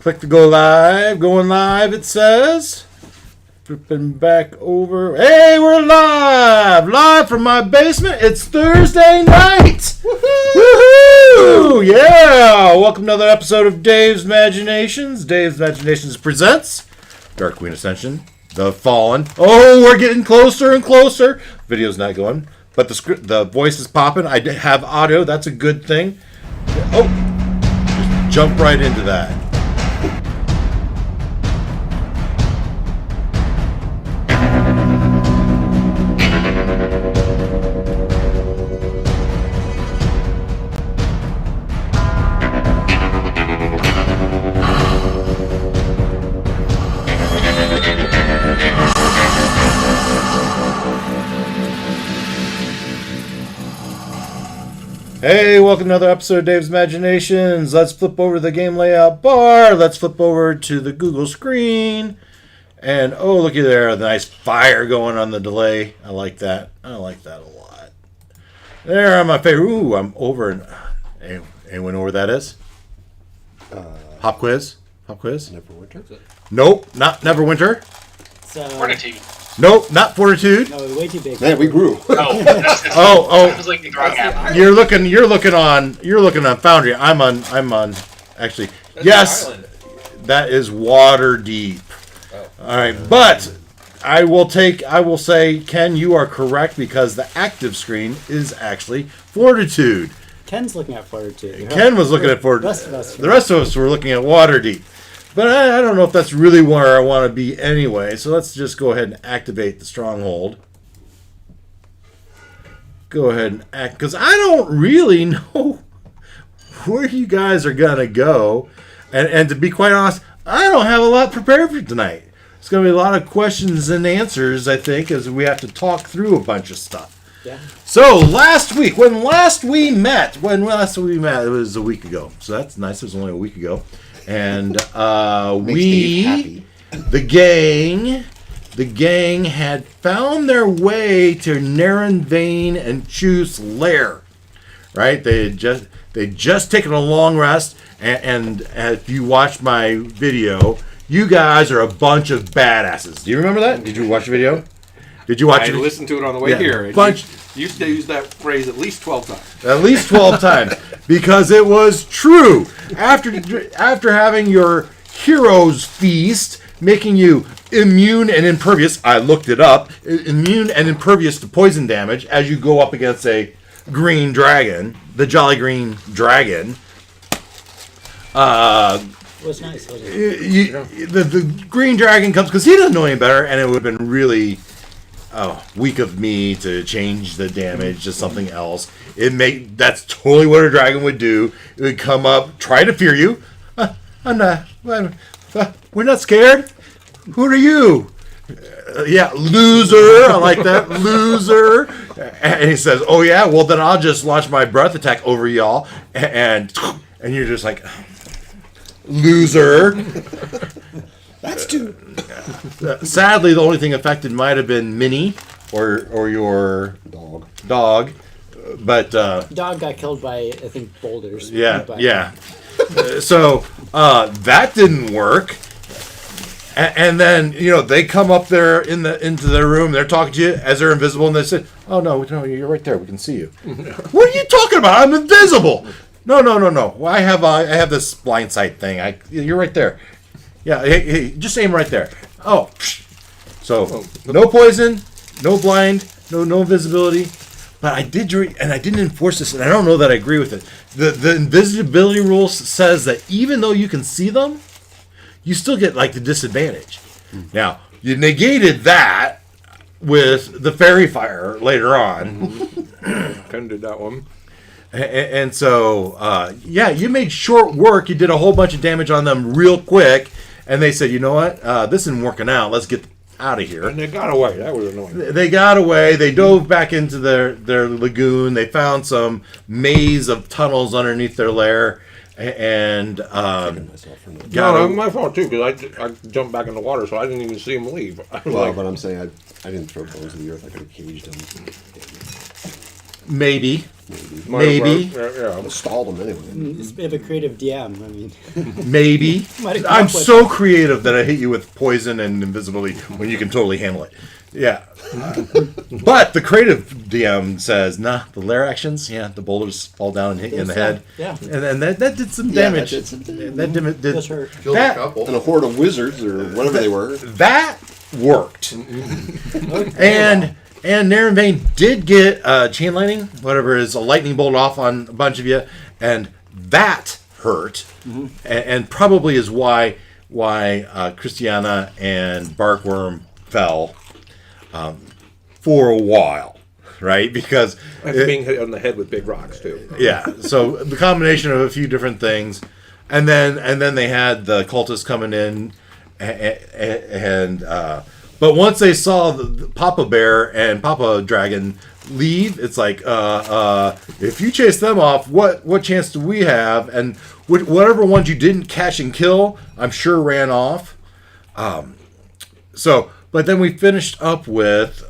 Click to go live. Going live, it says. Flipping back over. Hey, we're live! Live from my basement. It's Thursday night! Woohoo! Yeah! Welcome to another episode of Dave's Imaginations. Dave's Imaginations presents Dark Queen Ascension, The Fallen. Oh, we're getting closer and closer. Video's not going, but the voice is popping. I have audio. That's a good thing. Oh, just jump right into that. Hey, welcome to another episode of Dave's Imaginations. Let's flip over to the game layout bar. Let's flip over to the Google screen. And, oh, looky there. The nice fire going on the delay. I like that. I like that a lot. There, I'm my favorite. Ooh, I'm over. Anyone know where that is? Pop quiz? Pop quiz? Neverwinter? Nope, not Neverwinter. Fortitude. Nope, not Fortitude. No, way too big. Man, we grew. I was like the wrong app. You're looking on Foundry. I'm on. Actually, That's yes, an island. that is water deep. Oh. All right, but I will say, Ken, you are correct because the active screen is actually Fortitude. Ken's looking at Fortitude. Ken was looking at Fortitude. The rest of us were looking at water deep. But I don't know if that's really where I want to be anyway. So let's just go ahead and activate the stronghold. Go ahead and act, because I don't really know where you guys are going to go. And to be quite honest, I don't have a lot prepared for tonight. It's going to be a lot of questions and answers, I think, as we have to talk through a bunch of stuff. Yeah. So when last we met, it was a week ago. So that's nice. It was only a week ago. And the gang had found their way to Naren Vane and Chu's lair. Right? They just taken a long rest, and if you watch my video, you guys are a bunch of badasses. Do you remember that? Did you watch the video? Did you watch it? I listened to it on the way here. You used to use that phrase at least 12 times. At least 12 times. Because it was true. After having your hero's feast, making you immune and impervious, I looked it up, immune and impervious to poison damage as you go up against a green dragon, the Jolly Green Dragon. it was nice. Wasn't it? The green dragon comes because he doesn't know any better, and it would have been really weak of me to change the damage to something else. That's totally what a dragon would do. It would come up, try to fear you. We're not scared. Who are you? Yeah, loser. I like that, loser. And he says, "Oh yeah, well then I'll just launch my breath attack over y'all," and you're just like, loser. That's two. Sadly, the only thing affected might have been Minnie or your dog. But Dog got killed by, I think, boulders. yeah. So that didn't work. And then they come up there into their room. They're talking to you as they're invisible, and they say, "Oh no, you're right there. We can see you." What are you talking about? I'm invisible. No. Well, I have this blind sight thing. You're right there. Yeah, hey, just aim right there. Oh, so no poison, no blind, no invisibility. But I didn't enforce this, and I don't know that I agree with it. The invisibility rule says that even though you can see them, you still get like the disadvantage. Now you negated that with the fairy fire later on. Kind of did that one. And so, you made short work. You did a whole bunch of damage on them real quick. And they said, you know what? This isn't working out. Let's get out of here. And they got away. That was annoying. They got away. They dove back into their lagoon. They found some maze of tunnels underneath their lair. And my fault too, because I jumped back in the water, so I didn't even see him leave. But I'm saying I didn't throw bones in the earth. I could have caged him. Maybe. Maybe. Yeah. Installed them anyway. It's a bit of a creative DM. I mean, Maybe. Might have come I'm up with- so creative that I hit you with poison and invisibility when you can totally handle it. Yeah. But the creative DM says, nah, the lair actions, the boulders fall down and hit you in the head. Yeah. And that did some damage. that did some damage. That did Does hurt. Killed That- a couple. And a horde of wizards or whatever they were. That worked. And Narrowvein did get chain lightning, whatever it is, a lightning bolt off on a bunch of you, and that hurt. And probably is why Christiana and Barkworm fell for a while, right? Because After being hit on the head with big rocks too. so the combination of a few different things, and then they had the cultists coming in, and but once they saw the Papa Bear and Papa Dragon leave, it's like if you chase them off, what chance do we have? And whatever ones you didn't catch and kill, I'm sure ran off. But then we finished up with,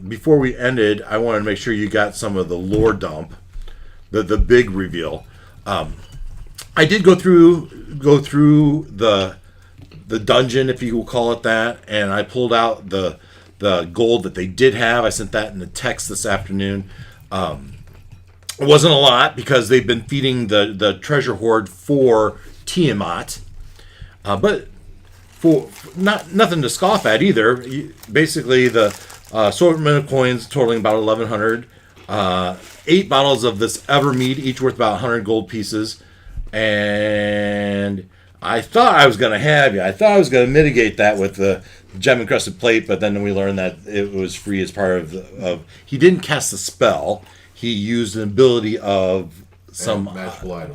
before we ended, I wanted to make sure you got some of the lore dump, the big reveal. I did go through the dungeon, if you will call it that, and I pulled out the gold that they did have. I sent that in the text this afternoon. It wasn't a lot because they've been feeding the treasure hoard for Tiamat, but for nothing to scoff at either. Basically, the assortment of coins totaling about 1,100, 8 bottles of this Evermead, each worth about 100 gold pieces, and I thought I was going to have you. I thought I was going to mitigate that with the gem encrusted plate, but then we learned that it was free as part of he didn't cast the spell. He used an ability of some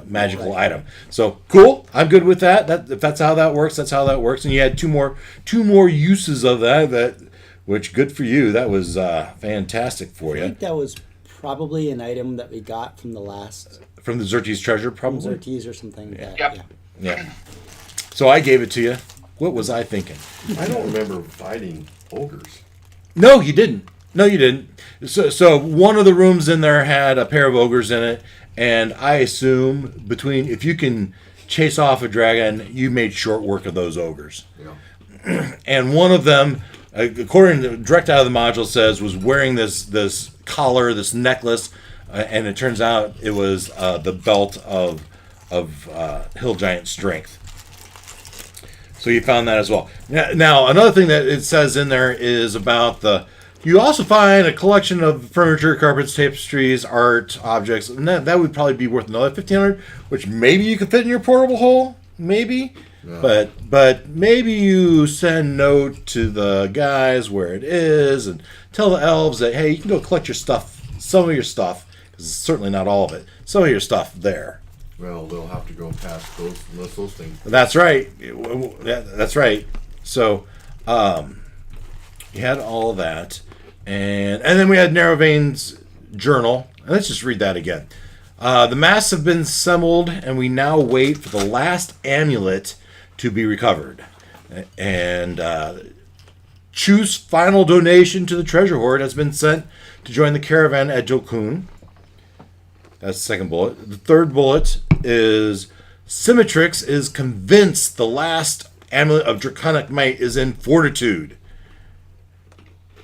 magical item. So cool. I'm good with that. If that's how that works, that's how that works. And you had two more uses of that which good for you. That was fantastic for you. I think that was probably an item that we got from the last From the Xertes treasure, probably. Xertes or something. Yep. Yeah. So I gave it to you. What was I thinking? I don't remember fighting ogres. No, you didn't. No, you didn't. So one of the rooms in there had a pair of ogres in it, and I assume if you can chase off a dragon, you made short work of those ogres. Yeah. And one of them, according to direct out of the module, says was wearing this collar, this necklace, and it turns out it was the belt of Hill Giant Strength. So you found that as well. Now, another thing that it says in there is about you also find a collection of furniture, carpets, tapestries, art, objects, and that would probably be worth another 1,500, which maybe you could fit in your portable hole, maybe. Yeah. But maybe you send note to the guys where it is and tell the elves that, hey, you can go collect your stuff, some of your stuff, because it's certainly not all of it, some of your stuff there. Well, they'll have to go past those things. That's right. That's right. So, you had all that, and then we had Narrowvein's journal. And let's just read that again. The masks have been assembled, and we now wait for the last amulet to be recovered. And Chu's final donation to the treasure hoard has been sent to join the caravan at Jokun. That's the second bullet. The third bullet is Symmetrix is convinced the last amulet of Draconic Might is in Fortitude.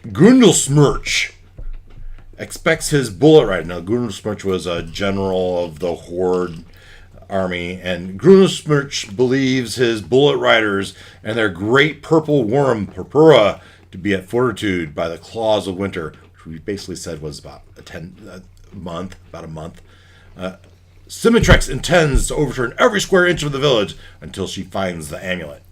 Grundlesmirch expects his bullet rider. Now, Grundlesmirch was a general of the Horde army, and Grundlesmirch believes his bullet riders and their great purple worm, Purpura, to be at Fortitude by the claws of winter, which we basically said was about a month. Symmetrix intends to overturn every square inch of the village until she finds the amulet.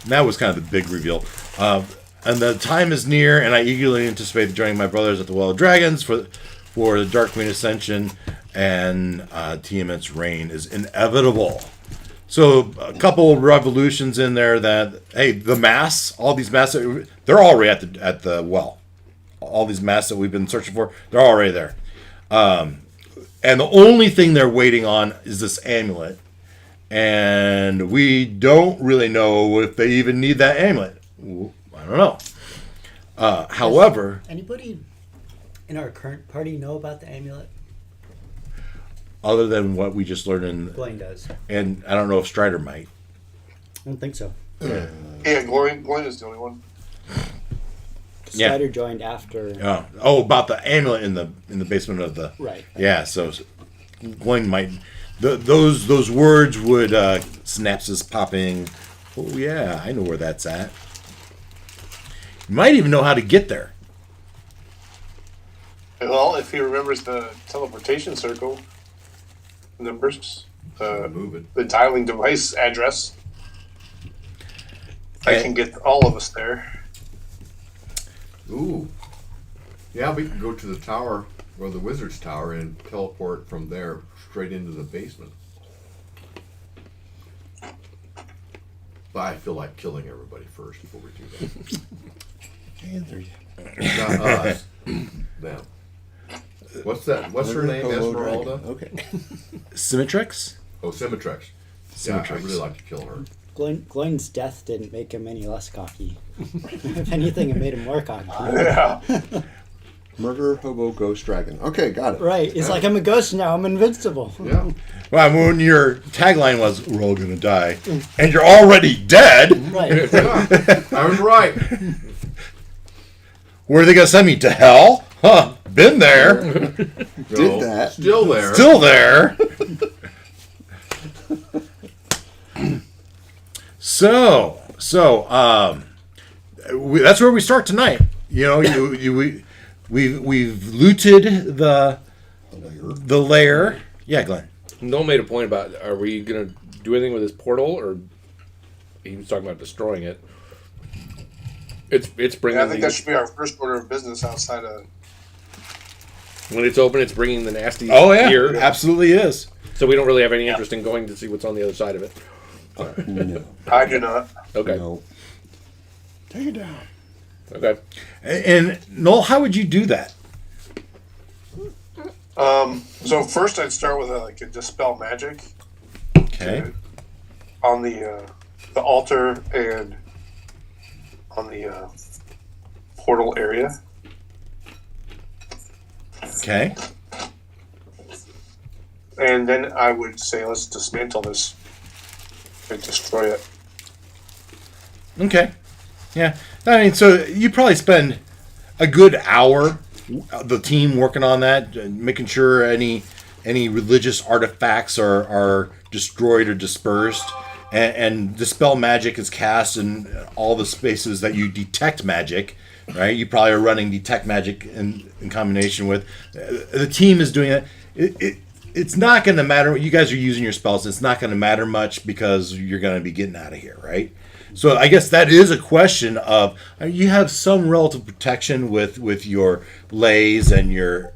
And that was kind of the big reveal. And the time is near, and I eagerly anticipate joining my brothers at the Well of Dragons for the Dark Queen Ascension, and Tiamat's reign is inevitable. So a couple of revolutions in there that, hey, the mass, all these masks, they're already at the well. All these masks that we've been searching for, they're already there. And the only thing they're waiting on is this amulet. And we don't really know if they even need that amulet. I don't know. However... Anybody in our current party know about the amulet? other than what we just learned in. Blaine does. And I don't know if Strider might. I don't think so. Yeah, Gloin is the only one. Yeah. Strider joined after. Oh, about the amulet in the basement of the. Right. Yeah, so Glenn might. Those words would synapses popping. Oh yeah, I know where that's at. You might even know how to get there. Well, if he remembers the teleportation circle numbers, Move it. the dialing device address, I can get all of us there. Ooh. Yeah, we can go to the tower, or the wizard's tower, and teleport from there straight into the basement. But I feel like killing everybody first before we do that. Not us. Them. What's that? What's her name? Esmeralda? Okay. Symmetrix? Oh, Symmetrex. Yeah, I'd Symmetrix. really like to kill her. Glenn's death didn't make him any less cocky. If anything, it made him more cocky. Yeah. Murder, hobo, ghost, dragon. Okay, got it. Right. It's like, I'm a ghost now. I'm invincible. Yeah. Well, when your tagline was "We're all gonna die," and you're already dead, Right. Yeah, I was right. where are they gonna send me to hell? Huh? Been there, Did that. Still there. still there. That's where we start tonight. You know, we've looted the lair. Yeah, Glenn. Noel made a point about, are we going to do anything with this portal, or he was talking about destroying it. It's bringing. Yeah, I think that should be our first order of business outside of. When it's open, it's bringing the nasty. Oh yeah, here. absolutely is. So we don't really have any interest in going to see what's on the other side of it. No. I do not. Okay. No. Take it down. Okay. And Noel, how would you do that? So first, I'd start with a dispel magic Okay. on the altar and on the portal area. Okay. And then I would say, let's dismantle this and destroy it. Okay. Yeah. I mean, so you probably spend a good hour, the team working on that, making sure any religious artifacts are destroyed or dispersed, and dispel magic is cast in all the spaces that you detect magic. Right? You probably are running detect magic in combination with the team is doing that. It's not going to matter. You guys are using your spells. It's not going to matter much because you're going to be getting out of here, right? So I guess that is a question of you have some relative protection with your lays and your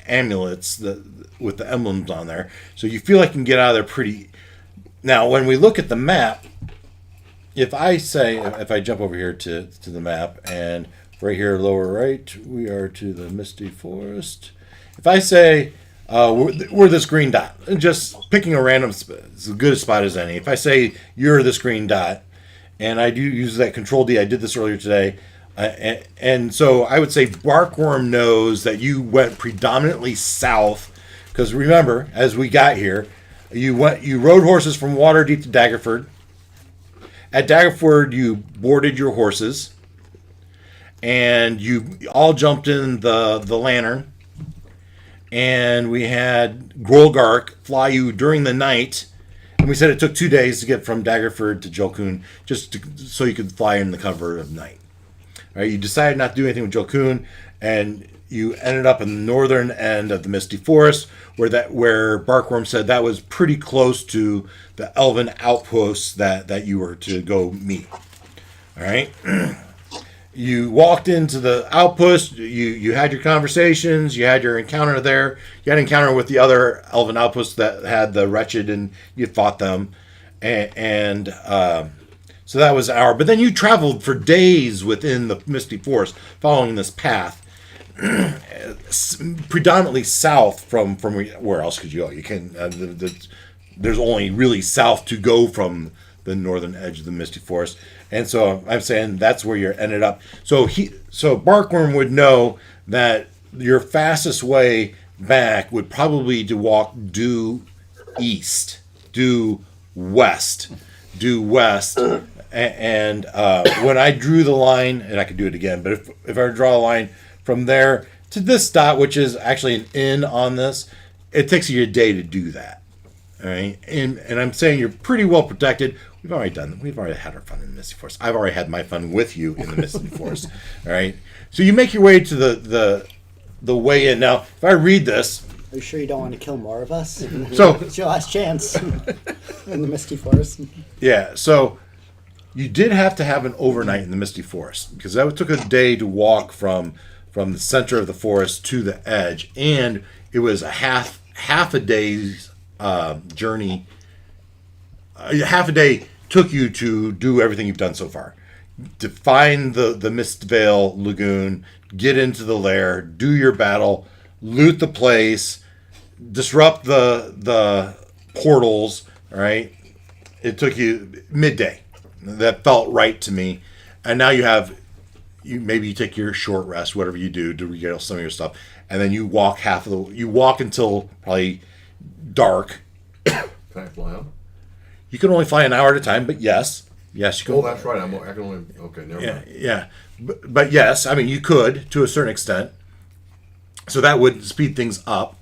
amulets with the emblems on there. So you feel like you can get out of there pretty. Now, when we look at the map, if I jump over here to the map and right here lower right, we are to the Misty Forest. If I say we're this green dot, and just picking a random spot, it's as good a spot as any. If I say you're this green dot, and I do use that Control D, I did this earlier today, and so I would say Barkworm knows that you went predominantly south, because remember, as we got here, you rode horses from Waterdeep to Daggerford. At Daggerford, you boarded your horses, and you all jumped in the lantern, and we had Grolgark fly you during the night, and we said it took 2 days to get from Daggerford to Jolkoon, so you could fly in the cover of night. All right, you decided not to do anything with Jolkoon, and you ended up in the northern end of the Misty Forest, where Barkworm said that was pretty close to the elven outposts that you were to go meet. All right. You walked into the outpost. You had your conversations. You had your encounter there. You had an encounter with the other elven outposts that had the wretched, and you fought them. And so that was an hour. But then you traveled for days within the Misty Forest, following this path. Predominantly south from where else could you go? You can there's only really south to go from the northern edge of the Misty Forest, and so I'm saying that's where you ended up. So Barkworm would know that your fastest way back would probably to walk due east, due west, and when I drew the line, and I could do it again, but if I draw a line from there to this dot, which is actually an N on this, it takes you a day to do that. All right, and I'm saying you're pretty well protected. We've already had our fun in the Misty Forest. I've already had my fun with you in the Misty Forest. All right, so you make your way to the way in. Now, if I read this, Are you sure you don't want to kill more of us? So- It's your last chance in the Misty Forest. yeah, so you did have to have an overnight in the Misty Forest because that took a day to walk from the center of the forest to the edge, and it was a half a day's journey. Half a day took you to do everything you've done so far, to find the Mistvale Lagoon, get into the lair, do your battle, loot the place, disrupt the portals. All right, it took you midday. That felt right to me, and now you take your short rest, whatever you do to regale some of your stuff, and then you walk until probably dark. Can I fly out? You can only fly an hour at a time, but yes, you can. Oh, that's right. I can only. Okay, never mind. Yeah. But yes, I mean you could to a certain extent. So that would speed things up.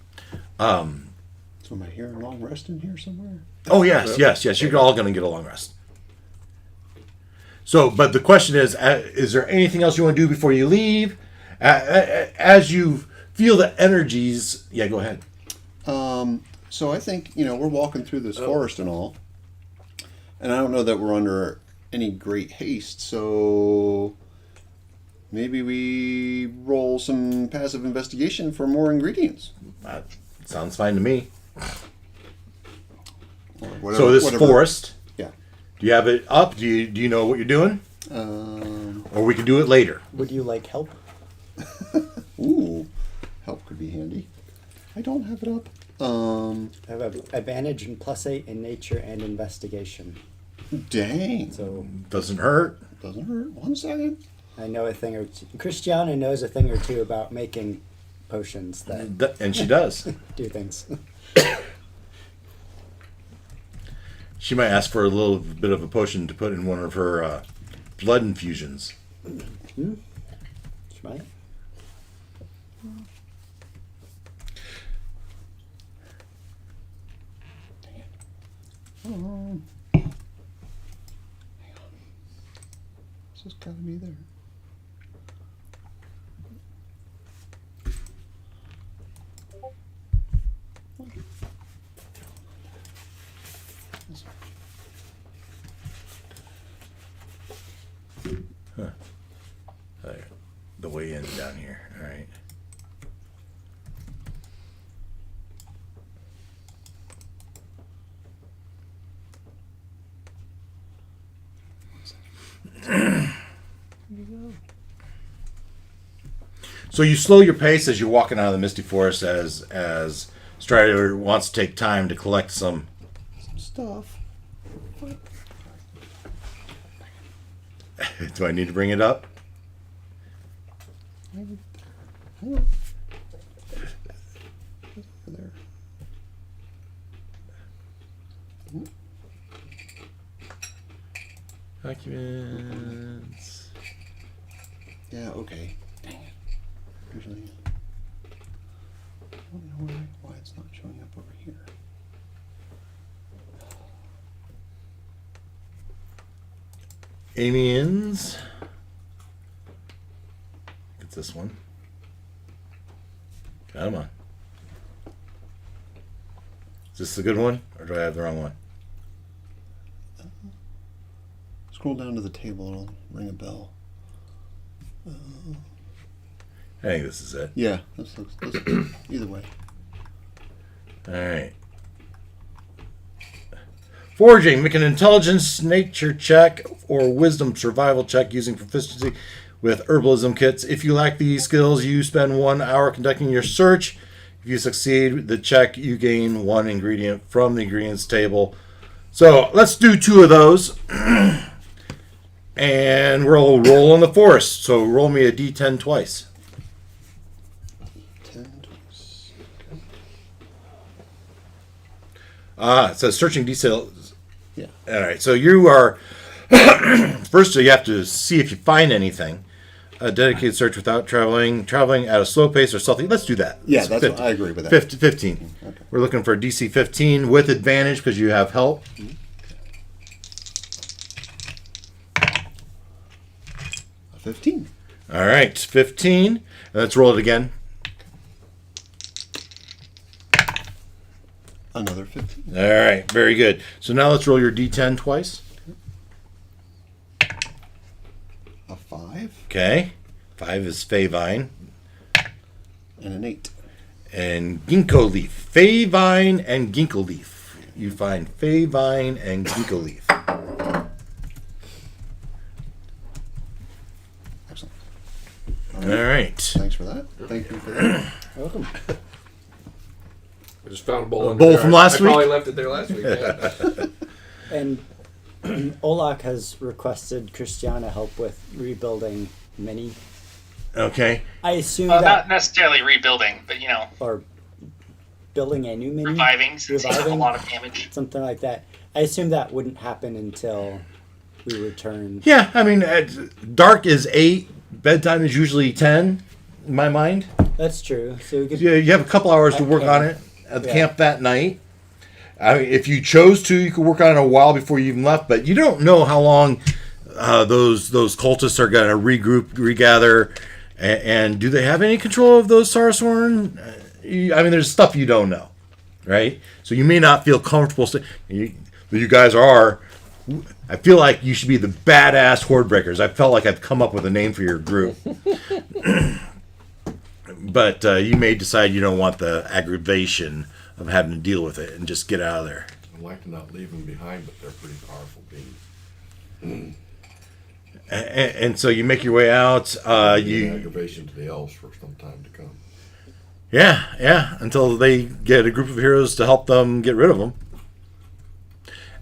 So am I hearing long rest in here somewhere? Oh yes. You're all going to get a long rest. So, but the question is there anything else you want to do before you leave? As you feel the energies, yeah, go ahead. So I think, we're walking through this forest and all, and I don't know that we're under any great haste, so maybe we roll some passive investigation for more ingredients. That sounds fine to me. Or whatever, So this whatever. forest, Yeah. do you have it up? Do you know what you're doing? Or we can do it later. Would you like help? Ooh, help could be handy. I don't have it up. I have an advantage in +8 in nature and investigation. Dang. So Doesn't hurt. Doesn't hurt. 1 second. I know a thing or two. Christiana knows a thing or two about making potions that And she does. do things. She might ask for a little bit of a potion to put in one of her blood infusions. Right? Hang on. This has got to be there. The way in down here. All right. So you slow your pace as you're walking out of the Misty Forest as Strider wants to take time to collect some Stuff. Do I need to bring it up? Hang on. There. Documents. Yeah, okay. Dang it. Usually. I don't know why it's not showing up over here. Aliens. It's this one. Come on. Is this the good one? Or do I have the wrong one? Scroll down to the table and it'll ring a bell. I think this is it. Yeah, this looks good. Either way. Alright. Foraging. Make an intelligence nature check or wisdom survival check using proficiency with herbalism kits. If you lack these skills, you spend 1 hour conducting your search. If you succeed the check, you gain 1 ingredient from the ingredients table. So let's do 2 of those. And we'll roll in the forest. So roll me a d10 twice. 10 twice. It says searching details. Yeah. All right. So you are first. You have to see if you find anything. A dedicated search without traveling at a slow pace or stealthy. Let's do that. Yeah, It's that's 50. what I agree with that. 15. Okay. We're looking for a DC 15 with advantage because you have help. A 15. All right, 15. Let's roll it again. Another 15. All right, very good. So now let's roll your D10 twice. A 5. Okay. 5 is Feyvine. And an 8. And Ginkgo Leaf. Feyvine and Ginkgo Leaf. You find Feyvine and Ginkgo Leaf. Excellent. All right. Thanks for that. Thank you for that. You're welcome. I just found a bowl. bowl from last I week? probably left it there last week. Yeah. And Olak has requested Christiana help with rebuilding Mini. Okay. I assume Well, that, not necessarily rebuilding, but or building a new Mini, reviving since he took a Reviving? lot of damage. something like that. I assume that wouldn't happen until we return. Yeah, I mean, dark is 8. Bedtime is usually 10, in my mind. That's true. So we could. Yeah, you have a couple hours to At work on camp. it at the Yeah. camp that night. I mean, if you chose to, you could work on it a while before you even left, but you don't know how long those cultists are going to regroup, regather, and do they have any control of those Sarsorn? I mean, there's stuff you don't know, right? So you may not feel comfortable. You guys are. I feel like you should be the badass horde breakers. I felt like I've come up with a name for your group. But you may decide you don't want the aggravation of having to deal with it and just get out of there. I'd like to not leave them behind, but they're pretty powerful beings. And so you make your way out. Aggravation to the elves for some time to come. Yeah, until they get a group of heroes to help them get rid of them.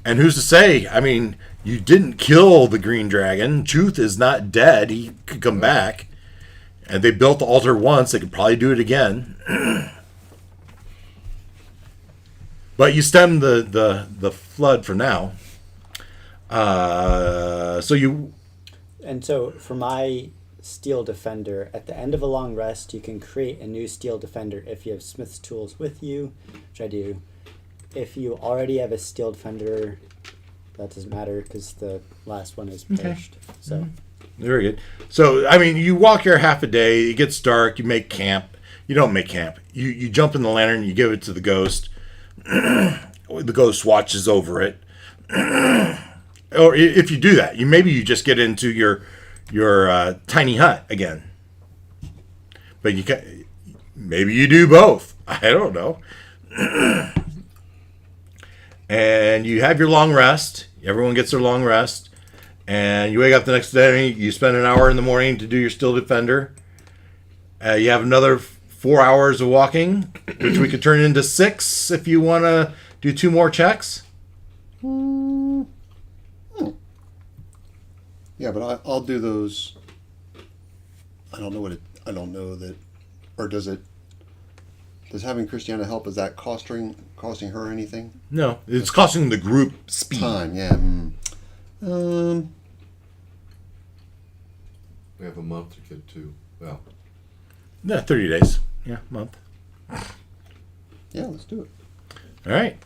And who's to say? I mean, you didn't kill the green dragon. Truth is not dead. He could come back. And they built the altar once. They could probably do it again. But you stem the flood for now. So you... And so for my Steel Defender, at the end of a long rest, you can create a new Steel Defender if you have Smith's tools with you, which I do. If you already have a Steel Defender, that doesn't matter because the last one is pushed. So Very good. So, I mean, you walk here half a day. It gets dark. You make camp. You don't make camp. You jump in the lantern. You give it to the ghost. The ghost watches over it. Or if you do that, maybe you just get into your tiny hut again. But maybe you do both. I don't know. And you have your long rest. Everyone gets their long rest. And you wake up the next day. You spend an hour in the morning to do your Steel Defender. You have another 4 hours of walking, which we could turn into 6 if you want to do 2 more checks. Yeah, but I'll do those. I don't know that, or does it? Does having Christiana help, is that costing her anything? No, it's costing the group speed. Time, yeah. We have a month to get to. Well, Yeah, 30 days. Yeah, month. Yeah, let's do it. All right.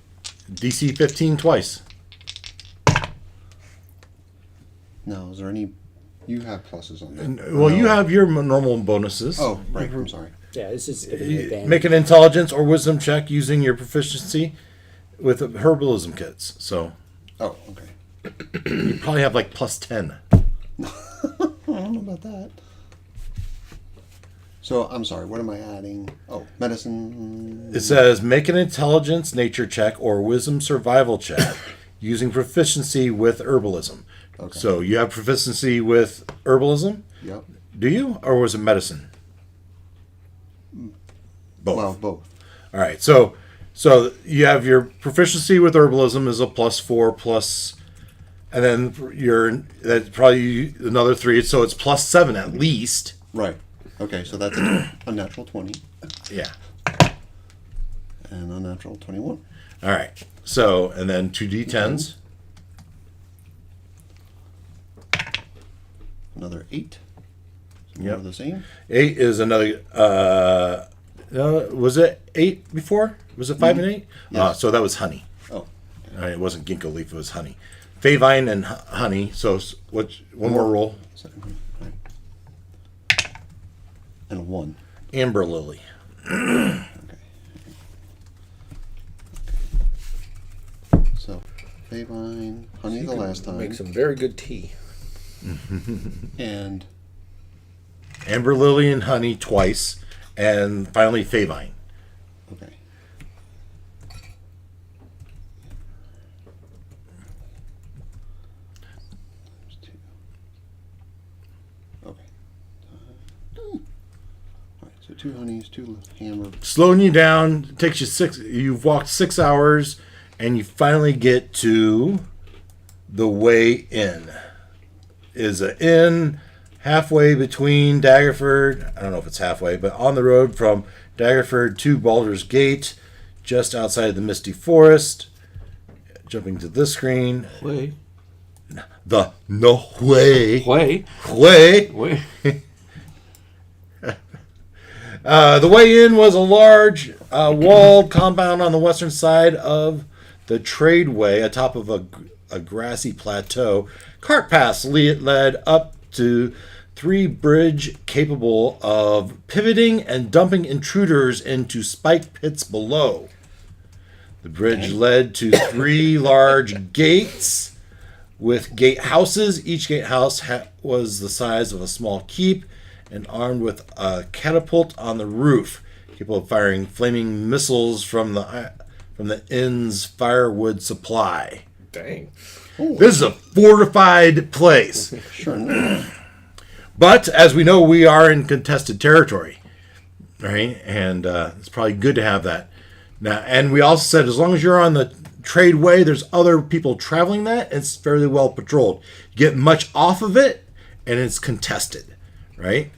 DC 15 twice. Now, is there any? You have pluses on that. Well, No. you have your normal bonuses. Oh, right. I'm sorry. yeah, it's just giving you advantage. Make an intelligence or wisdom check using your proficiency with herbalism kits. So Oh, okay. you probably have like plus 10. I don't know about that. So I'm sorry. What am I adding? Oh, medicine. It says make an intelligence nature check or wisdom survival check using proficiency with herbalism. Okay. So you have proficiency with herbalism? Yep. Do you? Or was it medicine? Both. Well, both. All right. So you have your proficiency with herbalism is a +4 plus, and then that's probably another 3. So it's +7 at least. Right. Okay, so that's a natural 20 Yeah. and a natural 21. All right. So, and then 2d10s. Another 8. More Yep. of the same. 8 is another. Was it 8 before? Was it 5 and 8? Yes. So that was honey. Oh. It wasn't ginkgo leaf. It was honey. Favine and honey. So one more roll. Second. Right. And a 1. Amber lily. Okay. So, Favine, honey the last time. Make some very good tea. And Amber lily and honey twice, and finally favine. okay. There's 2. Okay. All right. So 2 honeys, 2 hammer. Slowing you down. Takes you 6. You've walked 6 hours, and you finally get to the way in. Is an inn halfway between Daggerford. I don't know if it's halfway, but on the road from Daggerford to Baldur's Gate, just outside the Misty Forest. Jumping to this screen. Way. The no way. Way. Way. Way. The way in was a large walled compound on the western side of the Tradeway, atop of a grassy plateau. Cart paths led up to 3 bridge capable of pivoting and dumping intruders into spike pits below. The bridge led to 3 large gates with gatehouses. Each gatehouse was the size of a small keep and armed with a catapult on the roof, capable of firing flaming missiles from the inn's firewood supply. Dang. This is a fortified place. Sure enough. But as we know, we are in contested territory, right? And it's probably good to have that. Now, and we also said as long as you're on the Tradeway, there's other people traveling that. It's fairly well patrolled. You get much off of it, and it's contested, right?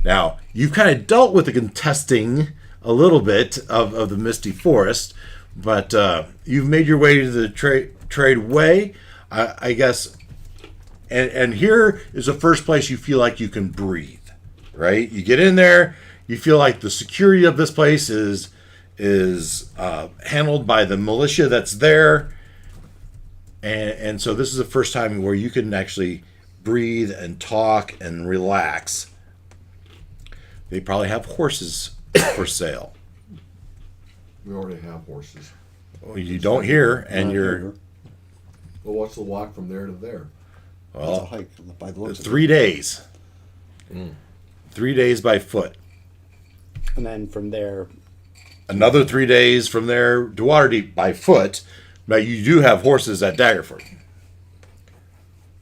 Now, you've kind of dealt with the contesting a little bit of the Misty Forest, but you've made your way to the Tradeway, I guess. And here is the first place you feel like you can breathe, right? You get in there, you feel like the security of this place is handled by the militia that's there, and so this is the first time where you can actually breathe and talk and relax. They probably have horses for sale. We already have horses. Well, you don't hear, and Not you're here. Well, what's the walk from there to there? It's a well, hike by the looks of 3 days. 3 days by foot. And then from there, Another 3 days from there to Waterdeep by foot. But you do have horses at Daggerford.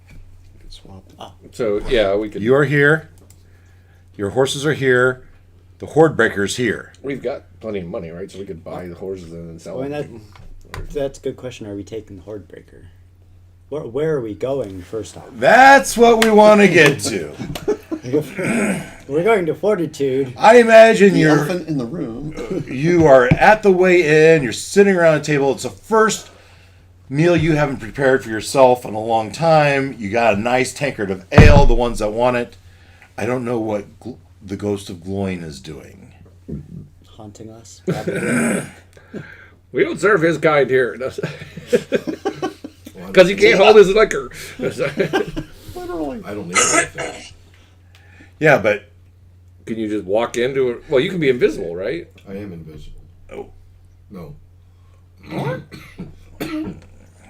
it. Swap. So yeah, we could. You are here. Your horses are here. The Horde Breaker's here. We've got plenty of money, right? So we could buy the horses and then sell I mean, them. that's a good question. Are we taking the Horde Breaker? Where are we going first off? That's what we want to get to. We're going to Fortitude. I imagine The elephant in the room. you are at the way in. You're sitting around a table. It's the first meal you haven't prepared for yourself in a long time. You got a nice tankard of ale, the ones that want it. I don't know what the Ghost of Gloin is doing. Haunting us. Probably. We don't serve his kind here. Because he can't hold his liquor. Literally. I don't need anything. Yeah, but Can you just walk into it? Well, you can be invisible, right? I am invisible. Oh. No.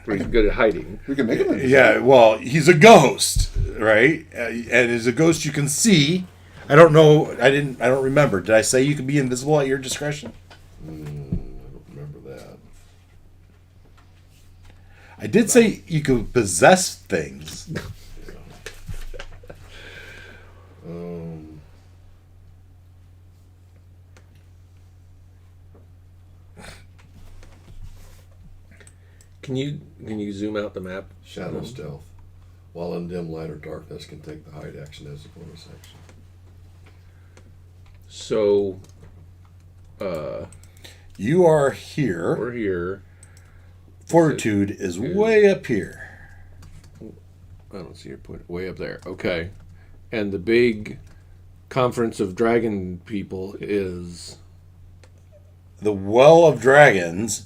Pretty good at hiding. We can make it. yeah, well, he's a ghost, right? And as a ghost, you can see. I don't know. I don't remember. Did I say you can be invisible at your discretion? I don't remember that. I did say you could possess things. Can you zoom out the map? Shadow stealth. While in dim light or darkness, can take the hide action as a bonus action. So, You are here. We're here. Fortitude is way up here. I don't see your point. Way up there. Okay. And the big conference of dragon people is The Well of Dragons.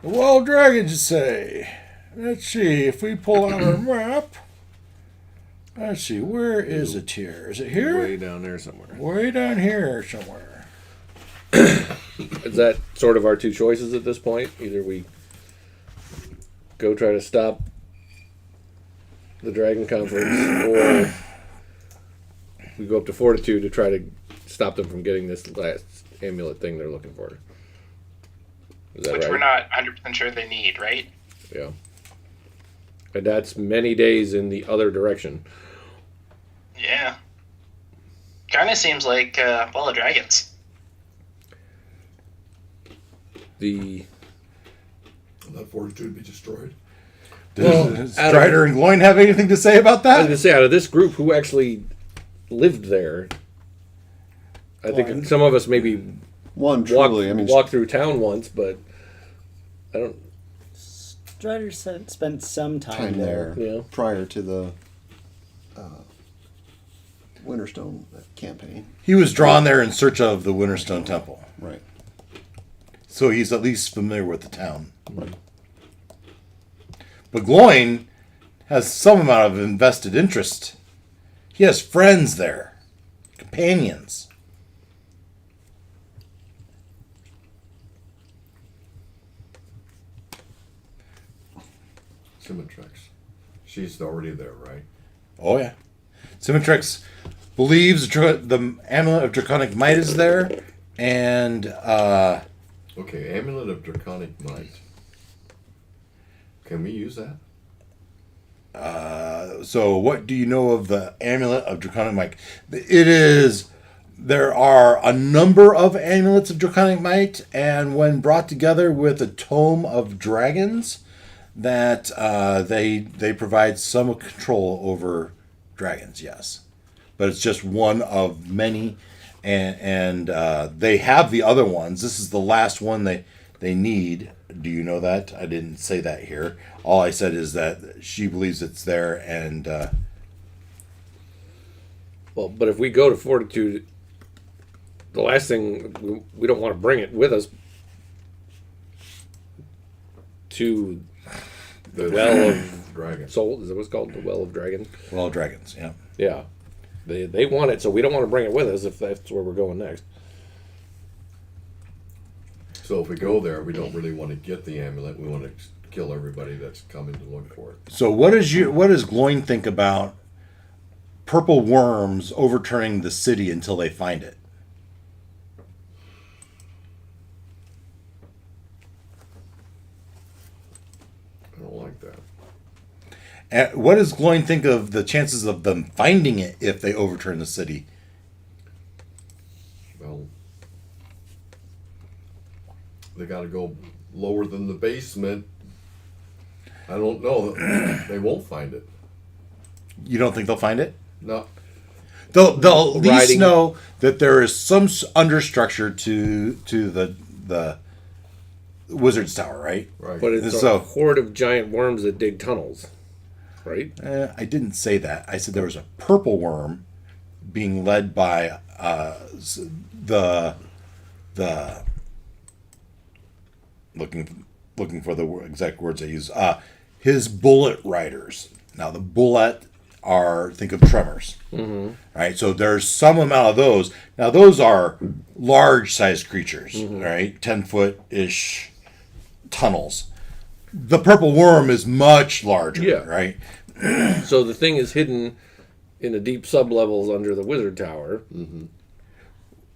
The Well of Dragons, you say? Let's see. If we pull out our map. Let's see. Where is it here? Is it here? way down there somewhere. Way down here somewhere. Is that sort of our two choices at this point? Either we go try to stop the Dragon Conference, or we go up to Fortitude to try to stop them from getting this last amulet thing they're looking for. Is that Which right? we're not 100% sure they need, right? Yeah. And that's many days in the other direction. Yeah. Kind of seems like Well of Dragons. The Will that Fortitude be destroyed? Does Strider and Gloin have anything to say about I was that? going to say, out of this group, who actually lived there? I think some of us maybe One truly, walked through town once, but I don't. Strider spent some time time there Yeah. prior to the Winterstone campaign. He was drawn there in search of the Winterstone Temple. Right. So he's at least familiar with the town. But Gloin has some amount of invested interest. He has friends there, companions. Symmetrix. She's already there, right? Oh, yeah. Symmetrix believes the Amulet of Draconic Might is there, and Okay, Amulet of Draconic Might. Can we use that? so what do you know of the Amulet of Draconic Might? It is... There are a number of Amulets of Draconic Might, and when brought together with a Tome of Dragons, that they provide some control over dragons, yes. But it's just one of many, and they have the other ones. This is the last one they need. Do you know that? I didn't say that here. All I said is that she believes it's there, and Well, but if we go to Fortitude, the last thing we don't want to bring it with us to the Well of Dragon. Soul. Is that what's called? The Well of Dragon. well, dragons, yeah. Yeah, they want it, so we don't want to bring it with us if that's where we're going next. So if we go there, we don't really want to get the amulet. We want to kill everybody that's coming to look for it. So what does Gloin think about purple worms overturning the city until they find it? I don't like that. And what does Gloin think of the chances of them finding it if they overturn the city? Well, they got to go lower than the basement. I don't know. They won't find it. You don't think they'll find it? No. They'll at least Riding- know that there is some understructure to the wizard's tower, right? Right. But it's So- a horde of giant worms that dig tunnels, right? I didn't say that. I said there was a purple worm being led by the looking for the exact words I use. His bullet riders. Now the bullet are, think of tremors, right? So there's some amount of those. Now those are large sized creatures, right? 10-foot ish tunnels. The purple worm is much larger, Yeah. right? So the thing is hidden in the deep sublevels under the wizard tower.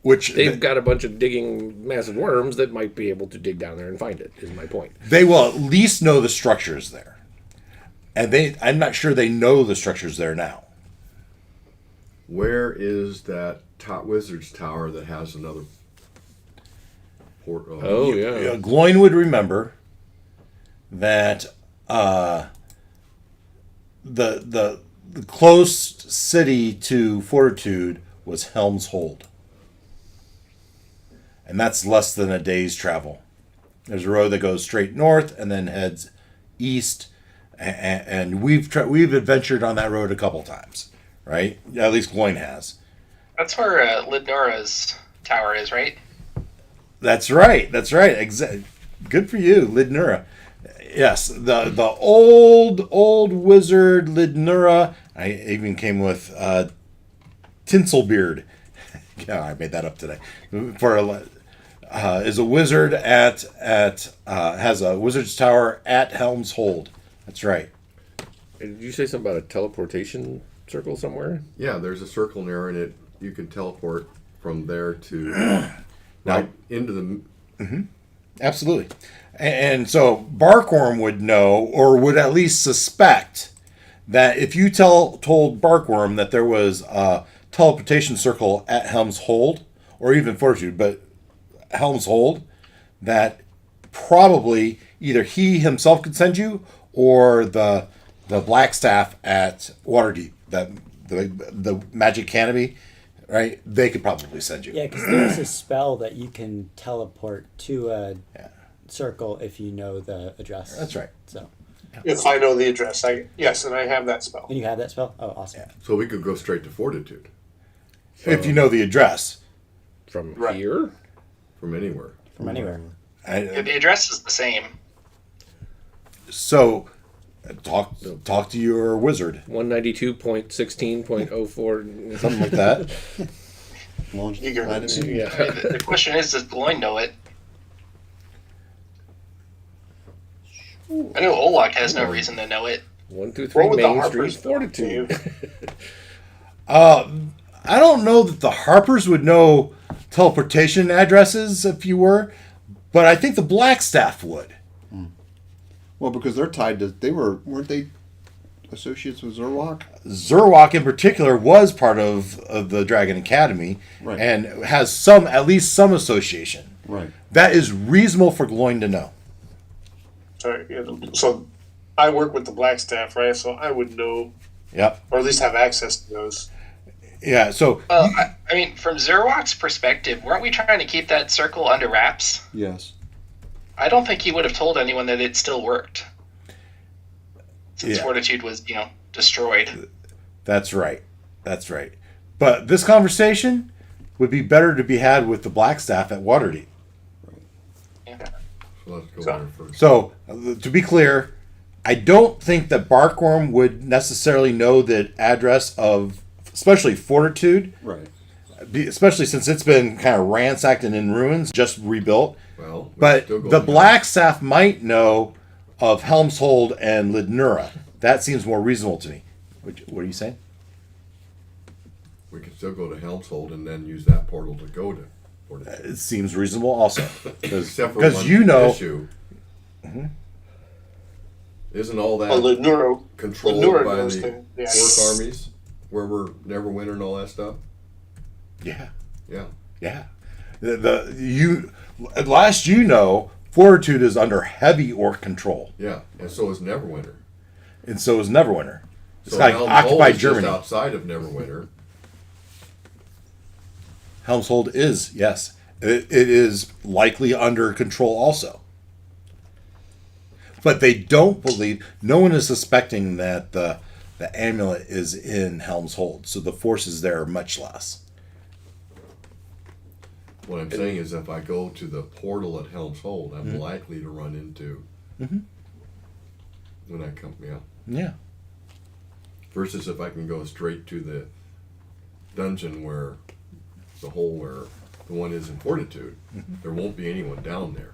Which They've got a bunch of digging massive worms that might be able to dig down there and find it, is my point. they will at least know the structures there. And I'm not sure they know the structures there now. Where is that top wizard's tower that has another port? Oh, yeah. Gloin would remember that the close city to Fortitude was Helm's Hold. and that's less than a day's travel. There's a road that goes straight north and then heads east, and we've adventured on that road a couple times, right? At least Gloin has. That's where Lidnora's tower is, right? That's right. Good for you, Lidnura. Yes, the old wizard Lidnura. I even came with Tinselbeard. Yeah, I made that up today. Is a wizard has a wizard's tower at Helm's Hold. That's right. Did you say something about a teleportation circle somewhere? Yeah, there's a circle near, and you can teleport from there to right into the. Absolutely. And so Barkworm would know, or would at least suspect, that if you told Barkworm that there was a teleportation circle at Helm's Hold, or even Fortitude, but Helm's Hold, that probably either he himself could send you, or the Blackstaff at Waterdeep, that the magic canopy, right? They could probably send you. Yeah, because there's a spell that you can teleport to a circle if you know the address. That's right. So, If I know the address, yes, and I have that spell. and you have that spell? Oh, awesome. So we could go straight to Fortitude If you know the address. From Right. here? from anywhere. From anywhere. Yeah, the address is the same. So talk to your wizard. 192.16.04. Something like that. Gigahertz. Yeah. I mean, the question is, does Gloin know it? I know Olak has no reason to know it. 123 What would the Main Harpers Street, Fortitude. I don't know that the Harpers would know teleportation addresses if you were, but I think the Blackstaff would. Well, because they're tied to, weren't they associates with Zerwalk? Zerwalk in particular was part of the Dragon Academy, Right. and has at least some association. Right. That is reasonable for Gloin to know. Sorry, yeah, so I work with the Blackstaff, right? So I would know, Yep. or at least have access to those. Yeah. So Well, I mean, from Zerwalk's perspective, weren't we trying to keep that circle under wraps? Yes. I don't think he would have told anyone that it still worked. Since Yeah. Fortitude was, destroyed. that's right. But this conversation would be better to be had with the Blackstaff at Waterdeep. Yeah. So let's go So- there first. So, to be clear, I don't think that Barkworm would necessarily know the address of, especially Fortitude, Right. especially since it's been kind of ransacked and in ruins, just rebuilt. Well, we But still go the to- Blackstaff might know of Helm's Hold and Lidnura. That seems more reasonable to me. What are you saying? We can still go to Helm's Hold and then use that portal to go to Fortitude. It seems reasonable also. Except for Because one you know, issue. Isn't all that Well, the neuro controlled Lenora by knows the thing, yeah. orc armies, where we're Neverwinter and all that stuff? yeah. Yeah. Last Fortitude is under heavy orc control, Yeah, and so is Neverwinter. and so is Neverwinter. It's So like Helm's Hold occupied is Germany. just outside of Neverwinter. Helm's Hold is, yes, it is likely under control also. But they don't believe. No one is suspecting that the amulet is in Helm's Hold, so the forces there are much less. What I'm saying is, if I go to the portal at Helm's Hold, I'm likely to run into when I come. Yeah. Yeah. Versus if I can go straight to the dungeon where the one is in Fortitude, there won't be anyone down there,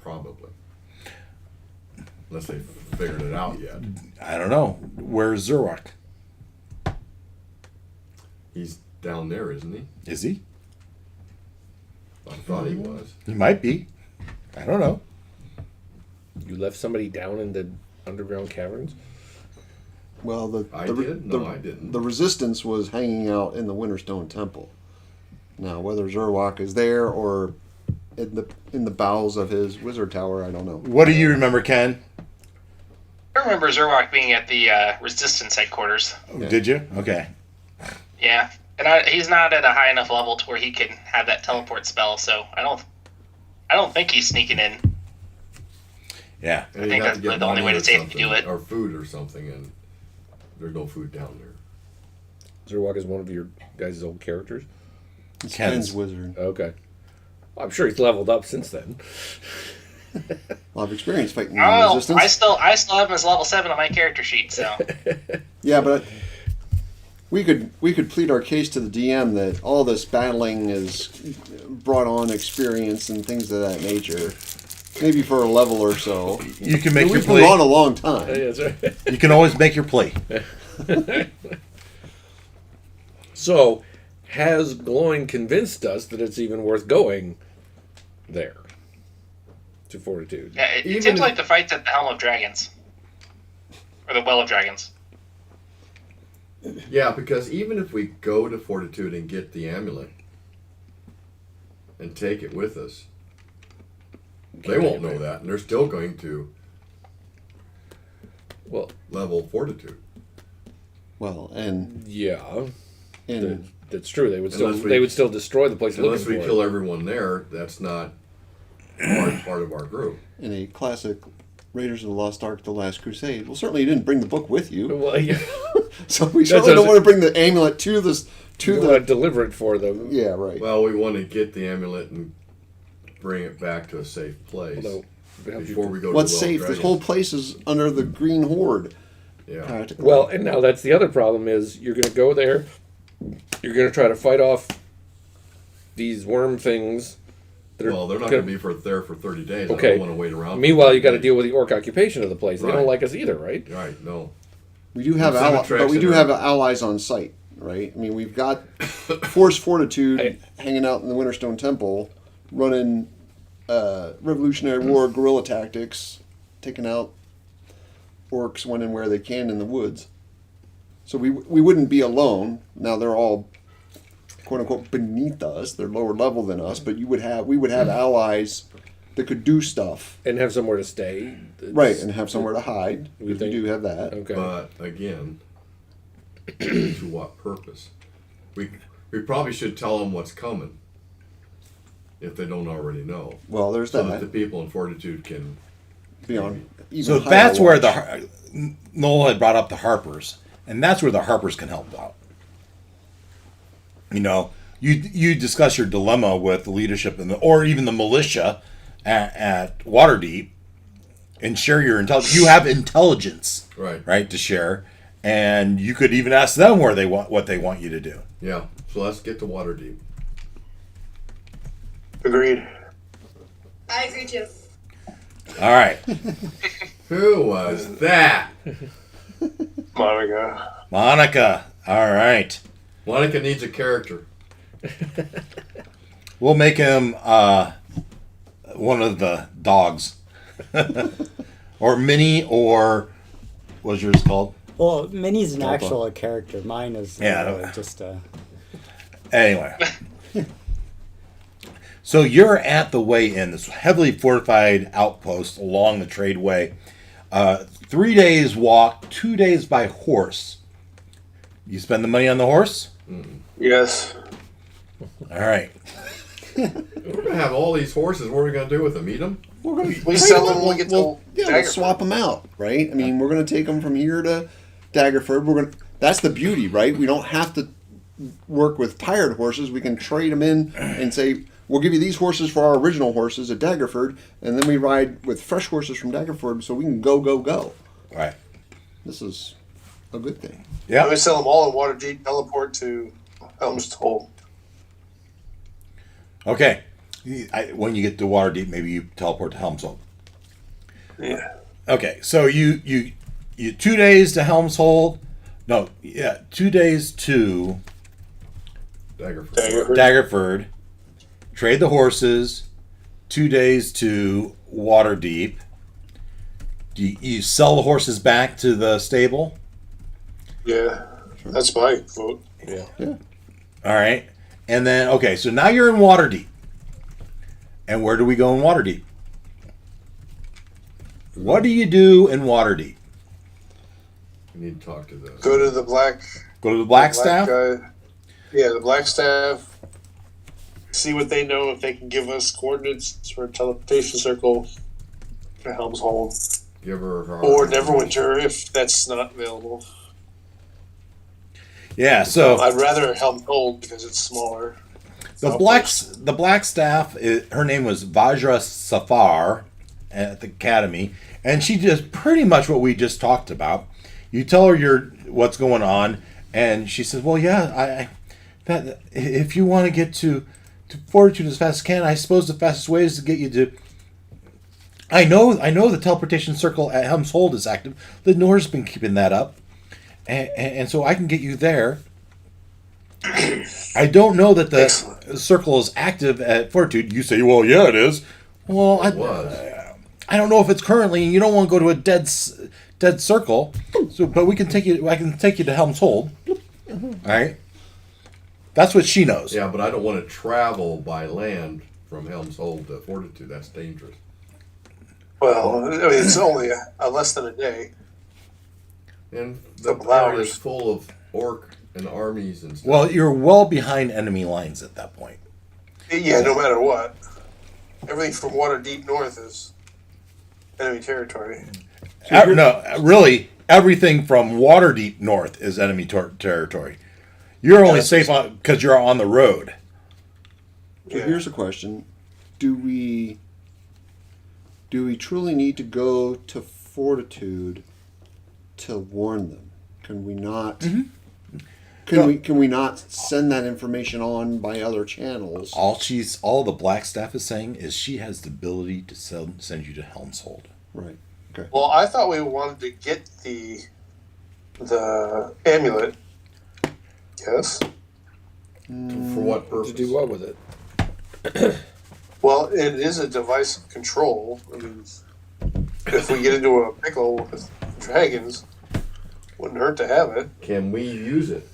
probably. Unless they've figured it out yet. I don't know. Where's Zerwak? He's down there, isn't he? Is he? I thought he was. He might be. I don't know. You left somebody down in the underground caverns? Well, I did? No, I didn't. The resistance was hanging out in the Winterstone Temple. Now, whether Zerwalk is there or in the bowels of his wizard tower, I don't know. What do you remember, Ken? I remember Zerwak being at the Resistance headquarters. Yeah. Did you? Okay. Yeah. And he's not at a high enough level to where he can have that teleport spell, so I don't I don't think he's sneaking in. Yeah. And I you think have that's to get the only money way or to safely something, do it. or food or something, and there's no food down there. Zerwalk is one of your guys' old characters. It's Ken's. Ken's wizard. Okay. Well, I'm sure he's leveled up since then. A lot of experience fighting I don't know. resistance. I still have him as level 7 on my character sheet. So Yeah, but we could plead our case to the DM that all this battling is brought on experience and things of that nature. Maybe for a level or so. You can make your We've been on plea. a long time. Yeah, that's right. You can always make your plea. So, has Gloin convinced us that it's even worth going there to Fortitude? yeah, it Even seems if- like the fight's at the Helm of Dragons or the Well of Dragons. Yeah, because even if we go to Fortitude and get the amulet and take it with us, they won't know that, and they're still going to Well, level Fortitude. Well, and yeah, in that's true. They would Unless still we- still destroy the place. Unless we looking for kill everyone there, that's not part of our group. in a classic Raiders of the Lost Ark: The Last Crusade. Well, certainly you didn't bring the book with it. you, Well, yeah, so we That's certainly what don't I want to bring the amulet to this you to want to the. deliver it for them. Yeah, right. Well, we want to get the amulet and bring it back to a safe place Although, before we go What's to the safe? This whole place is under the Green Horde. Yeah. Practically. well, and now that's the other problem is you're going to go there. You're going to try to fight off these worm things. That are Well, they're not gonna- going to be there for 30 days. I Okay. don't want to wait around. Meanwhile, you got to deal with the orc occupation of the place. They Right. don't like us either, right? Right, no. We do have Some but we attraction do or- have allies on site, right? I mean, we've got Force Fortitude hanging out in the Winterstone Temple, running Revolutionary War guerrilla tactics, taking out orcs when and where they can in the woods. So we wouldn't be alone. Now they're all quote unquote beneath us; they're lower level than us. But we would have allies that could do stuff, And have somewhere to stay. right, and have somewhere to hide. We We think- do have that. Okay. But again, to what purpose? We probably should tell them what's coming if they don't already know, Well, there's so that that. the people in Fortitude can. Be on. Even So higher that's where watch. Noel had brought up the Harpers, and that's where the Harpers can help out. You know, you discuss your dilemma with the leadership or even the militia at Waterdeep, and share your intelligence. You have intelligence, Right. to share, and you could even ask them what they want you to do. Yeah. So let's get to Waterdeep. Agreed. I agree too. All right, Who was that? Monica. Monica. All right, Monica needs a character. we'll make him one of the dogs, or Minnie, or what's yours called? Well, Minnie's an Papa. actual character. Mine is Yeah. just Anyway. So you're at the way in, this heavily fortified outpost along the tradeway. 3 days walk, 2 days by horse. You spend the money on the horse? Yes. All right. We're gonna have all these horses. What are we gonna do with them? Eat them? We're gonna We sell them when we get to we'll Daggerford. swap them out, right? I mean, we're gonna take them from here to Daggerford. We're gonna. That's the beauty, right? We don't have to work with tired horses. We can trade them in and say, we'll give you these horses for our original horses at Daggerford, and then we ride with fresh horses from Daggerford, so we can go. All right. This is a good thing. Yeah. We sell them all in Waterdeep, teleport to Helm's Toll. Okay. When you get to Waterdeep, maybe you teleport to Helmshold. Yeah. Okay. So you 2 days to Helmshold. No. Yeah. 2 days to Daggerford. Daggerford. Trade the horses. 2 days to Waterdeep. You sell the horses back to the stable? Yeah. That's my vote. Yeah. All right. And then, okay, so now you're in Waterdeep. And where do we go in Waterdeep? What do you do in Waterdeep? We need to talk to the. Go to the black Go to the Blackstaff? guy. Yeah, the Blackstaff. see what they know, if they can give us coordinates for a teleportation circle for Helm's Hold. Give her Or Neverwinter if that's not available. Yeah, so I'd rather Helm's Hold because it's smaller. the black staff, her name was Vajra Safar at the academy, and she does pretty much what we just talked about. You tell her what's going on, and she says, "Well, yeah, that if you want to get to Fortitude as fast as can, I suppose the fastest way is to get you to." I know the teleportation circle at Helm's Hold is active. Lenore's been keeping that up, and so I can get you there. I don't know that the circle is active at Fortitude. You say, well, yeah, it is. Well, I don't know if it's currently. You don't want to go to a dead circle. So, but we can take you. I can take you to Helm's Hold. All right. That's what she knows. Yeah, but I don't want to travel by land from Helm's Hold to Fortitude. That's dangerous. Well, I mean, it's only a less than a day. And the Couple planet hours. is full of orc and armies and stuff. Well, you're well behind enemy lines at that point. Yeah, no matter what. Everything from Waterdeep north is enemy territory. No, really, everything from Waterdeep north is enemy territory. You're only safe because you're on the road. So here's a question: Do we truly need to go to Fortitude to warn them? Can we not? Mm-hmm. Can we not send that information on by other channels? All the black staff is saying is she has the ability to send you to Helm's Hold. Right. Okay. Well, I thought we wanted to get the amulet. Yes. For what purpose? To do what with it? Well, it is a device of control. I mean, if we get into a pickle with dragons, wouldn't hurt to have it. Can we use it?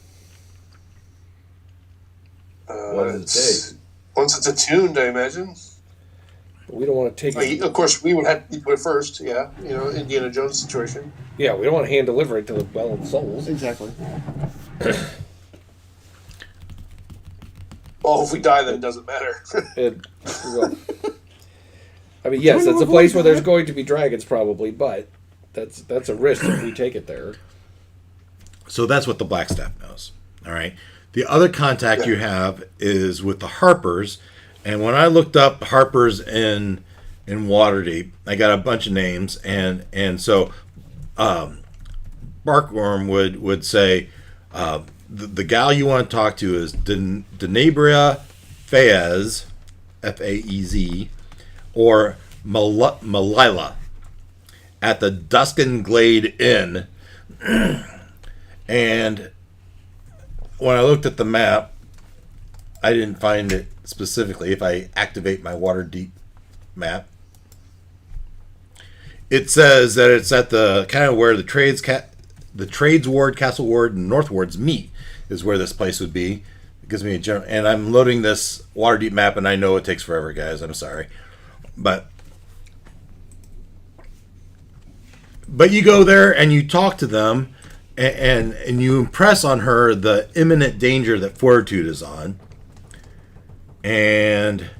What does it take? Once it's attuned, I imagine. We don't want to take it. Of course, we would have to put it first. Yeah, Indiana Jones situation. Yeah, we don't want to hand deliver it to the Well of Souls. Exactly. Well, if we die, then it doesn't matter. Well, I mean, yes, that's a place where there's going to be dragons, probably, but that's a risk if we take it there. So that's what the black staff knows. All right. The other contact you have is with the Harpers, and when I looked up Harpers in Waterdeep, I got a bunch of names, and so Barkworm would say the gal you want to talk to is Denabria Faez, Faez, or Malila at the Duskin Glade Inn. And when I looked at the map, I didn't find it specifically. If I activate my Waterdeep map, it says that it's at the kind of where the Trades Ward, Castle Ward, and North Wards meet is where this place would be. It gives me a general, and I'm loading this Waterdeep map, and I know it takes forever, guys. I'm sorry, but you go there and you talk to them. And you impress on her the imminent danger that Fortitude is on, and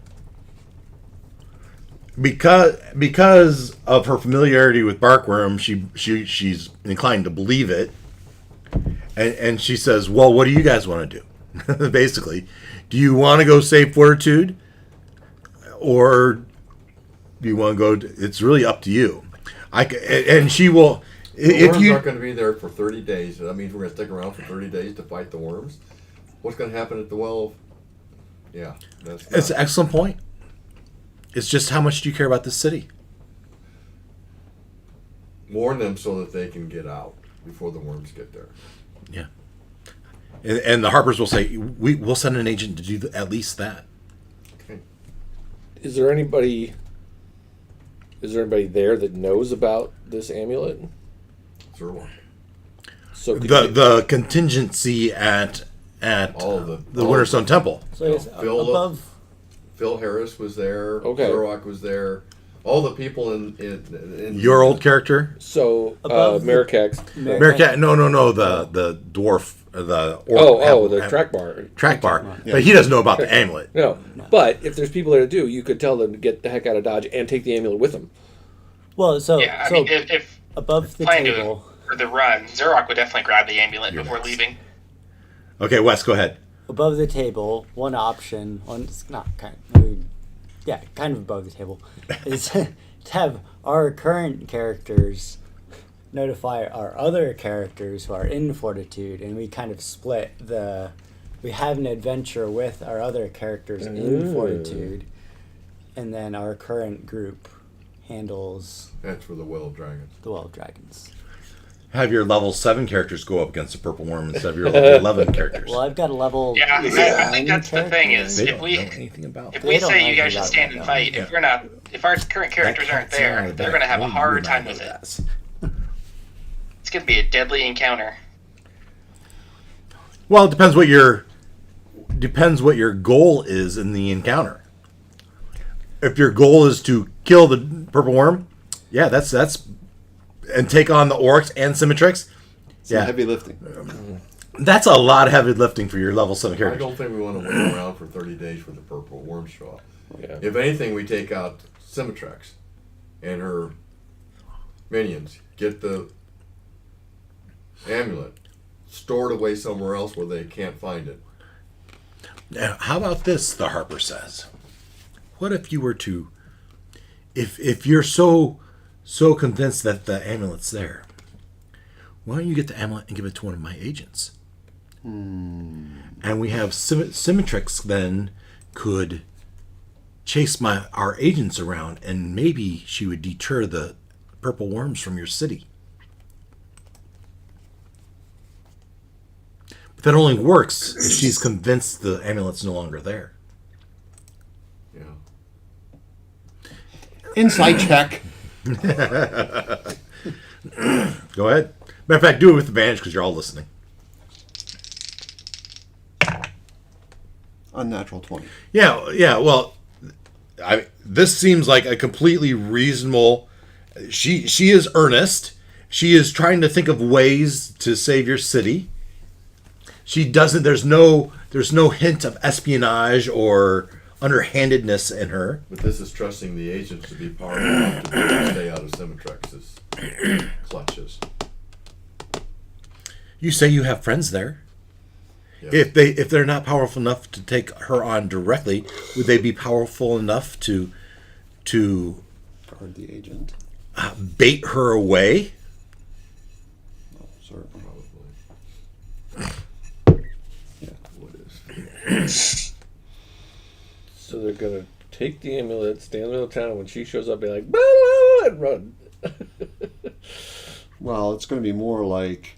because of her familiarity with Barkworm, she's inclined to believe it, and she says, "Well, what do you guys want to do? Basically, do you want to go save Fortitude, or do you want to go? It's really up to you." And she will. The worms aren't going to be there for 30 days. That means we're going to stick around for 30 days to fight the worms. What's going to happen at the well? Yeah, it's an excellent point. It's just how much do you care about this city? Warn them so that they can get out before the worms get there. Yeah. And the Harpers will say, we'll send an agent to do at least that. Okay. Is there anybody there that knows about this amulet? Sure. So the contingency at the Winterstone Temple. So it's above. Phil Harris was there. Okay. Zurok was there. all the people in Your old character? So, Above the- Marikax. Mercat? No, the dwarf, the orc. The track bar. Track bar. But he doesn't know about the amulet. No. But if there's people there to do, you could tell them to get the heck out of Dodge and take the amulet with them. Well, so Yeah, I so mean, if above the plan table, for the run, Zerok would definitely grab the amulet before next. leaving. Okay, Wes, go ahead. above the table, one option, it's not kind kind of above the table, is to have our current characters notify our other characters who are in Fortitude, and we kind of split we have an adventure with our other characters in Fortitude, and then our current group handles That's for the Well of Dragons. the Well of Dragons. Have your level 7 characters go up against the purple worm instead of your level 11 characters. Well, I've got a level. Yeah, I think that's the thing is They if don't we know anything about if that. we They don't say know you guys anything should about stand that, and no. fight, if our current characters aren't there, they're gonna have a hard time with it. It's gonna be a deadly encounter. Well, it depends what your goal is in the encounter. If your goal is to kill the purple worm, yeah, that's and take on the orcs and Symmetrix. Some Yeah, heavy lifting. that's a lot of heavy lifting for your level 7 I characters. don't think we want to wait around for 30 days for the purple worm show up. Yeah. If anything, we take out Symmetrix and her minions. Get the amulet. Store it away somewhere else where they can't find it. Now, how about this? The Harper says, "What if you were to, if you're so convinced that the amulet's there, why don't you get the amulet and give it to one of my agents? And we have Symmetrix then could chase our agents around, and maybe she would deter the purple worms from your city." But that only works if she's convinced the amulet's no longer there. Yeah. Insight check. Go ahead. Matter of fact, do it with advantage because you're all listening. Unnatural 20. Yeah. Well, this seems like a completely reasonable. She is earnest. She is trying to think of ways to save your city. She doesn't. There's no hint of espionage or underhandedness in her. But this is trusting the agents to be powerful enough to stay out of Symmetrix's clutches. You say you have friends there. Yeah. If they're not powerful enough to take her on directly, would they be powerful enough to Guard the agent. bait her away? Oh, certainly. So they're gonna take the amulet, stand in the middle of town. When she shows up, be like, blah, blah, and run. Well, it's going to be more like,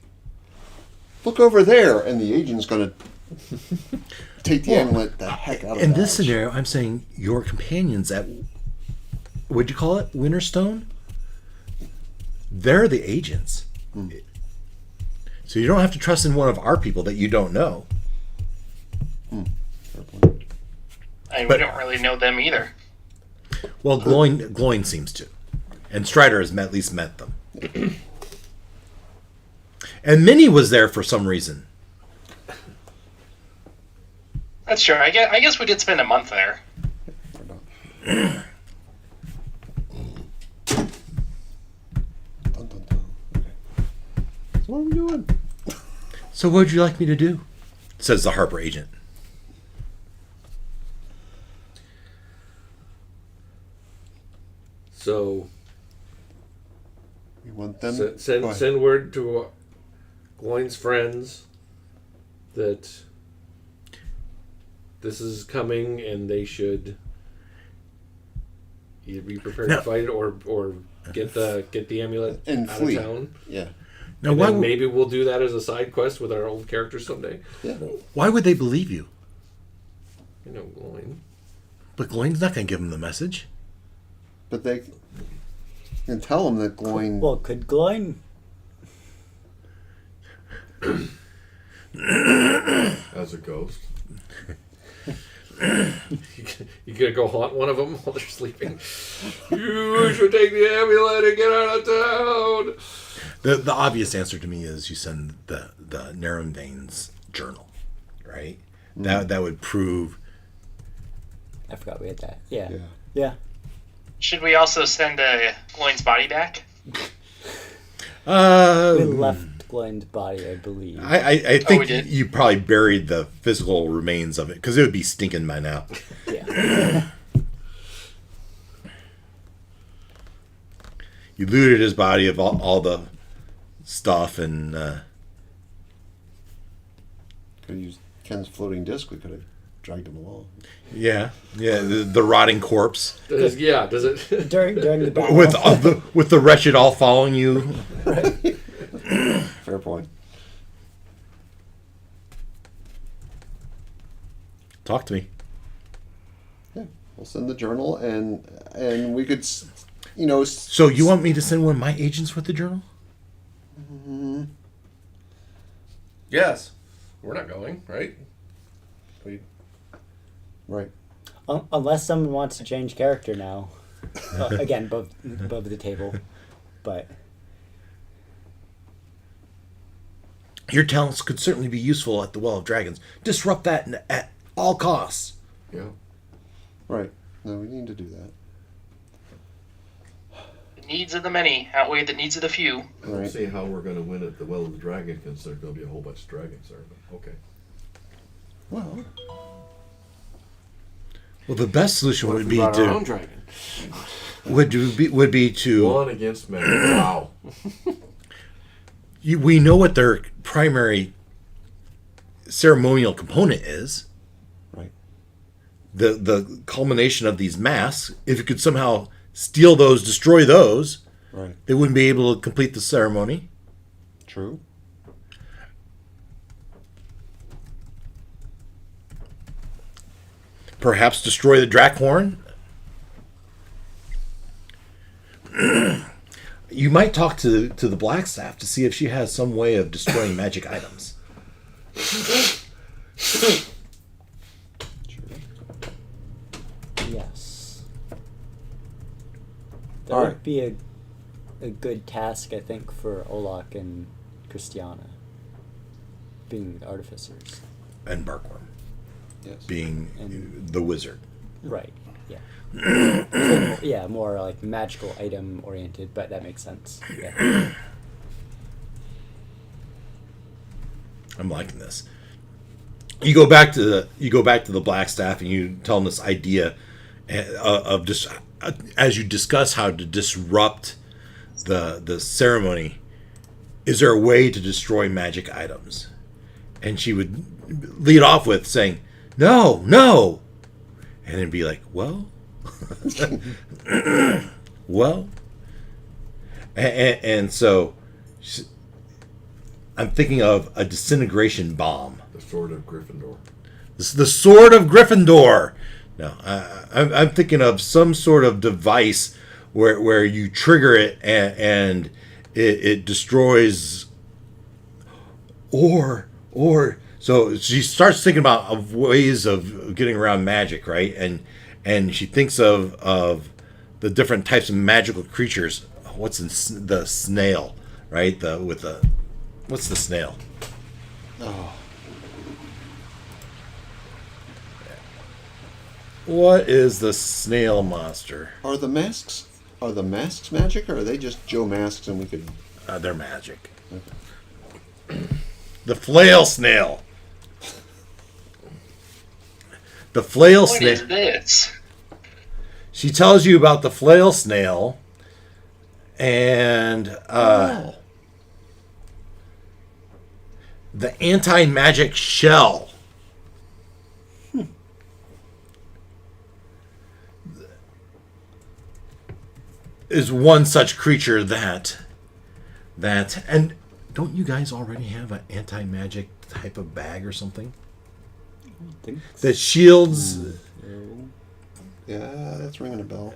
look over there, and the agent's going to take the amulet the heck out of In this Dodge. scenario, I'm saying your companions at, what'd you call it, Winterstone? They're the agents. So you don't have to trust in one of our people that you don't know. Fair point. I mean, But- we don't really know them either. Well, Gloin seems to. And Strider has at least met them. And Minnie was there for some reason. That's true. I guess we did spend a month there. Dun, dun, dun. Okay. So what are we doing? So what would you like me to do? Says the Harper agent. So We want them. send Go send, ahead. send word to Gloin's friends that this is coming, and they should either be prepared Now- to fight it or get the amulet And out flee. of town. Yeah. Now, And why, then maybe we'll do that as a side quest with our old characters someday. Yeah. why would they believe you? You know, Gloin. But Gloin's not going to give them the message. But they can tell them that Gloin. Well, could Gloin? As a ghost. You gonna go haunt one of them while they're sleeping? You should take the amulet and get out of town. The obvious answer to me is you send the Narumvane's journal, right? That would prove. I forgot we had that. Yeah. Yeah. Yeah. Should we also send Gloin's body back? We left Glenn's body, I believe. I we think did? you probably buried the physical remains of it because it would be stinking by now. Yeah. You looted his body of all the stuff and Could have used Ken's floating disc. We could have dragged him along. the rotting corpse Does it? During the battle. with the wretched all following you. Fair point. Talk to me. Yeah, we'll send the journal, and we could, So you want me to send one of my agents with the journal? Yes. We're not going, right? Right. Unless someone wants to change character now. Again, above the table. But Your talents could certainly be useful at the Well of Dragons. Disrupt that at all costs. Yeah. Right. No, we need to do that. The needs of the many outweigh the needs of the few. I don't Right. see how we're going to win at the Well of the Dragon because there's going to be a whole bunch of dragons there. But okay. Well, Well, the best solution would be Brought our own to dragon. would be to One against many. Wow. we know what their primary ceremonial component is. right. The culmination of these masks. If you could somehow steal those, destroy those, Right. they wouldn't be able to complete the ceremony. True. Perhaps destroy the Drakhorn. You might talk to the Blackstaff to see if she has some way of destroying magic items. Sure. yes. That All would right. be a good task, I think, for Olak and Christiana. Being the artificers. And Barkworm Yes. being And- the wizard. Right. Yeah. Yeah, more like magical item oriented, but that makes sense. Yeah. I'm liking this. You go back to the Blackstaff and you tell them this idea of just as you discuss how to disrupt the ceremony. Is there a way to destroy magic items? And she would lead off with saying, "No, no," and then be like, "Well, well," and so. I'm thinking of a disintegration bomb. The Sword of Gryffindor. The Sword of Gryffindor. No, I'm thinking of some sort of device where you trigger it and it destroys. Or so she starts thinking about ways of getting around magic, right? And she thinks of the different types of magical creatures. What's the snail, right? What's the snail? Oh. What is the snail monster? Are the masks magic, or are they just Joe masks and we could? They're magic. The flail snail. The flail What snail. is this? She tells you about the flail snail, and the anti-magic shell. Is one such creature that and don't you guys already have an anti-magic type of bag or something Think that shields? Yeah, that's ringing a bell.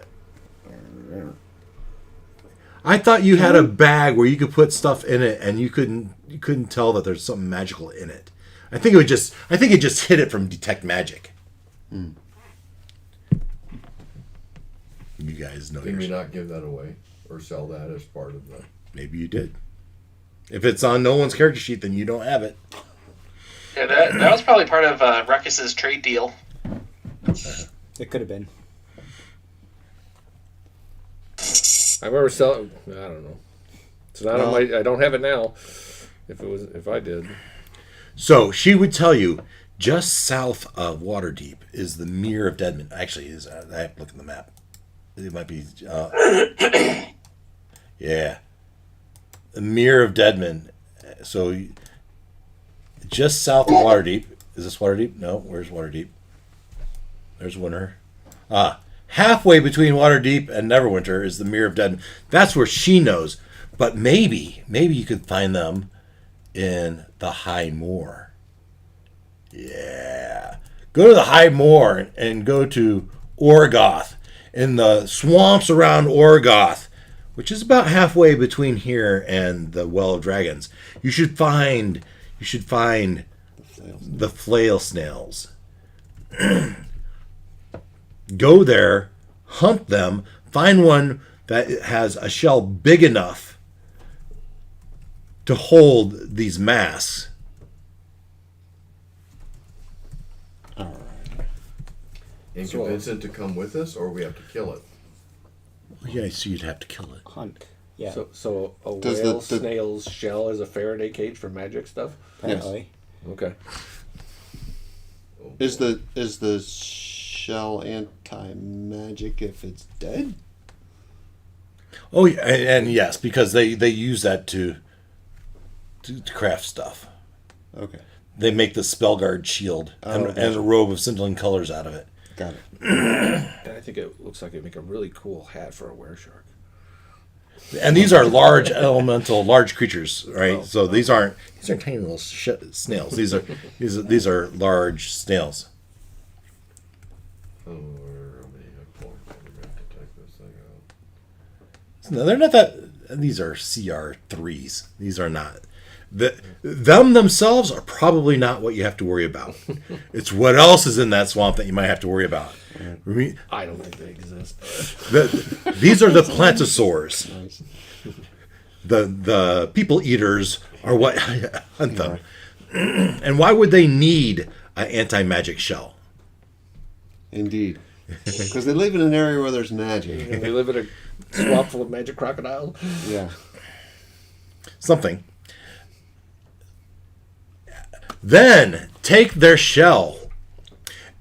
I thought you had a bag where you could put stuff in it and you couldn't tell that there's something magical in it. I think it just hid it from detect magic. You guys know Did we yours. not give that away or sell that as part of the? Maybe you did. If it's on no one's character sheet, then you don't have it. Yeah, that was probably part of Ruckus's trade deal. It could have been. I remember selling. I don't know. It's not on my. I don't have it now. If I did. So she would tell you, just south of Waterdeep is the Mere of Deadman. Actually, is I have to look at the map. It might be. Yeah, the Mere of Deadman. So just south of Waterdeep. Is this Waterdeep? No. Where's Waterdeep? There's Winter. Halfway between Waterdeep and Neverwinter is the Mere of Deadman. That's where she knows. But maybe you could find them in the High Moor. Yeah. Go to the High Moor and go to Orgoth. In the swamps around Orgoth, which is about halfway between here and the Well of Dragons. You should find the flail snails. Go there, hunt them, find one that has a shell big enough to hold these masks. And convince it to come with us, or we have to kill it. Yeah, so you'd have to kill it. Hunt. Yeah. So a Does whale the- snail's shell is a Faraday cage for magic stuff. Apparently. Okay. Is the shell anti-magic if it's dead? Oh, yeah, and yes, because they use that to craft stuff. Okay, They make the Spellguard shield and gotcha. a robe of scintillant colors out of it. got it. And I think it looks like it'd make a really cool hat for a wereshark. And these are large elemental, large creatures, right? So these aren't tiny little snails. These are large snails. Oh, how many hit points? We're gonna have to take this thing out. No, they're not that. These are CR3s. These are not. Them themselves are probably not what you have to worry about. It's what else is in that swamp that you might have to worry about. I don't think they exist. These are the plantosaurs. Nice. The people eaters are what hunt them. And why would they need an anti-magic shell? Indeed, because they live in an area where there's magic. And they live in a swamp full of magic crocodiles. Yeah. Something. Then take their shell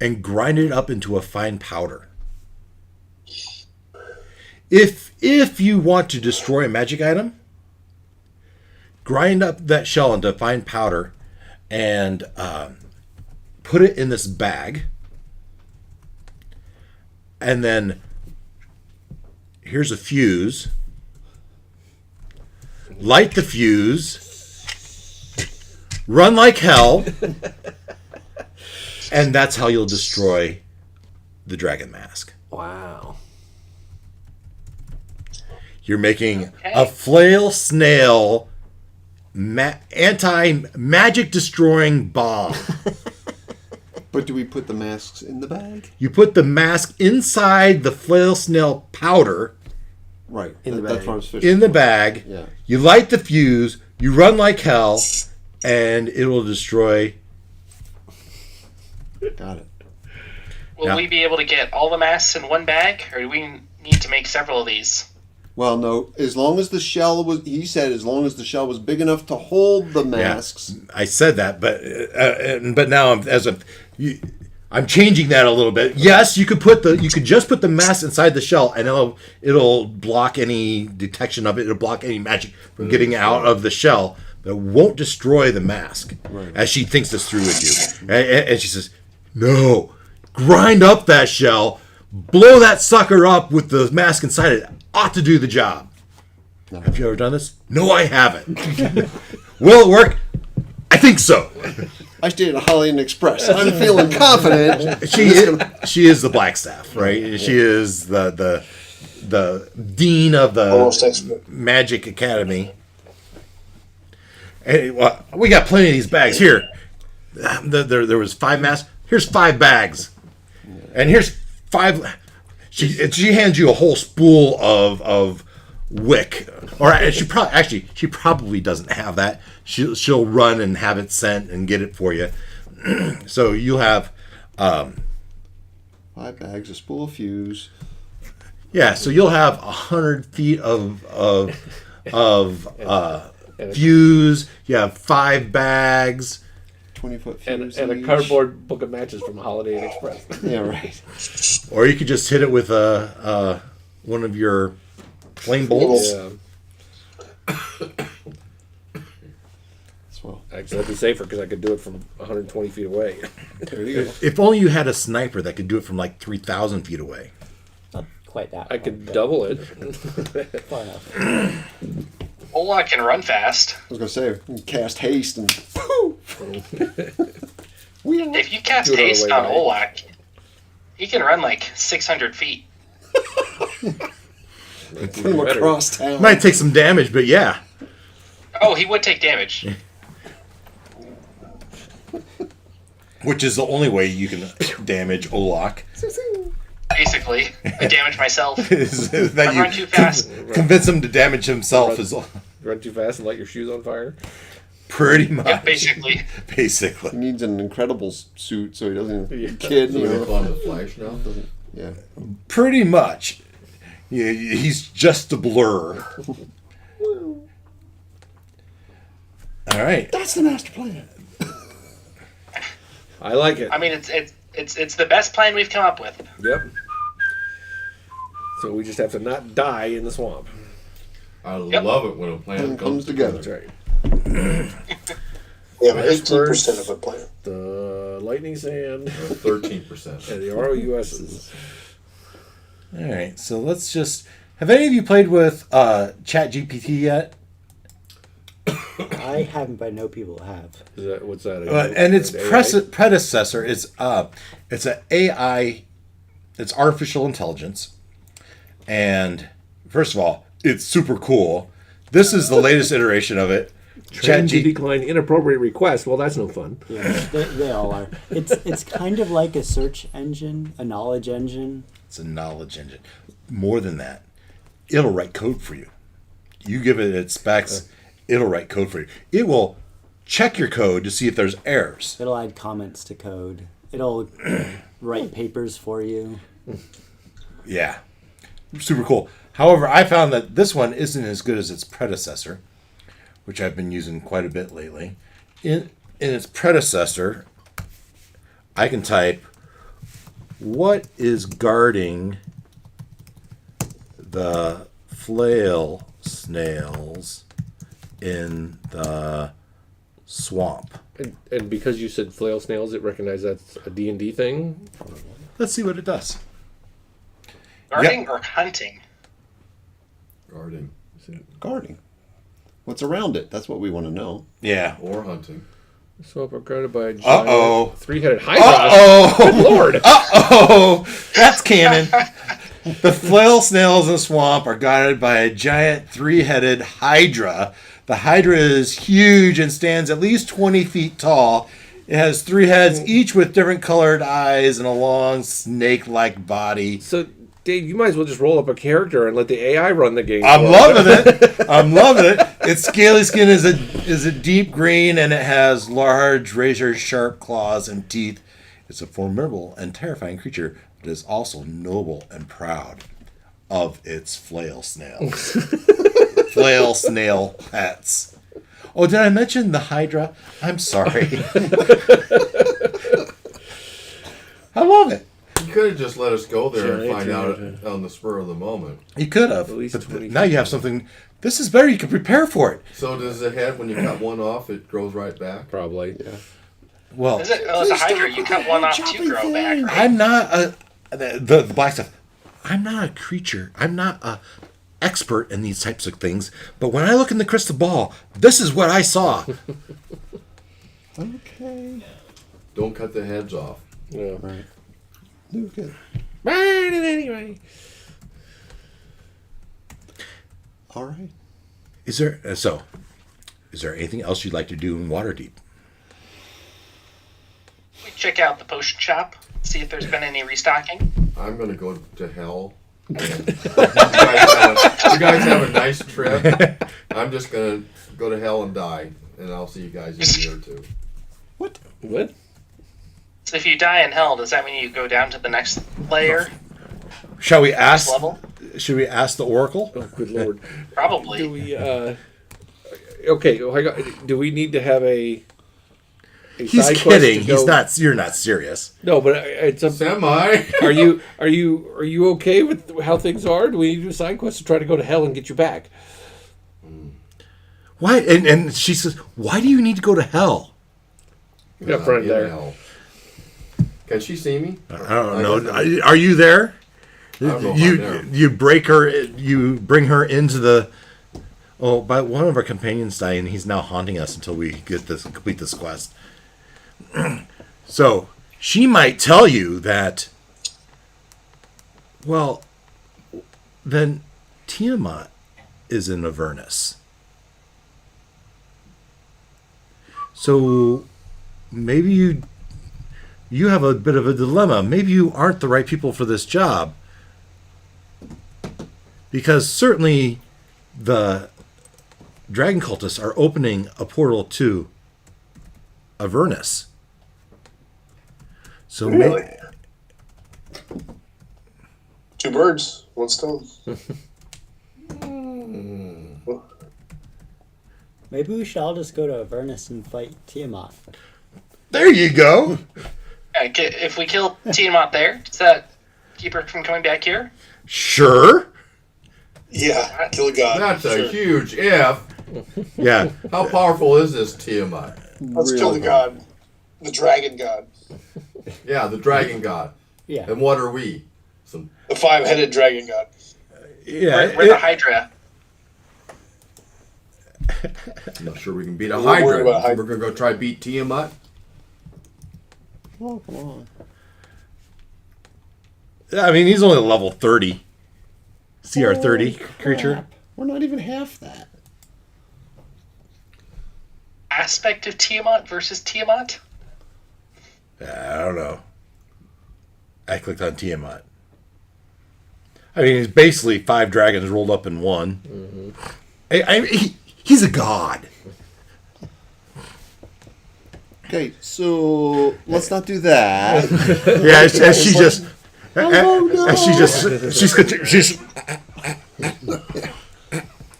and grind it up into a fine powder. If you want to destroy a magic item, grind up that shell into fine powder and put it in this bag. And then here's a fuse. Light the fuse. Run like hell. And that's how you'll destroy the dragon mask. Wow. You're making a flail snail anti-magic destroying bomb. But do we put the masks in the bag? You put the mask inside the flail snail powder Right. In the That's bag. what I was fishing in the for. bag. Yeah. You light the fuse. You run like hell, and it will destroy. Got it. Will Yeah. we be able to get all the masks in one bag, or do we need to make several of these? Well, no. As long as the shell was, he said, as long as the shell was big enough to hold the masks. I said that, but now I'm changing that a little bit. Yes, you could just put the mask inside the shell, and it'll block any detection of it. It'll block any magic from getting out of the shell, but it won't destroy the mask. Right. As she thinks this through with you, and she says, "No, grind up that shell, blow that sucker up with the mask inside it. Ought to do the job." No. Have you ever done this? No, I haven't. Will it work? I think so. I stayed at Holiday Express. I'm feeling confident. She is the Blackstaff, right? She is the dean of Almost the expert. Magic Academy. Hey, well, we got plenty of these bags here. There was 5 masks. Here's 5 bags. And here's 5. She hands you a whole spool of wick, or she probably doesn't have that. She'll run and have it sent and get it for you. So you'll have 5 bags, a spool of fuse. Yeah, so you'll have 100 feet of fuse. You have 5 bags, 20-foot fuse. And a each. cardboard book of matches from Holiday Inn Express. Yeah, right. or you could just hit it with one of your flame bolts. Yeah. Well, Actually, that'd be safer because I could do it from 120 feet away. there you go. If only you had a sniper that could do it from like 3,000 feet away. Not quite that. I could far, double it. but far enough. Olak can run fast. I was going to say, we can cast haste and poof! If you cast Do it on the haste way on by. Olak, he can run like 600 feet. Put him across town. Might take some damage, but yeah. Oh, he would take damage. Which is the only way you can damage Olak. Basically, I damage myself. Is that I run too fast. Convince him to damage himself is Run too fast and light your shoes on fire. pretty much. Yeah, basically. He Basically. needs an incredible suit so he doesn't kid. So You they know. call him the Flash now? Yeah. Pretty much. Yeah, he's just a blur. All right. That's the master plan. I like it. I mean, it's the best plan we've come up with. Yep. So we just have to not die in the swamp. I Yep. love it when a plan Plan comes together. That's right. We have Let's 18% of a plan. The lightning sand 13%. and the ROUSs. All right. So let's just. Have any of you played with ChatGPT yet? I haven't, but I know people have. Is that what's that? And its An AI? predecessor is it's an AI. It's artificial intelligence, and first of all, it's super cool. This is the latest iteration of it. Trying to ChatGPT. decline inappropriate requests. Well, that's no fun. Yeah, they all are. It's kind of like a search engine, a knowledge engine. It's a knowledge engine. More than that, it'll write code for you. You give it its specs, it'll write code for you. It will check your code to see if there's errors. It'll add comments to code. It'll write papers for you. Yeah, super cool. However, I found that this one isn't as good as its predecessor, which I've been using quite a bit lately. In its predecessor, I can type, what is guarding the flail snails in the swamp? And because you said flail snails, it recognized that's a D&D thing? Let's see what it does. Guarding or hunting? Guarding. Guarding. What's around it? That's what we want to know. Yeah. Or hunting. Swamp are guarded by a giant Uh-oh. three-headed hydra. Uh-oh! Lord! Uh-oh! That's canon. The flail snails in the swamp are guarded by a giant 3-headed hydra. The hydra is huge and stands at least 20 feet tall. It has 3 heads, each with different colored eyes and a long snake-like body. So, Dave, you might as well just roll up a character and let the AI run the game. I'm loving it. I'm loving it. Its scaly skin is a deep green, and it has large, razor-sharp claws and teeth. It's a formidable and terrifying creature, but is also noble and proud of its flail snails. Flail snail pets. Oh, did I mention the Hydra? I'm sorry. I love it. You could have just let us go there and Giant find out three-headed. on the spur of the moment. You could have. At least But 20 now you have something. This is better. You can prepare for it. So does the head, when you cut one off, it grows right back? Probably. Yeah. Well, Is it? Oh, it's a hydra. You cut one off to grow back, right? I'm not the black stuff. I'm not a creature. I'm not a expert in these types of things. But when I look in the crystal ball, this is what I saw. Okay. Don't cut the heads off. Yeah. Right. Okay. Right, anyway. All right. Is there Is there anything else you'd like to do in Waterdeep? We check out the potion shop. See if there's been any restocking. I'm gonna go to hell. And you guys have a nice trip. I'm just gonna go to hell and die, and I'll see you guys in a year or two. What? So if you die in hell, does that mean you go down to the next layer? Shall we ask? Level? Should we ask the Oracle? Oh, good lord. Probably. Do we, okay, do we need to have a He's side quest kidding. to go- He's not. You're not serious. No, but it's a... Semi. Are you okay with how things are? Do we need to do a side quest to try to go to hell and get you back? Why? And she says, "Why do you need to go to hell?" You got a friend In there. hell. Can she see me? I don't know. Are you there? I don't know if I'm there. You break her. You bring her into the. Oh, but one of our companions died, and he's now haunting us until we complete this quest. So she might tell you that. Well, then Tiamat is in Avernus. So maybe you have a bit of a dilemma. Maybe you aren't the right people for this job. Because certainly the dragon cultists are opening a portal to Avernus. So Really? Two birds, one stone. Maybe we should all just go to Avernus and fight Tiamat. there you go. If we kill Tiamat there, does that keep her from coming back here? Sure. Yeah, kill a god. That's a Sure. huge if. Yeah. How powerful is this Tiamat? Let's kill the god. The dragon god. Yeah, the dragon god. Yeah. And what are we? Some The five-headed dragon god. Yeah. We're the Hydra. I'm not sure we can beat a We're worried Hydra. about So Hydra. we're gonna go try beat Tiamat. Oh, come on. I mean, he's only level 30. CR 30 creature. Crap. We're not even half that. Aspect of Tiamat versus Tiamat? I don't know. I clicked on Tiamat. I mean, he's basically 5 dragons rolled up in one. Mm-hmm. He's a god. Okay, so let's not do that. Yeah, as she just, as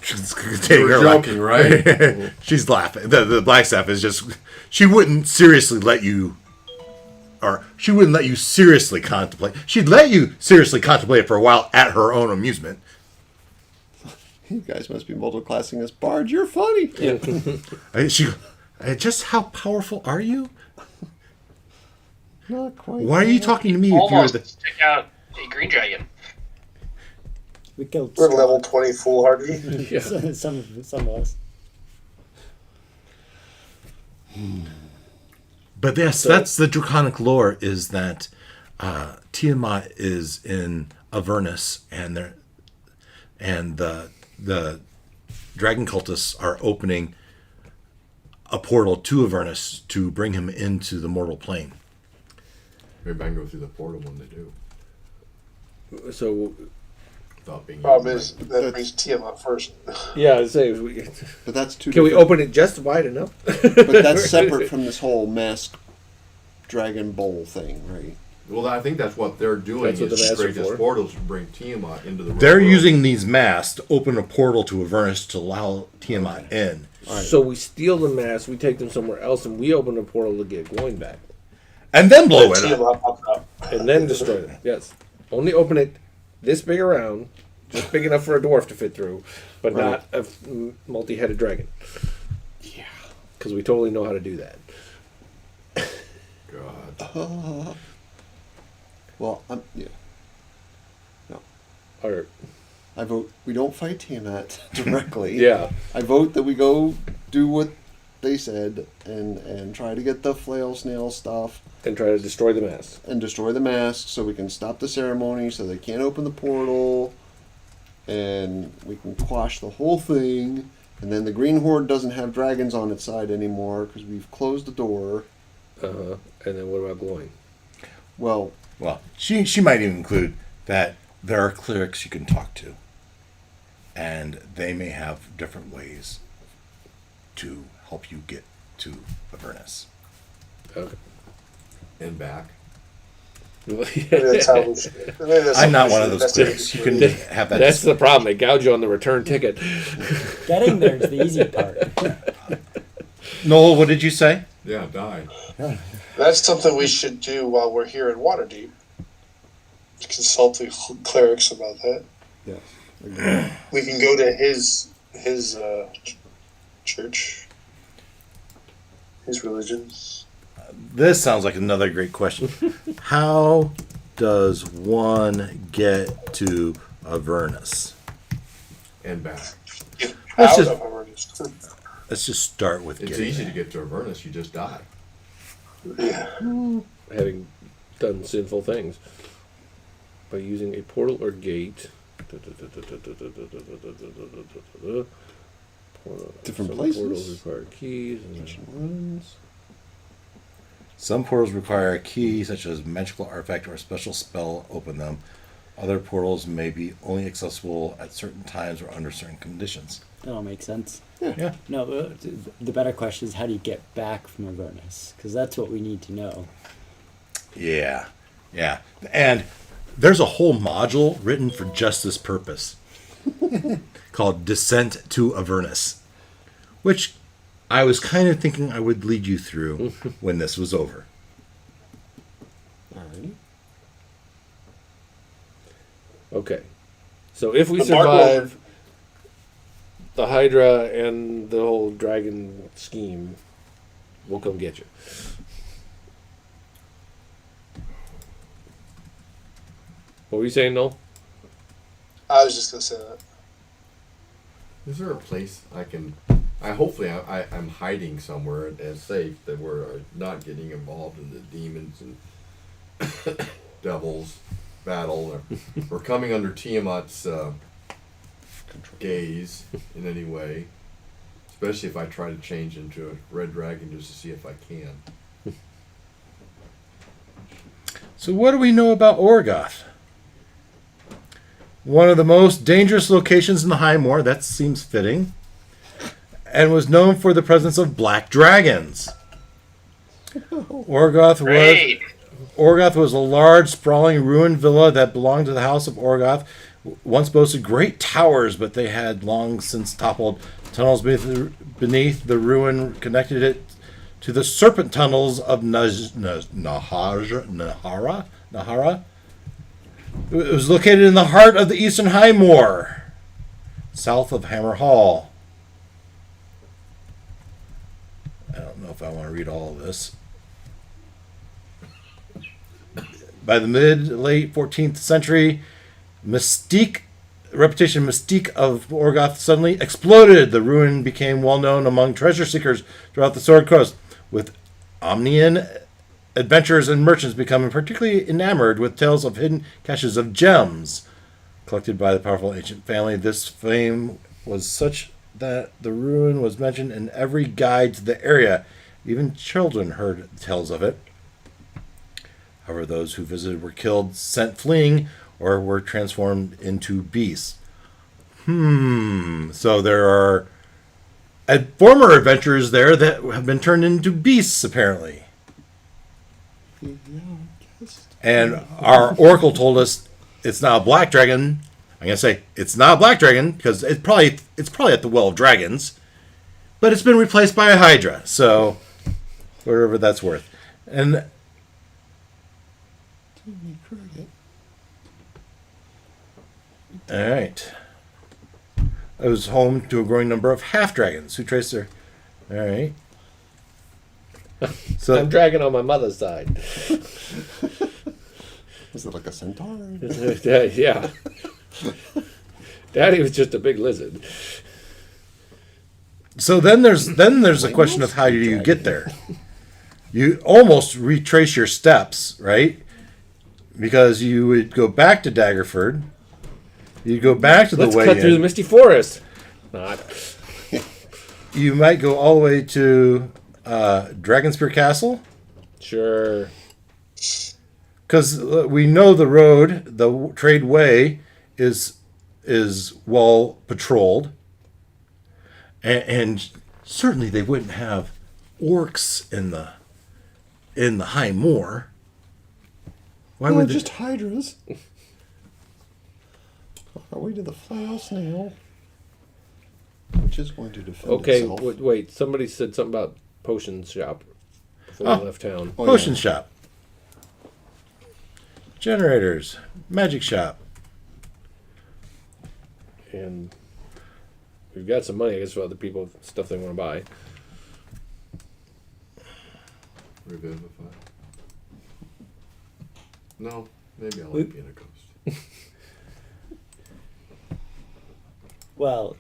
she's continuing You're her life. joking, right? She's laughing. The black staff is just. She wouldn't seriously let you, or she wouldn't let you seriously contemplate. She'd let you seriously contemplate it for a while at her own amusement. You guys must be multi-classing as bards. You're funny. Just how powerful are you? Not quite. Why are you talking to me? If you're Almost the, took out a green dragon. We killed We're level 20 foolhardy. Yeah. some of us. But yes, that's the draconic lore. Is that Tiamat is in Avernus, and the dragon cultists are opening a portal to Avernus to bring him into the mortal plane. Maybe I can go through the portal when they do. So, Without being Problem eaten is, by- that brings Tiamat first. yeah, I'd say, we, But that's too. can we different. open it just wide enough? But that's separate from this whole masked dragon bowl thing, right? Well, I think that's what they're doing. That's what is the masks straight are as for. portals to bring Tiamat into the. real They're world. using these masks to open a portal to Avernus to allow Tiamat in. So we steal the mask, we take them somewhere else, and we open a portal to get going back. And then blow it up. Tiamat pops up. And then destroy them. Yes. Only open it this big around, just big enough for a dwarf to fit through, but not a multi-headed dragon. Yeah. Because we totally know how to do that. God. Well, yeah. Or, I vote we don't fight Tiamat directly. yeah. I vote that we go do what they said and try to get the flail snail stuff And try to destroy the mask. and destroy the mask so we can stop the ceremony so they can't open the portal and we can quash the whole thing. And then the Green Horde doesn't have dragons on its side anymore because we've closed the door. And then what about glowing? Well, she might even include that there are clerics you can talk to, and they may have different ways to help you get to Avernus. Okay. And back. Maybe that's how we should. Maybe that's I'm not something one we of those should clerics. You can investigate. have that. That's the problem. They gouge you on the return ticket. Getting there is the easy part. Noel, what did you say? Yeah, die. That's something we should do while we're here in Waterdeep. Consult the clerics about that. yes. We can go to his church, his religion. This sounds like another great question. How does one get to Avernus? And back. Get Let's out just- of Avernus. Let's just start with It's getting easy there. to get to Avernus. You just die. Yeah. Having done sinful things. By using a portal or gate. Different Some places. portals require keys. Some portals require a key, such as a magical artifact or a special spell, to open them. Other portals may be only accessible at certain times or under certain conditions. That all makes sense. Yeah. No, the better question is how do you get back from Avernus? Because that's what we need to know. Yeah. Yeah. And there's a whole module written for just this purpose called Descent to Avernus, which I was kind of thinking I would lead you through when this was over. Alrighty. Okay. So if we But Mark will- survive the Hydra and the whole dragon scheme, we'll come get you. What were you saying, Noel? I was just gonna say that. Is there a place I can? Hopefully I'm hiding somewhere and safe that we're not getting involved in the demons and devils battle or coming under Tiamat's gaze in any way. Especially if I try to change into a red dragon just to see if I can. So what do we know about Orgoth? One of the most dangerous locations in the High Moor, that seems fitting, and was known for the presence of black dragons. Great. Orgoth was a large, sprawling, ruined villa that belonged to the House of Orgoth. Once boasted great towers, but they had long since toppled. Tunnels beneath the ruin connected it to the serpent tunnels of Nahara. It was located in the heart of the Eastern High Moor, south of Hammer Hall. I don't know if I want to read all of this. By the mid-late 14th century, reputation mystique of Orgoth suddenly exploded. The ruin became well known among treasure seekers throughout the Sword Coast, with Omnian adventurers and merchants becoming particularly enamored with tales of hidden caches of gems collected by the powerful ancient family. This fame was such that the ruin was mentioned in every guide to the area. Even children heard tales of it. However, those who visited were killed, sent fleeing, or were transformed into beasts. So there are former adventurers there that have been turned into beasts, apparently. And our oracle told us it's not a black dragon. I'm gonna say it's not a black dragon because it's probably at the Well of Dragons, but it's been replaced by a Hydra. So whatever that's worth. And all right, it was home to a growing number of half dragons who traced their. All right. So I'm dragging on my mother's side. Was it like a centaur? Yeah. Daddy was just a big lizard. So then there's a question of how do you get there? You almost retrace your steps, right? Because you would go back to Daggerford. You'd go back to the Let's way cut through the misty forest. Not. You might go all the way to Dragonspear Castle, Sure. because we know the road, the trade way, is well patrolled, and certainly they wouldn't have orcs in the high moor. Why would they? Just hydras? Are we to the flail snail? Which is going to defend Okay, itself. wait. Somebody said something about potion shop before we left town. Oh, Potion yeah. shop, generators, magic shop. And we've got some money, I guess, for other people, stuff they want to buy. Revivify. No, maybe I like being a ghost. Well,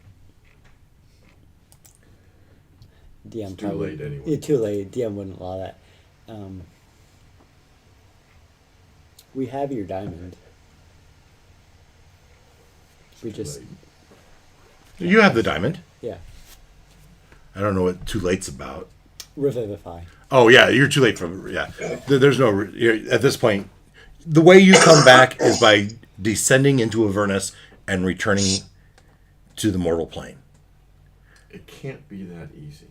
DM It's too probably late anyway. Yeah, too late. DM wouldn't allow that. We have your diamond. We Too just late. You have the diamond. yeah I don't know what too late's about. revivify. Oh yeah, you're too late for yeah. There's no at this point. The way you come back is by descending into Avernus and returning to the mortal plane. It can't be that easy.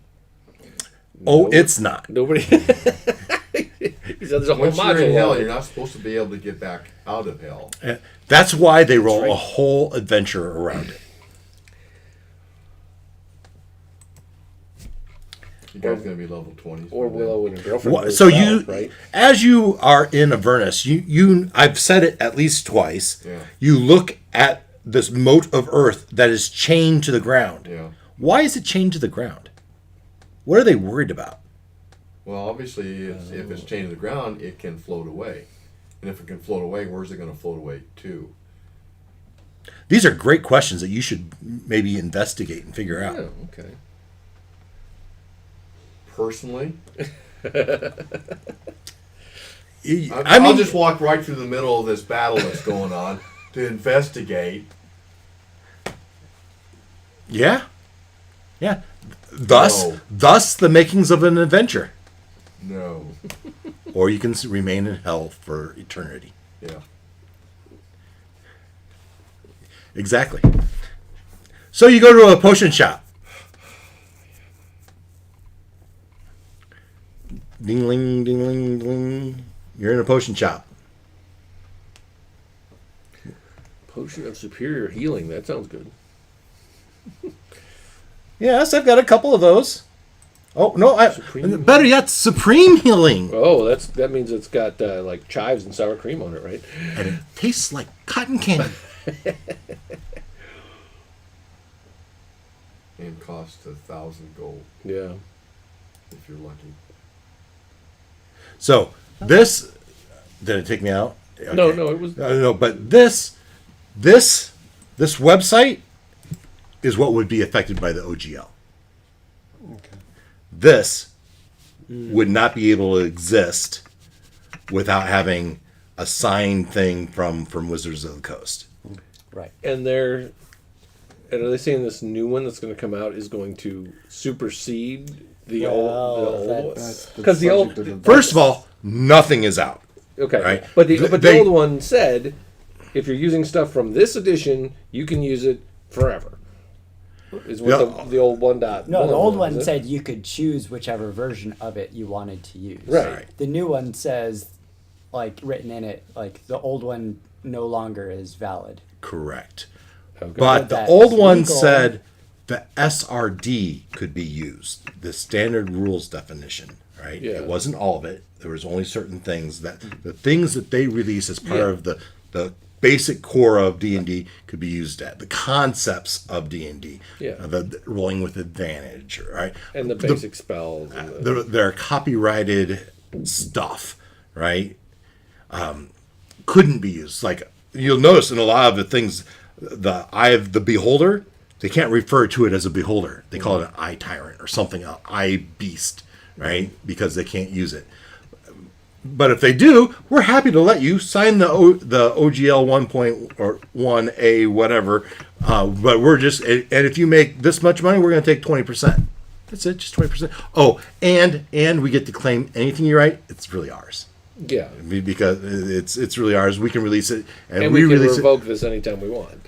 Oh, it's not. Nobody. He said there's a whole Once you're in module. hell, on it. you're not supposed to be able to get back out of hell. That's why they roll a whole adventure around it. You guys gonna be level 20s. Or by then. Willow and her girlfriend. What, were so 12, you, right? as you are in Avernus, you I've said it at least twice. Yeah. You look at this mote of earth that is chained to the ground. Yeah. Why is it chained to the ground? What are they worried about? Well, obviously, if it's chained to the ground, it can float away. And if it can float away, where's it going to float away to? These are great questions that you should maybe investigate and figure out. Oh, okay. Personally, I mean, I'll just walk right through the middle of this battle that's going on to investigate. yeah. Thus, No. thus the makings of an adventure. No. Or you can remain in hell for eternity. Yeah. Exactly. So you go to a potion shop. Ding-ling, ding-ling, ding. You're in a potion shop. Potion of superior healing. That sounds good. Yes, I've got a couple of those. Oh, no, Supreme- better yet, supreme healing. Oh, that means it's got like chives and sour cream on it, right? And it tastes like cotton candy. And costs 1,000 gold Yeah. if you're lucky. So, this... Did it take me out? Okay. No, it was. No, but this website is what would be affected by the OGL. Okay. This would not be able to exist without having a signed thing from Wizards of the Coast. Right. And are they saying this new one that's going to come out is going to supersede the old one? that's- Because the old. First of all, nothing is out. Okay, Right. but They- the old one said, if you're using stuff from this edition, you can use it forever. Is what Yeah. the old 1.1 No, the old was, one is it? said you could choose whichever version of it you wanted to use. Right. The new one says, like written in it, like the old one no longer is valid. Correct. Okay. But the That's old one legal. said the SRD could be used, the standard rules definition, right? Yeah. It wasn't all of it. There was only certain things that the things that they release as part Yeah. of the basic core of D&D could be used at the concepts of D&D. Yeah. The rolling with advantage, right? And the basic spells. And the, Their copyrighted stuff, right? Couldn't be used. Like you'll notice in a lot of the things, the eye of the beholder, they can't refer to it as a beholder. They call it an eye tyrant or something, an eye beast, right? Because they can't use it. But if they do, we're happy to let you sign the OGL 1.1A whatever. But we're just, and if you make this much money, we're going to take 20%. That's it, just 20%. Oh, and we get to claim anything you write. It's really ours. Yeah. Because it's really ours. We can release it, And we can re-release revoke this anytime we want.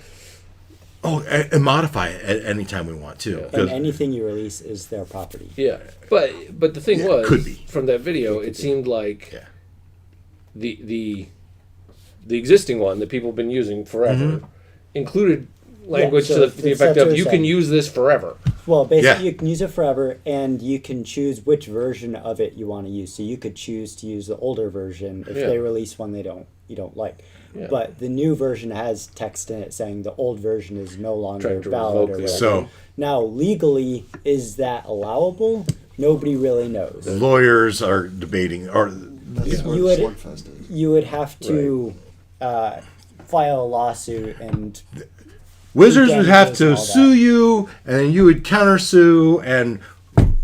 Oh, and modify it at any time we want too. Yeah. And anything you release is their property. Yeah. But the thing was, could be. from that video, it seemed like Yeah. the existing one that people have been using forever included language so to the it's effect that's of what you I'm can saying. use this forever. Well, basically, Yeah. you can use it forever, and you can choose which version of it you want to use. So you could choose to use the older version if Yeah. they release one you don't like. Yeah. But the new version has text in it saying the old version is no longer Trying to valid. revoke Or the whatever. So Now, legally, is that allowable? Nobody really knows. lawyers are debating, or That's where You the would- slugfest is. You would have to file a lawsuit, and Wizards would have damages to and all that. sue you, and then you would countersue, and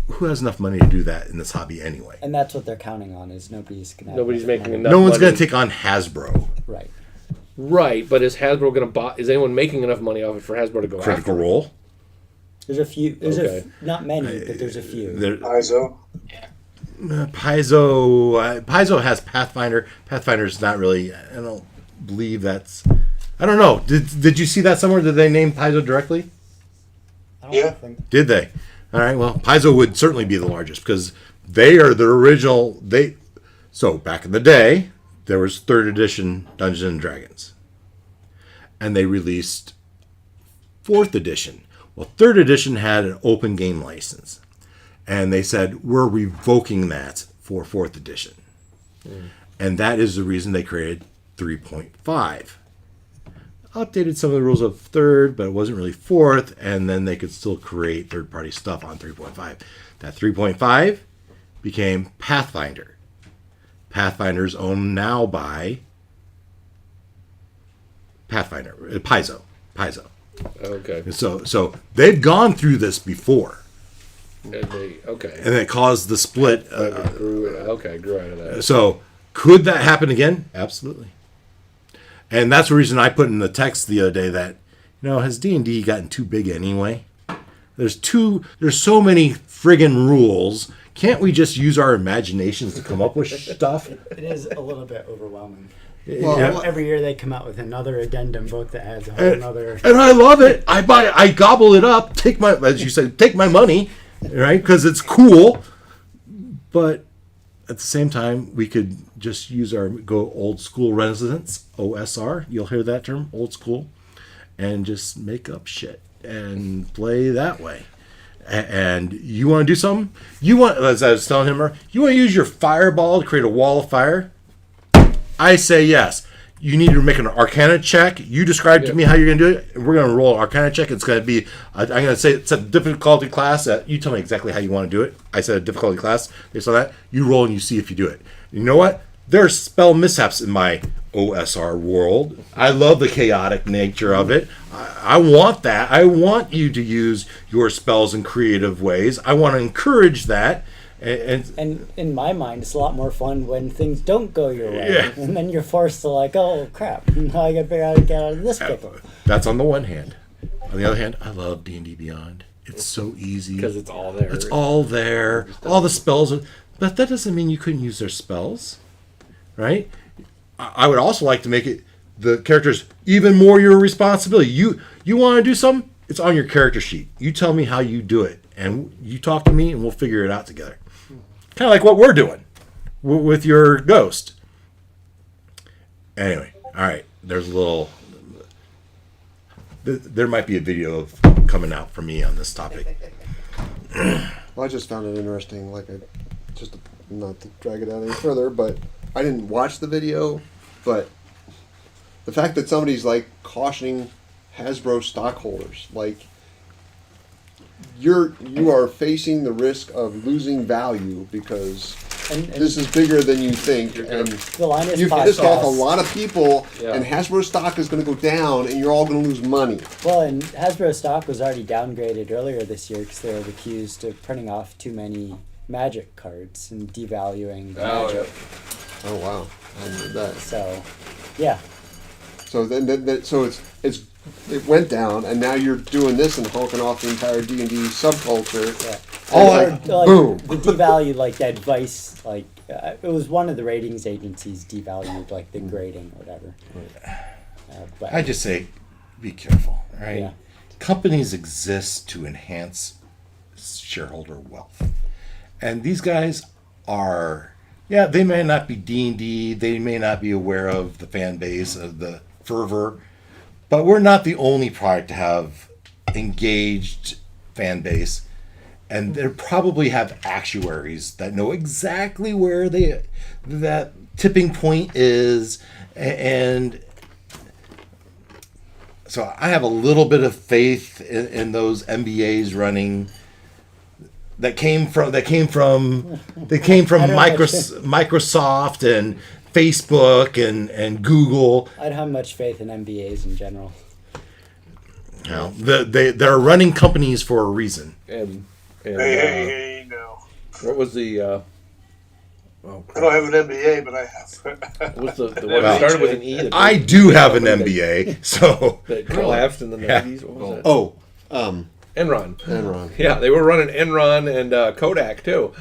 who has enough money to do that in this hobby anyway? and that's what they're counting on is nobody's gonna. have Nobody's enough making money. enough. No one's money. going to take on Hasbro. Right. Right, but is Hasbro going to buy? Is anyone making enough money off it for Hasbro to go Critical after? Role. There's a few. There's Okay. not many, but there's a few. There, ISO. Paizo has Pathfinder. Pathfinder's not really. I don't believe that's. I don't know. Did you see that somewhere? Did they name Paizo directly? I don't Yeah. think. Did they? All right. Well, Paizo would certainly be the largest because they are the original. So back in the day, there was 3rd edition Dungeons and Dragons, and they released 4th edition. Well, 3rd edition had an open game license, and they said we're revoking that for 4th edition, and that is the reason they created 3.5. Updated some of the rules of 3rd, but it wasn't really 4th, and then they could still create third-party stuff on 3.5. That 3.5 became Pathfinder. Pathfinder's owned now by Paizo. Okay, So they've gone through this before, and okay, and it caused the split. grew out of that. So could that happen again? Absolutely. And that's the reason I put in the text the other day that, has D&D gotten too big anyway? There's so many friggin' rules. Can't we just use our imaginations to come up with stuff? It is a little bit overwhelming. Well, Every year they come out with another addendum book that adds a whole nother. And I love it. I gobble it up. As you said, take my money, right? Because it's cool. But at the same time, we could just go old school Renaissance, OSR. You'll hear that term, old school, and just make up shit and play that way. And you want to do something? As I was telling him, you want to use your fireball to create a wall of fire? I say yes. You need to make an Arcana check. You describe to me how you're going to do it. We're going to roll an Arcana check. It's going to be, I'm going to say it's a difficulty class. You tell me exactly how you want to do it. I said a difficulty class. Based on that, you roll and you see if you do it. You know what? There's spell mishaps in my OSR world. I love the chaotic nature of it. I want that. I want you to use your spells in creative ways. I want to encourage that. And in my mind, it's a lot more fun when things don't go your way, Yeah. and then you're forced to oh crap, now I got to figure out how to get out of this pickle. That's on the one hand. On the other hand, I love D&D Beyond. It's so easy. Because it's all there. It's all there. All the spells are, but that doesn't mean you couldn't use their spells, right? I would also like to make it the characters even more your responsibility. You want to do something? It's on your character sheet. You tell me how you do it, and you talk to me, and we'll figure it out together. Kind of like what we're doing with your ghost. Anyway, all right. There's a little. There might be a video coming out from me on this topic. Well, I just found it interesting. Not to drag it out any further, but I didn't watch the video. But the fact that somebody's cautioning Hasbro stockholders, you are facing the risk of losing value because And this is bigger than you think, and the line is you've five pissed off a stars. lot of people, Yeah. and Hasbro stock is going to go down, and you're all going to lose money. Well, and Hasbro stock was already downgraded earlier this year because they were accused of printing off too many Magic cards and devaluing Magic. Oh wow, I didn't know that. So, yeah. So it went down, and now you're doing this and hulking off the entire D&D subculture. Yeah. All Or, boom. The devalue, advice, it was one of the ratings agencies devalued like the grading or whatever. But I just say, be careful, right? Yeah. Companies exist to enhance shareholder wealth, and these guys are. Yeah, they may not be D&D. They may not be aware of the fan base of the fervor, but we're not the only product to have engaged fan base, and they probably have actuaries that know exactly where that tipping point is, and so I have a little bit of faith in those MBAs running. That came from Microsoft and Facebook and Google. I don't have much faith in MBAs in general. You know, they're running companies for a reason. And Hey, no. what was the? I don't have an MBA, but I have. What's the one that started with an E? that- I do have an MBA, so that collapsed in the 90s. What was that? Oh, Enron. Enron. Yeah, they were running Enron and Kodak too.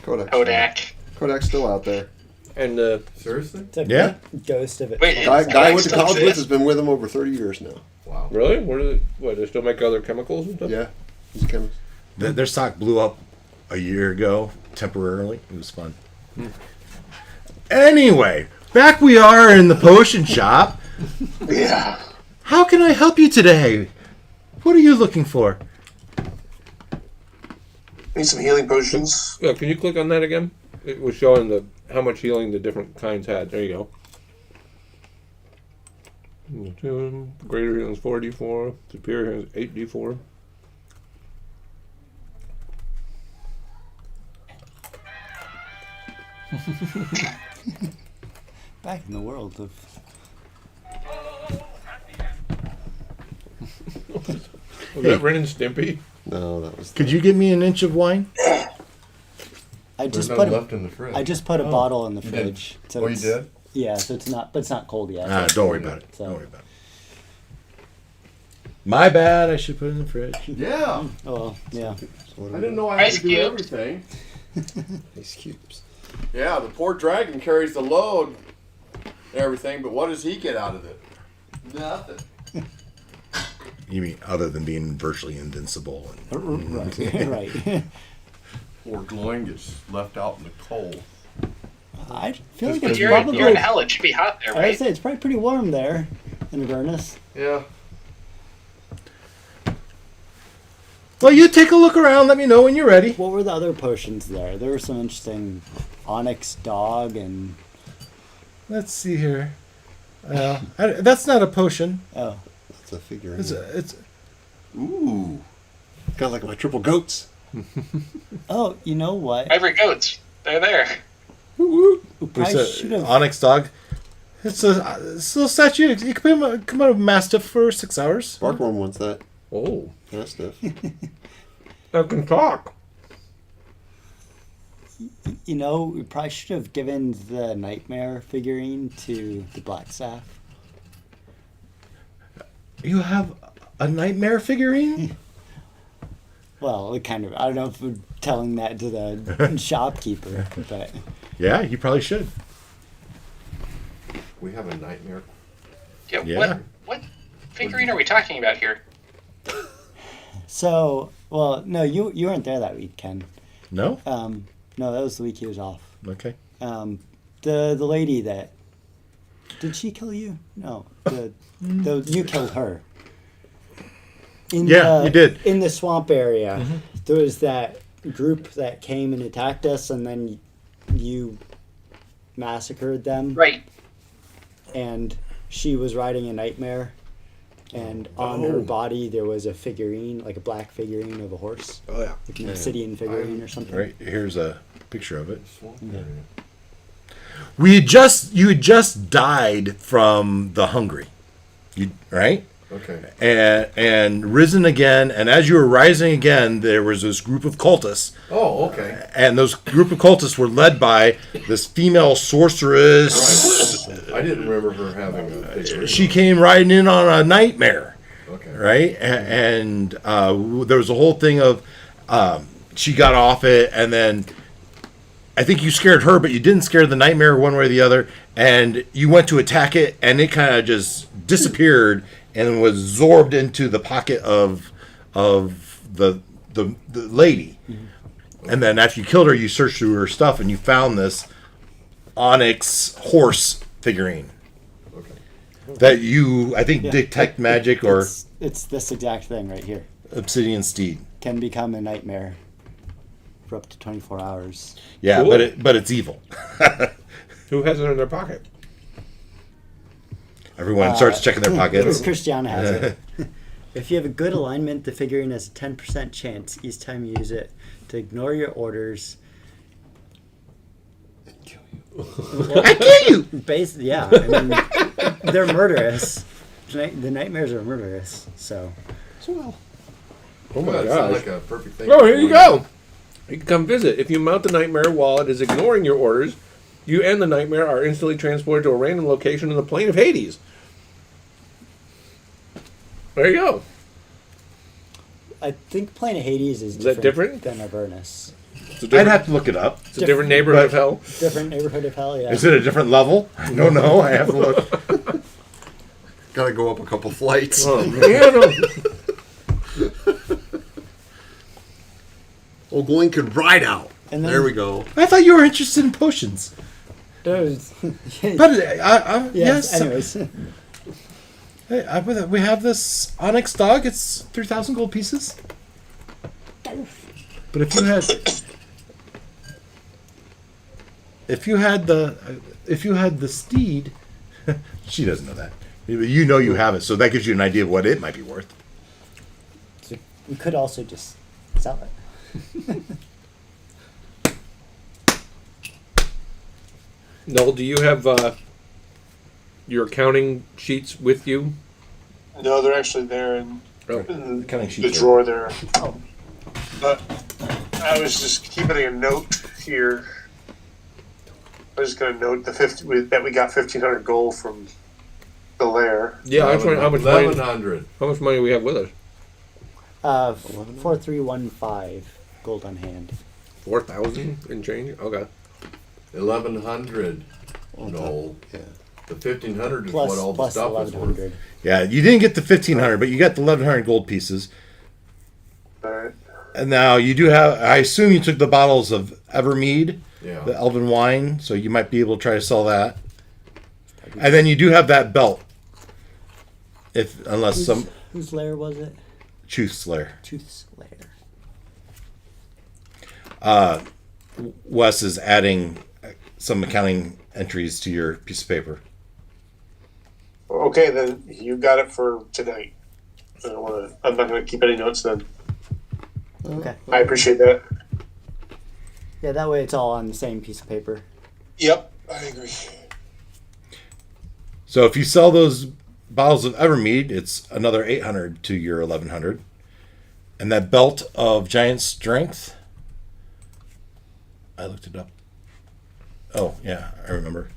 Kodak. Kodak's still out there. And Seriously? It's a Yeah. ghost of it. Wait, Guy I Kodak went to still college with exists? has been with him over 30 years now. Wow. really, what? They still make other chemicals and stuff. Yeah, he's a chemist. their stock blew up a year ago temporarily. It was fun. Anyway, back we are in the potion shop. Yeah. How can I help you today? What are you looking for? Need some healing potions. Yeah, can you click on that again? It was showing how much healing the different kinds had. There you go. Greater healing is 4d4. Superior healing is 8d4. Back in the world of. Was that Ren and Stimpy? No, that was. Could you give me an inch of wine? I There's just none put left in the fridge. I just put a bottle in the fridge. So Oh, you it's- did? Yeah, so it's not, but it's not cold yet. Don't worry about it. So- Don't worry about it. My bad. I should put it in the fridge. Yeah. Oh, yeah. I didn't know I had Ice to do cubes. everything. Ice cubes. Yeah, the poor dragon carries the load and everything, but what does he get out of it? Nothing. You mean other than being virtually invincible? And, Right. Right. Poor glowing gets left out in the cold. I feel like Just it's You're, probably. you're in hell. It should be hot there, I would right? say it's probably pretty warm there in Avernus. Yeah. well, you take a look around. Let me know when you're ready. What were the other potions there? There were some interesting onyx dog and Let's see here. That's not a potion. oh, That's a figure. It's Ooh. Kind of like my triple goats. oh, you know what? Ivory goats. They're there. I should have. onyx dog. It's a little statue. You can come out of mastiff for 6 hours. Barkworm wants that. Oh, That stuff. I can talk. You know, we probably should have given the nightmare figurine to the black staff. You have a nightmare figurine? Well, it kind of. I don't know if we're telling that to the shopkeeper, but Yeah, you probably should. We have a nightmare. Yeah, Yeah. What figurine are we talking about here? so well, no, you weren't there that week, Ken. No? No, that was the week he was off. Okay. The lady that did she kill you? No, you killed her. You did. In the swamp area, there was that group that came and attacked us, and then you massacred them. Right. And she was riding a nightmare, and on her body there was a figurine, like a black figurine of a horse, Oh yeah. like an obsidian figurine or something. Right, here's a picture of it. Swamp area. You had just died from the hungry. Right? Okay. And risen again, and as you were rising again, there was this group of cultists, Oh, okay. and those group of cultists were led by this female sorceress. I didn't remember her having a figurine. She came riding in on a nightmare, Okay. right? And there was a whole thing of she got off it, and then I think you scared her, but you didn't scare the nightmare one way or the other. And you went to attack it, and it kind of just disappeared and was absorbed into the pocket of the lady. Mm-hmm. And then after you killed her, you searched through her stuff, and you found this onyx horse figurine. Okay. That you, I think, detect magic or... It's this exact thing right here. Obsidian steed. Can become a nightmare for up to 24 hours. Yeah, Cool. but it's evil. Who has it in their pocket? Everyone starts checking their pockets. Christiana has it. If you have a good alignment, the figurine has a 10% chance each time you use it to ignore your orders. I kill you! Basically, yeah. I mean, they're murderous. The nightmares are murderous, so. Oh Oh, my that gosh. sounds like a perfect thing. Oh, here you go. You can come visit. If you mount the nightmare while it is ignoring your orders, you and the nightmare are instantly transported to a random location in the plane of Hades. There you go. I think Plane of Hades is that different? than Avernus. I'd have to look it up. It's a different neighborhood of hell. Different neighborhood of hell, yeah. Is it a different level? I don't know. I have to look. Got to go up a couple flights. Oh, man. Old Gwen could ride out. And then- There we go. I thought you were interested in potions. Those, But yes, yes. anyways. Hey, we have this onyx dog. It's 3,000 gold pieces. But if you had the steed, she doesn't know that. You know you have it, so that gives you an idea of what it might be worth. So you could also just sell it. Noel, do you have your accounting sheets with you? No, they're actually there in Accounting the sheets drawer there. But I was just keeping a note here. I was just going to note that we got 1,500 gold from the lair. Yeah, I was wondering how much money. 1,100. How much money we have with us? 4315 gold on hand. 4,000 and change. Okay. 1,100. No. Yeah. The 1,500 is Plus, what all the plus stuff is worth. 1100. Yeah, you didn't get the 1,500, but you got the 1,100 gold pieces. All right. And now you do have. I assume you took the bottles of Evermead, Yeah. the Elven wine, so you might be able to try to sell that. And then you do have that belt, unless some Whose lair was it? Truth Slayer. Truth's lair. Wes is adding some accounting entries to your piece of paper. Okay, then you got it for tonight. I'm not going to keep any notes then. Okay. I appreciate that. Yeah, that way it's all on the same piece of paper. Yep, I agree. So if you sell those bottles of Evermead, it's another 800 to your 1,100. And that belt of giant strength, I looked it up. Oh, yeah, I remember.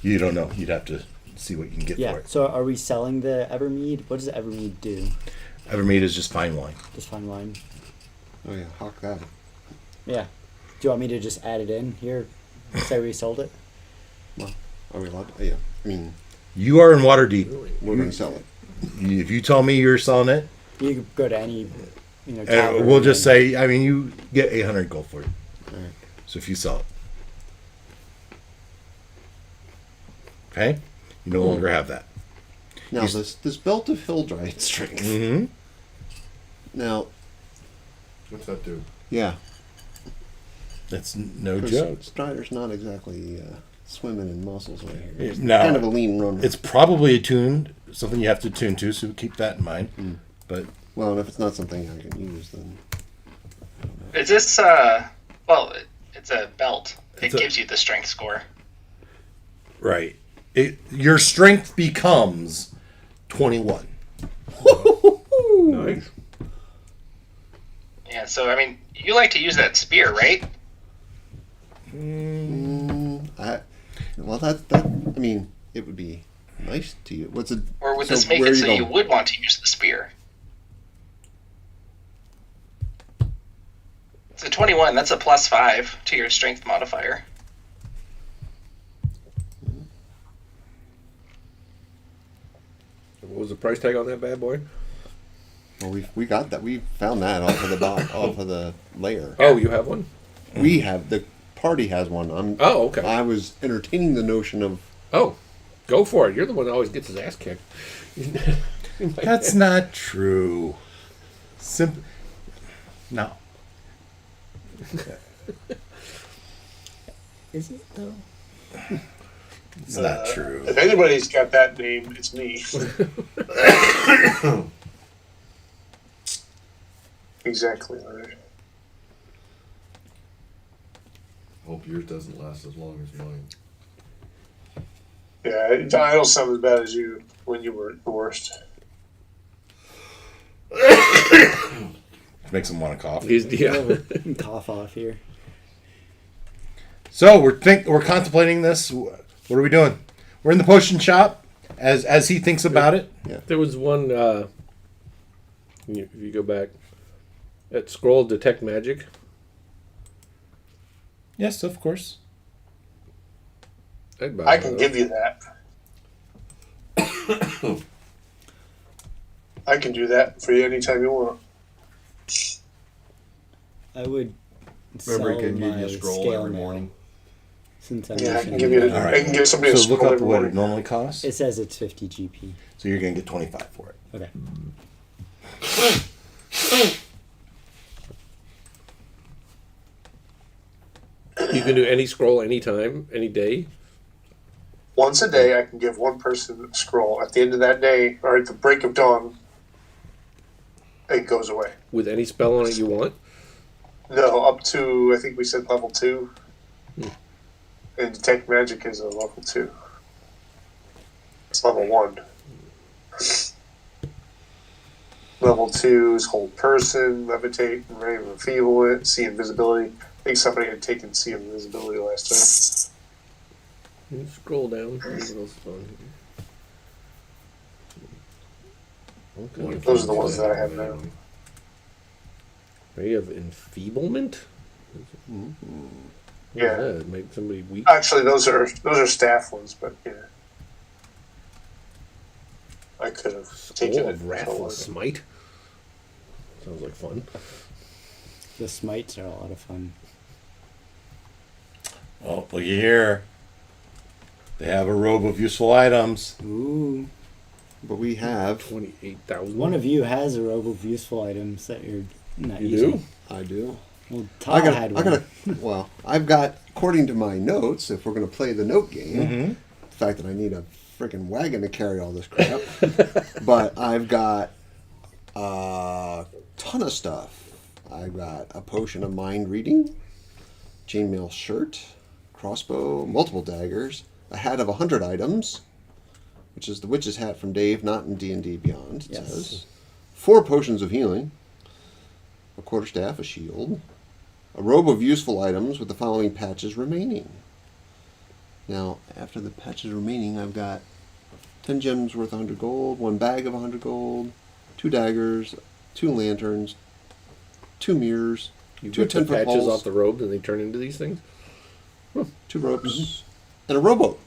You don't know. You'd have to see what you can get Yeah, for it. so are we selling the Evermead? What does the Evermead do? Evermead is just fine wine. Just fine wine? Oh yeah, hawk that. Yeah. Do you want me to just add it in here? Say we sold it? Are we allowed? Yeah. I mean, You are in Waterdeep. we're going to sell it. If you tell me you're selling it, You could go to any, tavern we'll just and- say, you get 800 gold for it. All right. So if you sell it. Okay? You no longer have that. Now He's- this belt of hill giant strength. Mm-hmm. Now, What's that do? yeah, That's no 'cause joke. Strider's not exactly swimming in muscles right here. He's No. kind of a lean runner. It's probably attuned, something you have to tune to, so keep that in mind. But Well, and if it's not something I can use, then Is this it's a belt. It It's a- gives you the strength score. right, your strength becomes 21. Nice. Yeah, so I mean, you like to use that spear, right? I mean, it would be nice to you. What's it? Or would so this make where it are so going? you would want to use the spear? It's a 21. That's a +5 to your strength modifier. What was the price tag on that bad boy? Well, we got that. We found that off of the off of the layer. Oh, you have one? We have the party has one. Oh, okay. I was entertaining the notion of. Oh, go for it. You're the one that always gets his ass kicked. That's not true. No. Is it though? It's not true. If anybody's got that name, it's me. Exactly. Right. Hope yours doesn't last as long as mine. Yeah, I don't sound as bad as you when you were the worst. Makes him want to cough. Yeah. Cough off here. So we're contemplating this. What are we doing? We're in the potion shop as he thinks about it. There was one. If you go back, that scroll detect magic. Yes, of course. I can give you that. I can do that for you anytime you want. I would Remember, sell he can give my you a scroll scale every now, morning. Since I'm Yeah, I using can give you. it. All right. I can give somebody a So look scroll up every what it morning. normally costs. It says it's 50 GP. So you're going to get 25 for it. Okay. You can do any scroll anytime, any day. Once a day, I can give one person a scroll. At the end of that day, or at the break of dawn, it goes away. With any spell on it you want. No, up to I think we said level 2. And detect magic is a level 2. It's level 1. Level 2 is hold person, levitate, and ray of enfeeblement, see invisibility. I think somebody had taken see invisibility last time. You scroll down. See what else is on here. Okay. Those are the ones that I have now. Ray of enfeeblement. Yeah. Make somebody weak. Actually, those are staff ones, but yeah. I could have taken Scroll it. of wrathful smite. Sounds like fun. The smites are a lot of fun. Oh, looky here. They have a robe of useful items. Ooh. But we have. 28,000. One of you has a robe of useful items that you're not You using. do? I do. Well, Todd had one. Well, I've got, according to my notes, if we're going to play the note game, the fact that I need a freaking wagon to carry all this crap, but I've got a ton of stuff. I've got a potion of mind reading, chainmail shirt, crossbow, multiple daggers, a hat of 100 items, which is the witch's hat from Dave, not in D&D Beyond, it says. 4 potions of healing, a quarterstaff, a shield, a robe of useful items with the following patches remaining. Now, after the patches remaining, I've got 10 gems worth 100 gold, 1 bag of 100 gold, 2 daggers, 2 lanterns, 2 mirrors, You 2 rip the 10-foot patches poles, off the robes and they turn into these things? 2 ropes, and a rowboat.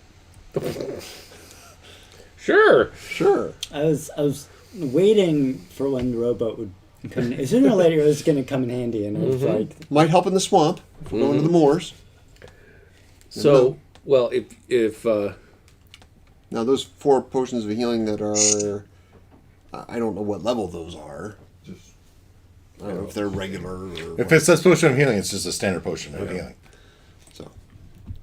Sure. Sure. I was waiting for when the rowboat would come in. Sooner or later, it was going to come in handy, and I was like, Might help in the swamp if we're going to the moors. So, well, if Now, those 4 potions of healing that are... I don't know what level those are. Just I don't know if they're regular or... If it says potion of healing, it's just a standard potion of healing. So,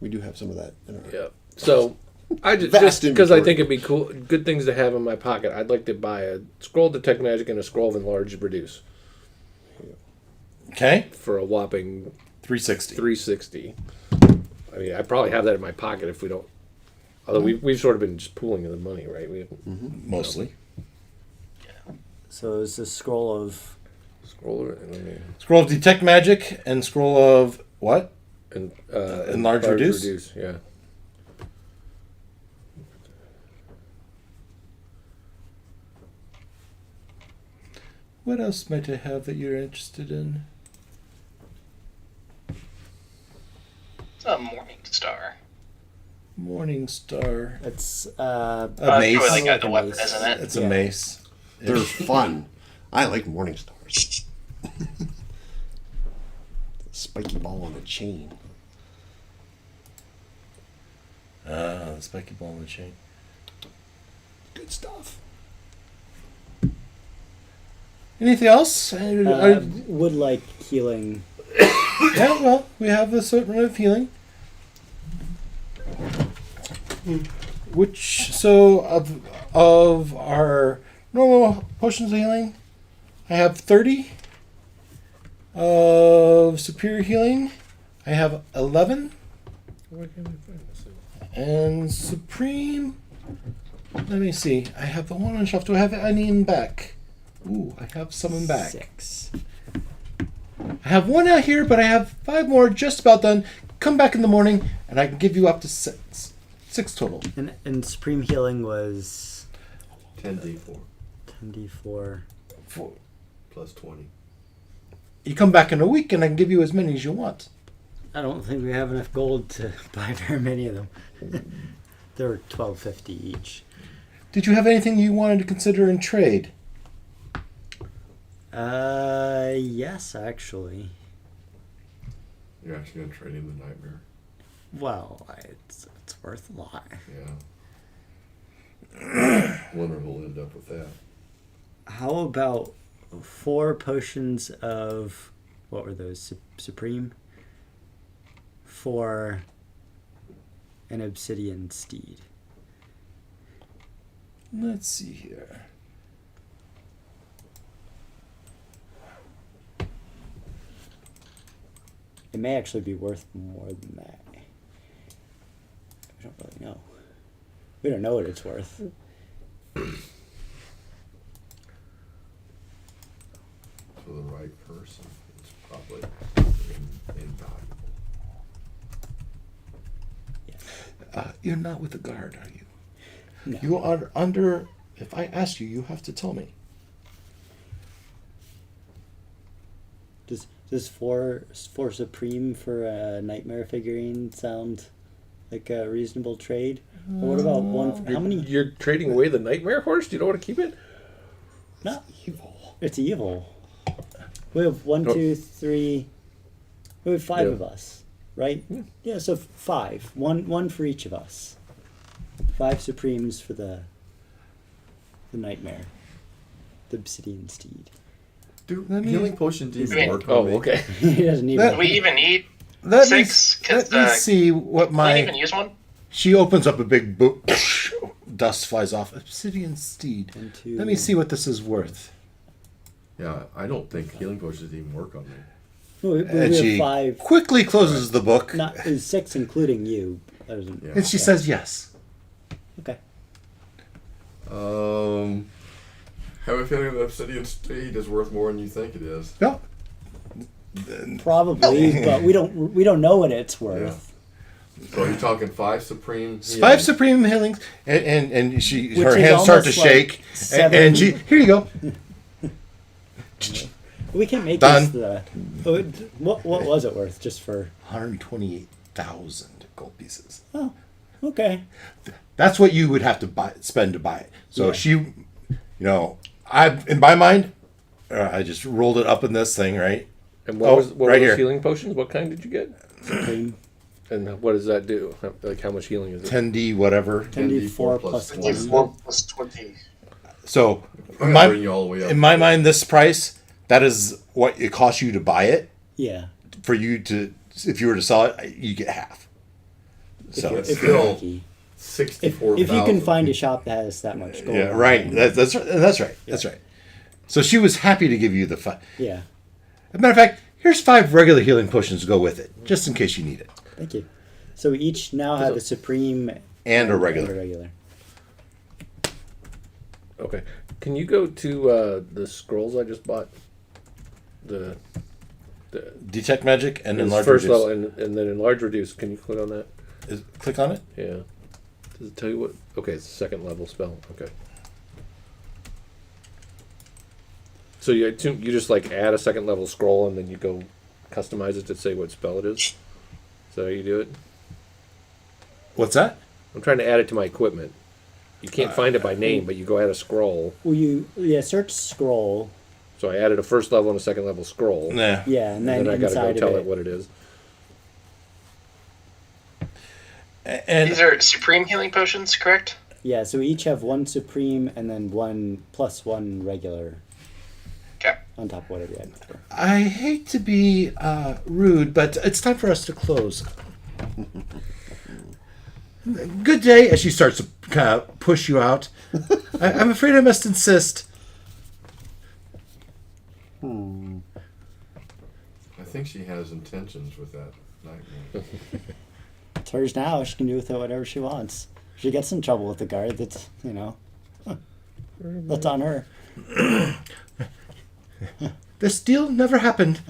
we do have some of that in our... yeah. So I just Vast because I inventory. think it'd be cool, good things to have in my pocket. I'd like to buy a scroll of detect magic and a scroll of enlarge reduce Okay? for a whopping 360. 360. I mean, I probably have that in my pocket if we don't. Although we've sort of been just pooling the money, right? We Mostly. so it's a scroll of scroll and Scroll of detect magic and scroll of what? enlarge reduce? Yeah. What else might I have that you're interested in? It's a morning star. Morning Star. It's A It's mace. really like the a weapon, mace. isn't it? It's a Yeah. mace. They're fun. I like morning stars. Spiky ball on a chain. The spiky ball in the chain. Good stuff. Anything else? Would like healing. Yeah, well, we have a certain amount of healing. Which, so, of our normal potions of healing, I have 30. Of superior healing, I have 11. Where can we find this? And supreme, let me see. I have the one on shelf. Do I have any in back? Ooh, I have some in back. 6. I have one out here, but I have 5 more just about done. Come back in the morning, and I can give you up to 6. 6 total. And supreme healing was 10d4 10d4. plus 20. You come back in a week, and I can give you as many as you want. I don't think we have enough gold to buy very many of them. They're $12.50 each. Did you have anything you wanted to consider in trade? Yes, actually. You're actually going to trade in the nightmare? Well, it's worth a lot. Yeah. Wonder who'll end up with that. How about 4 potions of, what were those? Supreme? For an obsidian steed. Let's see here. It may actually be worth more than that. We don't really know. We don't know what it's worth. For the right person, it's probably invaluable. You're not with the guard, are you? No. You are under. If I ask you, you have to tell me. Does four supreme for a nightmare figurine sound like a reasonable trade? Or what about one? How many? You're trading away the nightmare horse? Do you don't want to keep it? Not evil. It's evil. We have 1, 2, 3. We have 5 Yeah. of us, right? Yeah, so 5. One for each of us. 5 supremes for the nightmare. The obsidian steed. Do Let me- healing potions even Wait. work on Oh, me? okay. He doesn't need That- Do one. we even need Let 6? me, let me see what Can I even my. use one? She opens up a big boot. Dust flies off. Obsidian steed. 1, 2. Let me see what this is worth. Yeah, I don't think healing potions even work on me. No, we And have she 5. quickly closes the book. Not is 6 including you. That doesn't- Yeah. And she says yes. Okay. Have a feeling that obsidian steed is worth more than you think it is. No. Probably, but we don't know what it's worth. So you're talking 5 supreme. 5 supreme healings, and she Which her is hands start to almost like shake, 7. and she here you go. We can make Done. this what was it worth just for? 128,000 gold pieces. Oh, okay. That's what you would have to spend to buy it. So Yeah. she, in my mind, I just rolled it up in this thing, right? And what Oh, was what right were here. those healing potions? What kind did you get? Supreme. And what does that do? Like how much healing is it? 10d whatever. 10d4 plus 20. 4 plus 20. So I'm gonna bring you all the way up. in my mind, this price, that is what it costs you to buy it. Yeah. For you to, if you were to sell it, you get half. So If you're still- lucky. If 64,000. you can find a shop that has that much gold. yeah, on right. it. That's right. That's right. That's right. So she was happy to give you the 5. Yeah. As a matter of fact, here's 5 regular healing potions to go with it, just in case you need it. Thank you. So we each now have a supreme And a regular. And a regular. Okay. Can you go to the scrolls I just bought? The Detect magic and it's enlarge first reduce. level and then enlarge reduce. Can you click on that? Click on it. Yeah. Does it tell you what? Okay, it's a second level spell. Okay. So you just like add a second level scroll and then you go customize it to say what spell it is. So you do it? What's that? I'm trying to add it to my equipment. You can't find it by name, but you go add a scroll. Well, search scroll. So I added a first level and a second level scroll. Yeah. Yeah, and then I gotta go inside tell of it it. what it is. And These are supreme healing potions, correct? Yeah, so we each have one supreme and then one plus one regular Okay. on top of whatever you had before. I hate to be rude, but it's time for us to close. Good day, as she starts to kind of push you out. I'm afraid I must insist. I think she has intentions with that nightmare. It's hers now. She can do with it whatever she wants. If she gets in trouble with the guard, that's, that's on her. This deal never happened.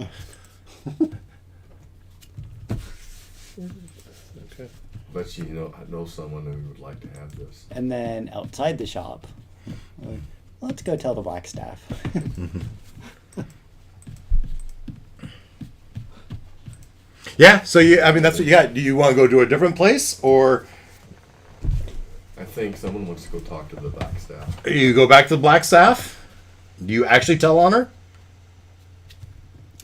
Okay. But she knows someone who would like to have this. And then outside the shop, let's go tell the black staff. Yeah, so that's what you got. Do you want to go to a different place, or I think someone wants to go talk to the back staff. you go back to the black staff? Do you actually tell on her?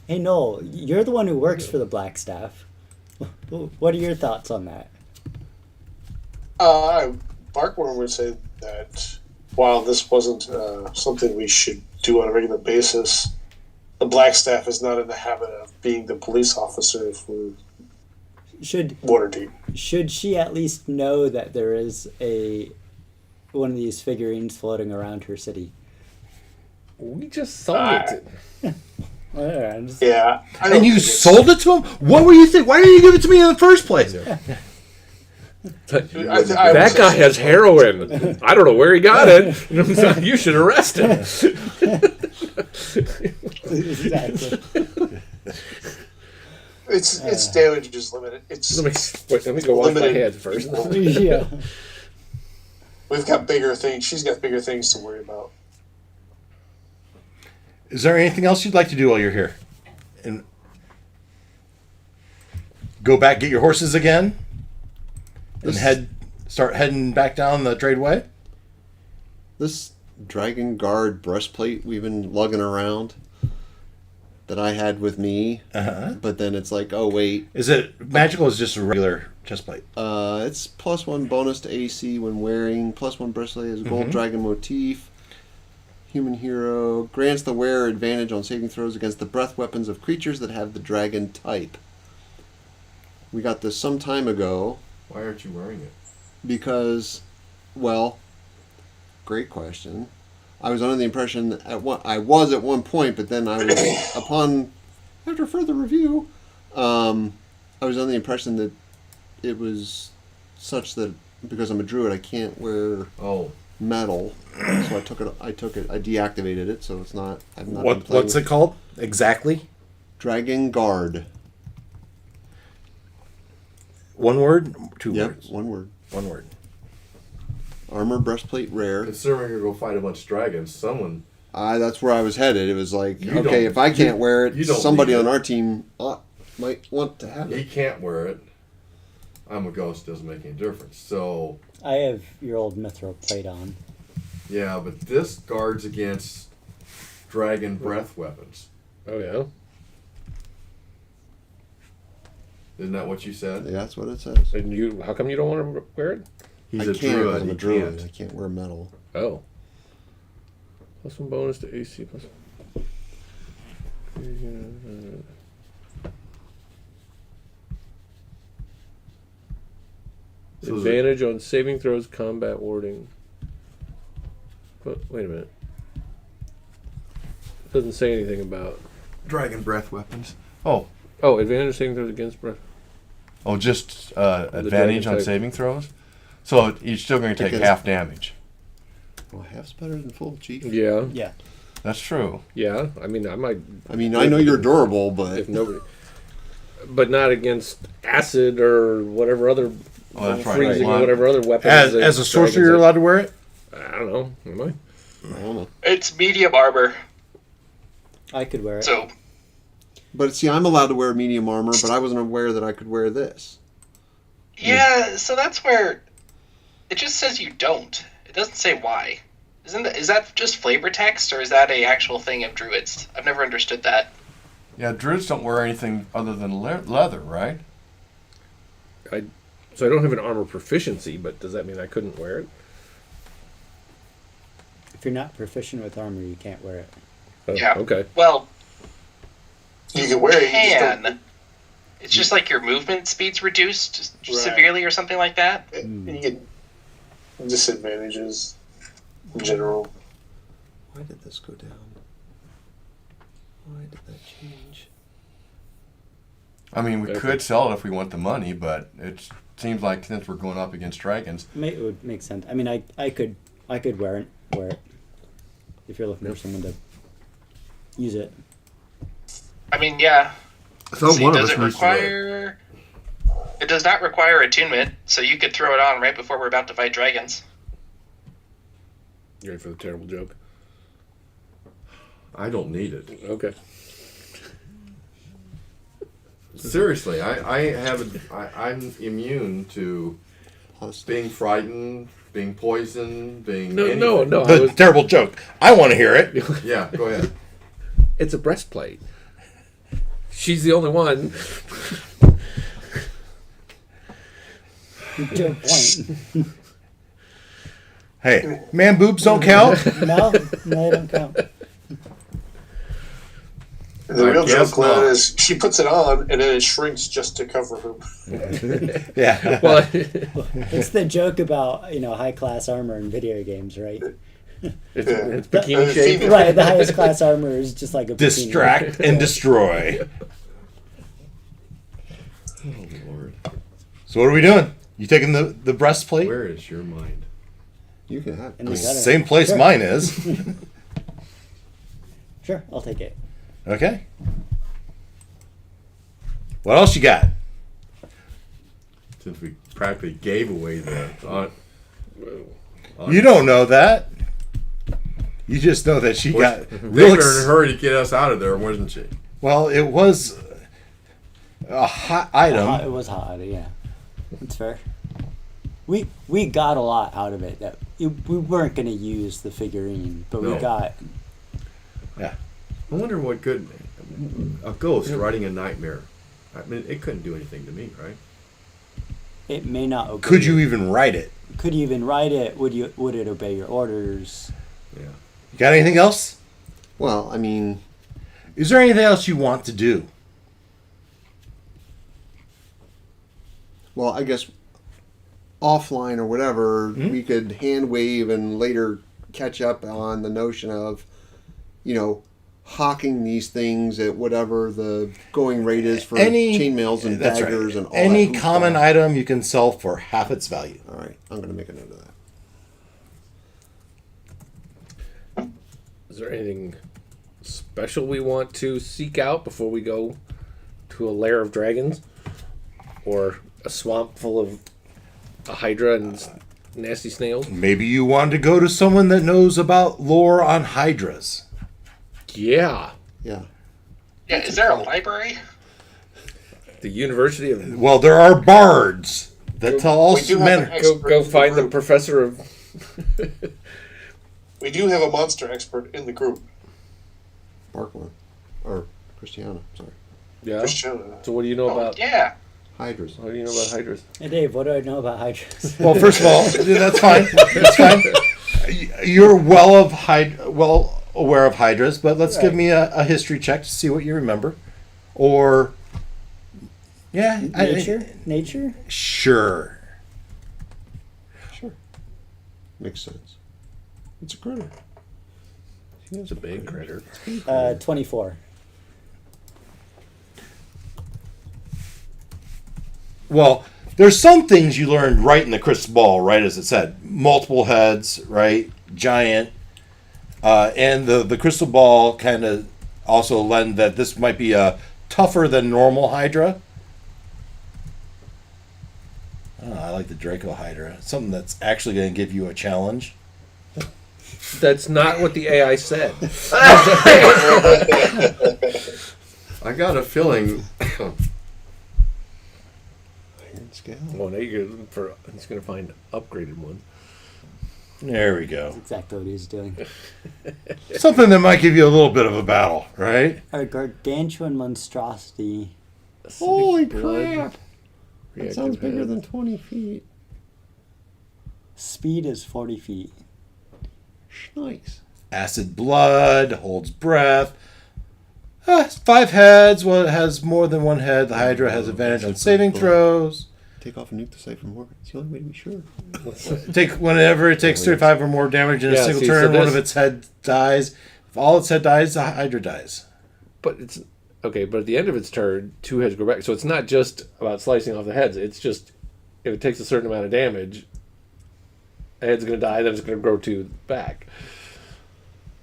Hey, Noel, you're the one who works for the black staff. What are your thoughts on that? Barkworm would say that while this wasn't something we should do on a regular basis, the black staff is not in the habit of being the police officer for Waterdeep. Should she at least know that there is one of these figurines floating around her city? We just sold it. Yeah. And you sold it to him? What were you thinking? Why didn't you give it to me in the first place? That guy has heroin. I don't know where he got it. You should arrest him. Exactly. Its damage is limited. Let me go wash my head first. Yeah. We've got bigger things. She's got bigger things to worry about. Is there anything else you'd like to do while you're here? And go back, get your horses again, and start heading back down the tradeway? This Dragon Guard breastplate we've been lugging around that I had with me, but then it's like, oh wait, Is it magical or is it just a regular chest plate? it's +1 bonus to AC when wearing, +1 breastplate has a gold dragon motif. Human hero grants the wearer advantage on saving throws against the breath weapons of creatures that have the dragon type. We got this some time ago Why aren't you wearing it? because, well, great question. I was under the impression that I was at one point, but then I was after further review, I was under the impression that it was such that because I'm a druid, I can't wear metal. So I deactivated it, so it's not. I've not. What's it called exactly? Dragon Guard. One word? Two Yep, words? one word. One word. Armor breastplate rare. Considering you're going to go fight a bunch of dragons, someone... That's where I was headed. It was like, You okay, don't- if I can't wear it, you don't somebody need on it. our team might want to have He it. can't wear it. I'm a ghost, doesn't make any difference. So, I have your old mithril plate on. yeah, but this guards against dragon breath weapons. Oh, yeah? Isn't that what you said? Yeah, that's what it says. And how come you don't want to wear it? He's I a can't, druid. I'm a He druid. can't. I can't wear metal. Oh. +1 bonus to AC. So is Advantage on saving throws, combat warding. But wait a minute. It doesn't say anything about. Dragon breath weapons. Oh, advantage saving throws against breath. Oh, just dragon advantage on type. saving throws? So you're still going to take Because- half damage. Well, half's better than full, Chief. Yeah, Yeah. That's true. yeah. I mean, I might I mean, I know you're durable, but if nobody, but not against acid or whatever other Oh, that's right. freezing Right. or whatever other weapons. As that a sorcerer, dragons you're have. allowed to wear it? I don't know. Am I? I don't know. It's medium armor, I could wear it. so But see, I'm allowed to wear medium armor, but I wasn't aware that I could wear this. Yeah, so that's where it just says you don't. It doesn't say why. Is that just flavor text, or is that a actual thing of druids? I've never understood that. Yeah, druids don't wear anything other than leather, right? So I don't have an armor proficiency, but does that mean I couldn't wear it? If you're not proficient with armor, you can't wear it. Oh, Yeah. Okay. Well, You can wear it. You just don't- can. It's just like your movement speed's reduced Right. severely or something like that. and you get disadvantages in general. Why did this go down? Why did that change? I mean, we Okay. could sell it if we want the money, but it seems like since we're going up against dragons, It would make sense. I mean, I could wear it if you're looking for someone to use it. I mean, yeah. I thought See, one of does us it needs to wear it. require? It does not require attunement, so you could throw it on right before we're about to fight dragons. You ready for the terrible joke? I don't need it. Okay. Seriously, I'm immune to being frightened, being poisoned, being No, anything. no, no. The terrible joke. I want to hear it. Yeah, go ahead. It's a breastplate. She's the only one. To a point. Hey, man, boobs don't count. No, they don't count. The I real guess joke with not. it is she puts it on and then it shrinks just to cover her. Yeah. Well, It's the joke about high class armor in video games, right? it's bikini shaped. Right, the highest class armor is just like a bikini. Distract and destroy. Oh, Lord. So what are we doing? You taking the breastplate? Where is your mind? You can have In the gutter. Same place Sure. mine is. Sure, I'll take it. Okay. What else you got? Since we practically gave away the... You don't know that. You just know that she got they real. were in a hurry to get us out of there, wasn't she? Well, it was a hot item. It was hot, yeah. It's fair. We got a lot out of it that we weren't going to use the figurine, but No. we got. Yeah. I wonder what good... A ghost riding a nightmare. I mean, it couldn't do anything to me, right? It may not obey. Could you even write it? Could you even write it? Would it obey your orders? Yeah. You got anything else? Well, I mean, Is there anything else you want to do? well, I guess offline or whatever, we could hand wave and later catch up on the notion of, hawking these things at whatever the going rate is for chainmails and that's right. daggers and all Any that. common item you can sell for half its value. All right, I'm going to make a note of that. Is there anything special we want to seek out before we go to a lair of dragons? Or a swamp full of a hydra and nasty snails? Maybe you want to go to someone that knows about lore on hydras. Yeah. Yeah. Yeah, is there a library? The University of... Well, there are bards that tell all We do have men. an expert Go in find the group. professor of... We do have a monster expert in the group. Barkman. Or Christiana, sorry. Yeah. Christiana. So what do you know Oh, about... yeah. Hydras. What do you know about hydras? Hey Dave, what do I know about hydras? Well, first of all, that's fine. That's fine. You're well aware of hydras, but let's give me a history check to see what you remember. Or, yeah, Nature? Sure. Sure. Makes sense. It's a critter. It's a big critter. 24. Well, there's some things you learned right in the crystal ball, right as it said. Multiple heads, right? Giant. And the crystal ball kind of also lend that this might be a tougher than normal Hydra. I like the Draco Hydra. Something that's actually going to give you a challenge. That's not what the AI said. I I got a feeling. Iron scale. Well, now you're he's going to find an upgraded one. There we go. That's exactly what he's doing. Something that might give you a little bit of a battle, right? Our gargantuan monstrosity. Holy blood. crap! That sounds Reactive bigger head. than 20 feet. Speed is 40 feet. Nice. Acid blood, holds breath. 5 heads. Well, it has more than one head. The Hydra has advantage on saving throws. Take off and nuke the site for more. It's the only way to be sure. Whenever it takes 35 or more damage in a single turn, one of its head dies. If all its head dies, the Hydra dies. But it's okay. But at the end of its turn, 2 heads go back. So it's not just about slicing off the heads. It's just if it takes a certain amount of damage, a head's going to die. Then it's going to grow 2 back.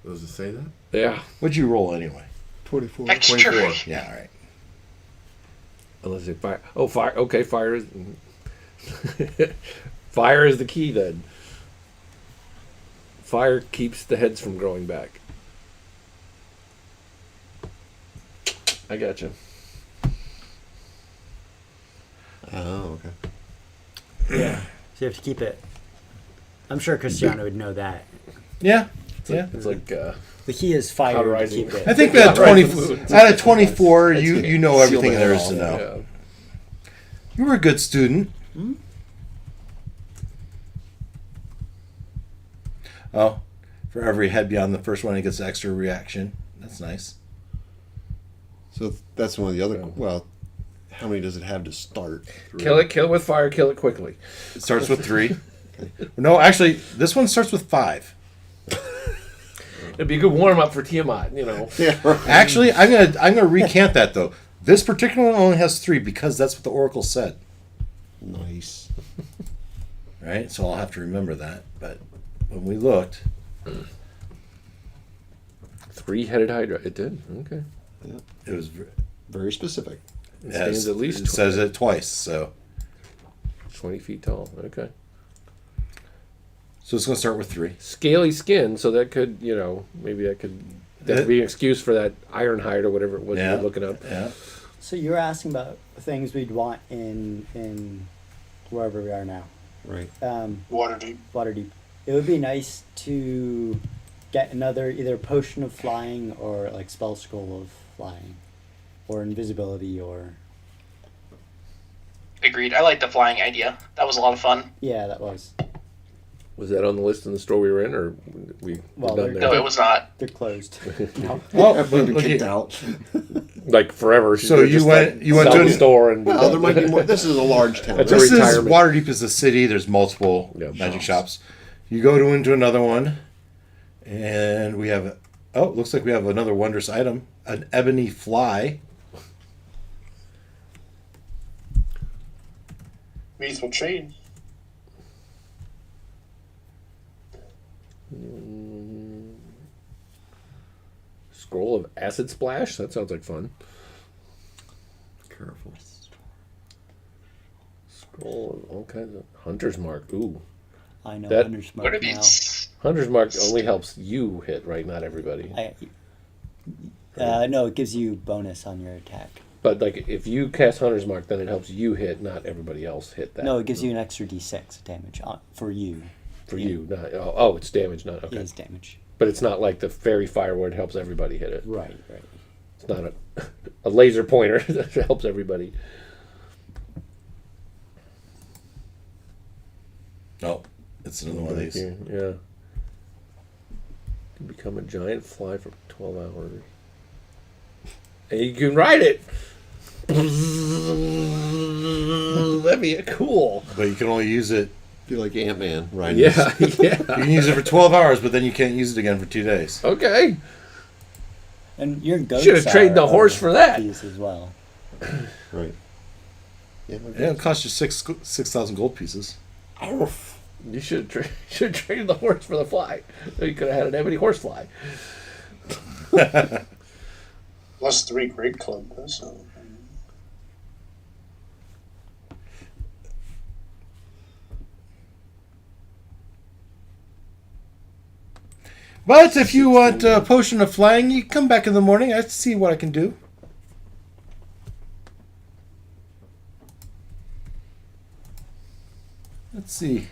Does it say that? Yeah. What'd you roll anyway? 24. Extra. 24. Yeah, all right. Unless it fire. Oh, fire. Okay, fire is. Fire is the key then. Fire keeps the heads from growing back. I gotcha. Oh, okay. Yeah. So you have to keep it. I'm sure Cristiano would know that. Yeah. It's like The key is fire to Cauterizing. keep it. I think that out of 24, you know everything there is to know. Yeah. You were a good student. Oh, for every head beyond the first one, it gets extra reaction. That's nice. So that's one of the other. Well, how many does it have to start? Kill it with fire, kill it quickly. It starts with 3. No, actually, this one starts with 5. It'd be a good warm up for Tiamat, Yeah. Right. Actually, I'm gonna recant that though. This particular one only has 3 because that's what the Oracle said. Nice. Right? So I'll have to remember that. But when we looked, 3-headed Hydra. It did. Okay. it was Very specific. It stands at least it says it twice. So 20 feet tall. Okay. it's gonna start with 3. Scaly skin, so that could, maybe that could be an excuse for that iron hide or whatever it was you were looking up. Yeah. So you were asking about things we'd want in wherever we are now. Right. Waterdeep. Waterdeep. It would be nice to get another either potion of flying or like spell scroll of flying, or invisibility, or Agreed. I like the flying idea. That was a lot of fun. yeah, that was. Was that on the list in the store we were in, or we Well, were done No, there? it was not. They're closed. No. Oh, Everyone look kicked at- out. Like forever. So you went to the an- store and Well, there might be more. This is a large town. That's a This is retirement. Waterdeep is a city. There's multiple magic shops. You go into another one, and we have. Oh, looks like we have another wondrous item: an ebony fly. Lethal chain. Scroll of acid splash. That sounds like fun. Careful. Scroll of all kinds of hunter's mark. Ooh, I know. That- Hunter's What Mark are now. these? hunter's mark only helps you hit, right? Not everybody. No, it gives you bonus on your attack. But like, if you cast hunter's mark, then it helps you hit, not everybody else hit that. No, it gives you an extra d6 damage for you. for you. Not it's damage, not okay. It is damage. But it's not like the fairy fireword helps everybody hit it. Right. It's not a laser pointer that helps everybody. Oh, it's another one of these. Here, yeah. You become a giant fly for 12 hours. And you can ride it. That'd be cool. But you can only use it. Be like Ant-Man, right? Yeah, You yeah. can use it for 12 hours, but then you can't use it again for 2 days. Okay. And your goats Should have traded the are horse for that. these as well. Right. Yeah. Yeah, it costs you 6,000 gold pieces. You should have traded the horse for the fly. You could have had an ebony horse fly. Plus 3 Great Club. So. But if you want a potion of flying, you come back in the morning. I see what I can do. Let's see.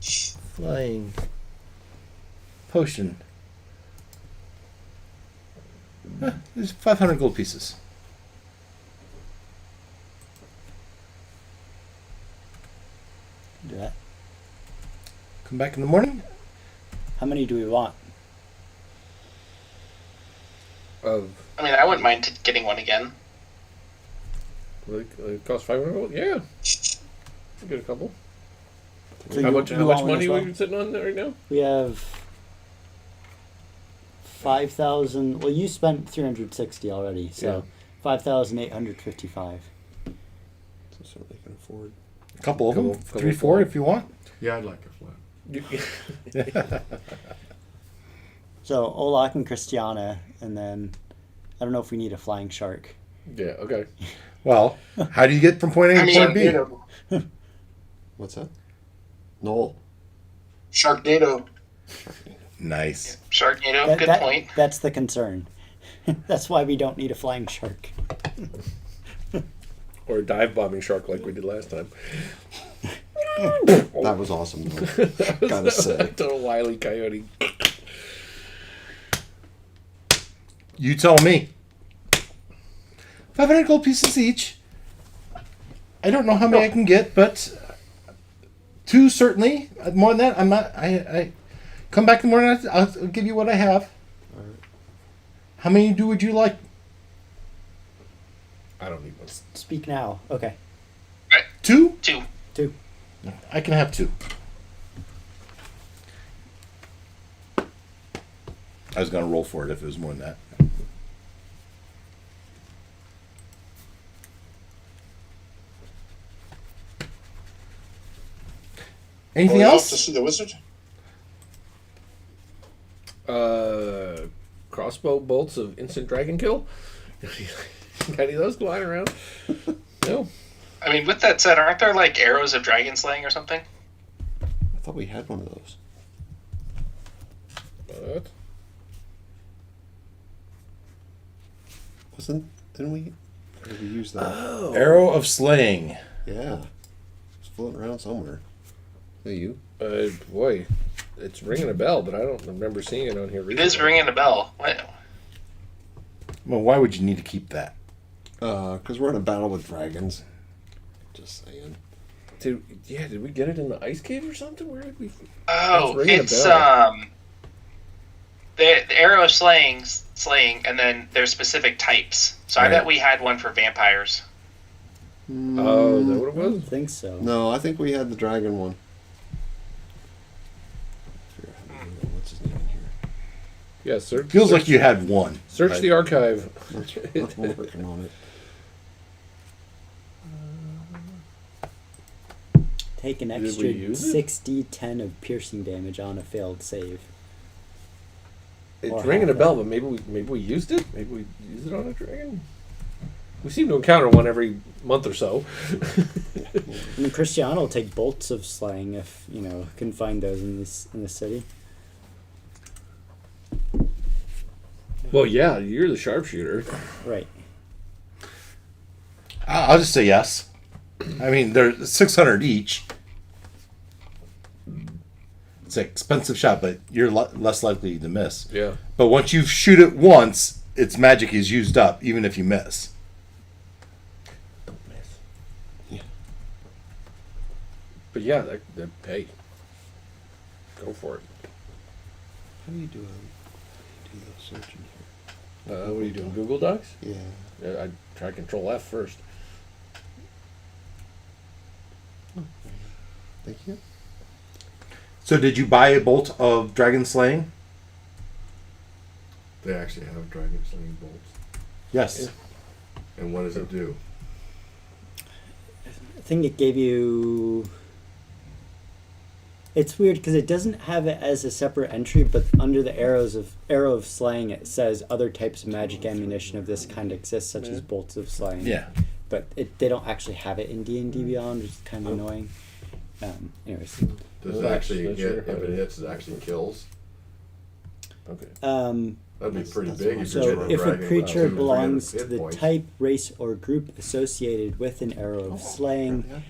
Flying potion. There's 500 gold pieces. Do that. Come back in the morning. How many do we want? I mean, I wouldn't mind getting one again. It costs 500 gold? Yeah. I'll get a couple. So How you- much you want one money as well? are we sitting on right now? We have 5,000. Well, you spent 360 already, so Yeah. 5,855. So certainly can afford. A couple of them. Couple 3, 4 of if you want. Yeah, I'd like a flat. So Olak and Christiana, and then I don't know if we need a flying shark. Yeah, okay. Well, how do you get from point A I to mean, point B? Sharknado. What's that? Noel. Sharknado. Nice. Sharknado, good point. That's the concern. That's why we don't need a flying shark. Or a dive bombing shark like we did last time. That was awesome, though. Gotta say. Total wily coyote. You tell me. 500 gold pieces each. I don't know how many I can get, but 2 certainly. More than that, I'm not. I come back in the morning. I'll give you what I have. How many would you like? I don't need one. Speak now. Okay. 2? 2. 2. I can have 2. I was gonna roll for it if it was more than that. Anything Off to else? see the wizard. Crossbow bolts of instant dragon kill. Got any of those lying around? No. I mean, with that said, aren't there like arrows of dragon slaying or something? I thought we had one of those. What? Didn't we? Or did we use that? Arrow of slaying. Yeah. It's floating around somewhere. Hey, you? Boy, it's ringing a bell, but I don't remember seeing it on here It recently. is ringing a bell. What? Well, why would you need to keep that? Because we're in a battle with dragons. Just saying. Did we get it in the ice cave or something? Where did we? Oh, That's ringing a it's bell. the arrow of slaying, and then there's specific types. So I Right. bet we had one for vampires. Oh, is that what it I don't was? think so. No, I think we had the dragon one. What's his name in here? Yeah, search. Feels like you had one. Search right? the archive. I'm working on it. Take an Did we extra use it? 6d10 of piercing damage on a failed save. It's Or ringing a half bell, that. but maybe we used it. Maybe we used it on a dragon. We seem to encounter one every month or so. I mean, Christiana will take bolts of slaying if can find those in the city. Well, yeah, you're the sharpshooter. Right. I'll just say yes. I mean, they're 600 each. It's an expensive shot, but you're less likely to miss. Yeah. But once you shoot it once, its magic is used up, even if you miss. Don't miss. Yeah. But yeah, hey, go for it. How do you do the searching here? What are you doing? Google Docs? Yeah. Yeah, I try Control F first. Thank you. So did you buy a bolt of dragon slaying? They actually have dragon slaying bolts. Yes. And what does it do? I think it gave you. It's weird because it doesn't have it as a separate entry, but under the arrow of slaying, it says other types of magic ammunition of this kind exist, such as bolts of slaying. Yeah. But they don't actually have it in D&D Beyond, which is kind of annoying. Anyways. Does it Well, actually that's hit? sure. If it hits, it actually kills. Okay. That'd be pretty that's big. what If you're So shooting if a dragon with creature 200 belongs hit to the points. type, race, or group associated with an arrow of slaying,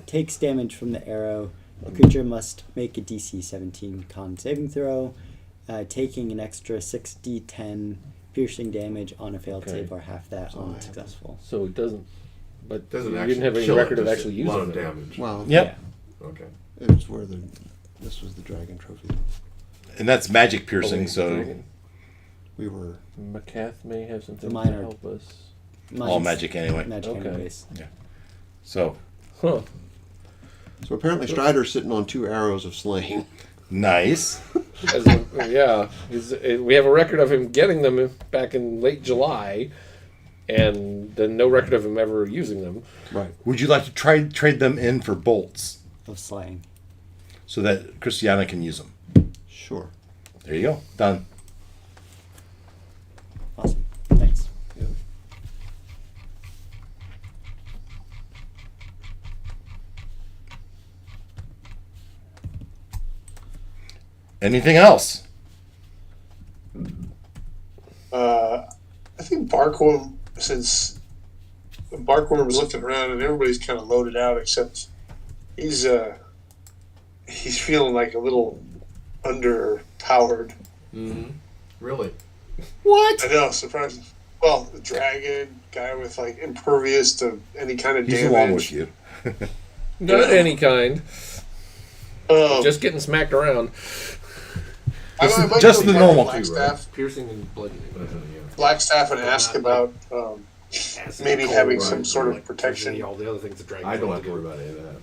takes damage from the arrow. The creature must make a DC 17 con saving throw, taking an extra 6d10 piercing damage on a failed save or half that on successful. So it doesn't. But Doesn't you actually didn't have any kill it, record of just actually a lot using of it. damage. Well, Yep. Okay. it was where this was the dragon trophy. And that's magic piercing, so We were. Macath may have something Mine to are- help us. all magic anyway. Magic Okay. anyways. So Huh. So apparently Strider's sitting on 2 arrows of slaying. nice. Yeah, we have a record of him getting them back in late July, and then no record of him ever using them. Right. Would you like to trade them in for bolts Of slaying. so that Christiana can use them? Sure. There you go. Done. Awesome. Thanks. Anything else? I think Barkworm, since Barkworm's looking around and everybody's kind of loaded out except he's feeling like a little underpowered. Mm-hmm. Really? What? I know, surprising. Well, the dragon guy with like impervious to any kind of He's damage. along with you. Not any kind. Um, Just getting smacked around. I might just go the talk to normal Blackstaff, Piercing and bloodying. Blackstaff and ask about maybe having some right, sort of like protection. All the other things that I don't have to worry about any of that.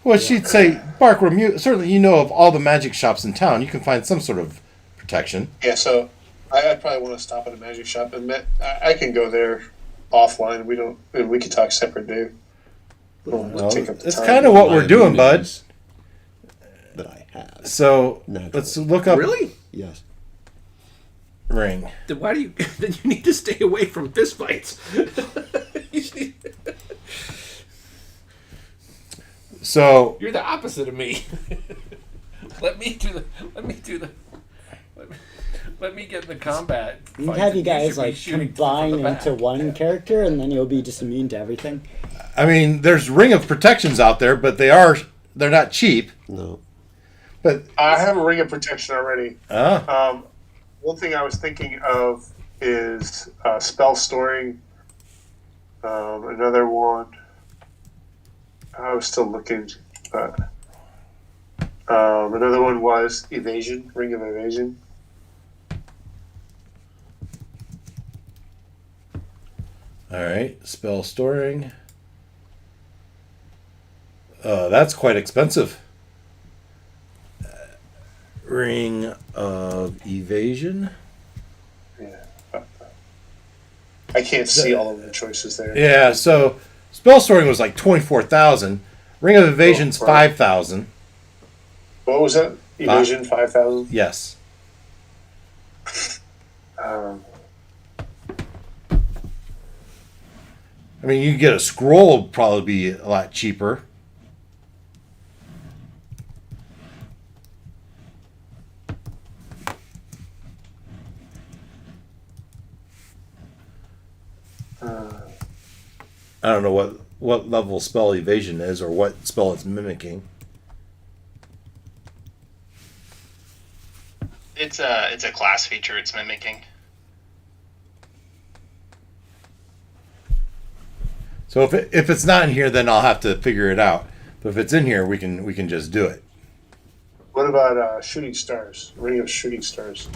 Well, she'd say, Barkworm, certainly you know of all the magic shops in town. You can find some sort of protection. Yeah, so I'd probably want to stop at a magic shop and I can go there offline. We could talk separate, Dave. Well, Take up the it's time. kind of what we're doing, bud. That I have. So Naturally. let's look up Really? Yes. ring. Then why do you? Then you need to stay away from fist fights. You see- So You're the opposite of me. Let me get in the combat. We can fights have and you guys should be like shooting combine from the into back. one character, and then you'll be just immune to everything. I mean, there's ring of protections out there, but they're not cheap. No. But I have a ring of protection already. uh, One thing I was thinking of is spell storing. Another one. I was still looking, but another one was evasion, ring of evasion. all right, spell storing. That's quite expensive. Ring of evasion. Yeah, I can't see all of the choices there. Yeah, so spell storing was like 24,000. Ring of evasion's Oh, right. 5,000. What was that? Evasion 5,000. Yes. I mean, you can get a scroll would probably be a lot cheaper. I don't know what level spell evasion is or what spell it's mimicking. It's a class feature it's mimicking. So if it's not in here, then I'll have to figure it out. But if it's in here, we can just do it. What about shooting stars? Ring of shooting stars.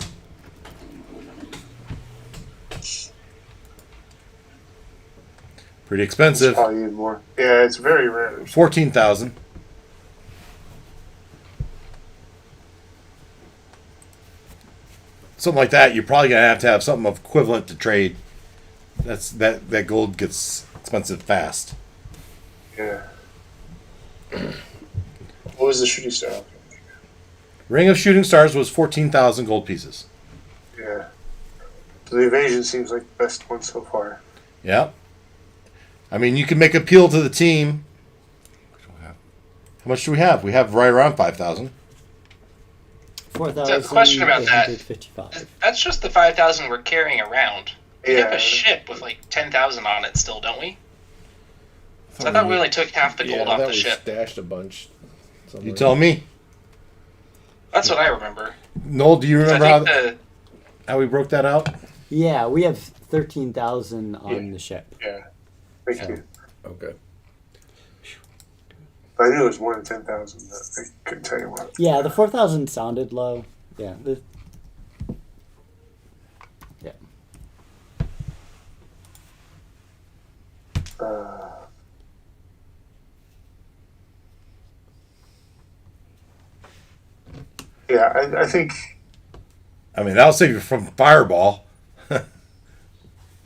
Pretty It's expensive. probably even more. Yeah, it's very rare. 14,000. Something like that. You're probably gonna have to have something equivalent to trade. That gold gets expensive fast. Yeah. What was the shooting star? Ring of Shooting Stars was 14,000 gold pieces. Yeah. So the evasion seems like the best one so far. Yeah. I mean, you can make appeal to the team. How much do we have? We have right around 5,000. 4,000. So, question about that. 855. That's just the 5,000 we're carrying around. We have Yeah. a ship with like 10,000 on it still, don't we? So I thought we only took half the Yeah, gold I off thought the we ship. stashed a bunch. Somewhere. You tell me. That's what I remember. Noel, do you 'Cause remember I think how we broke that out? Yeah, we have 13,000 on the ship. Yeah. Thank you. Okay. I knew it was more than 10,000, but I couldn't tell you what. Yeah, the 4,000 sounded low. Yeah. Yeah. Yeah, I think. I mean, that'll save you from Fireball.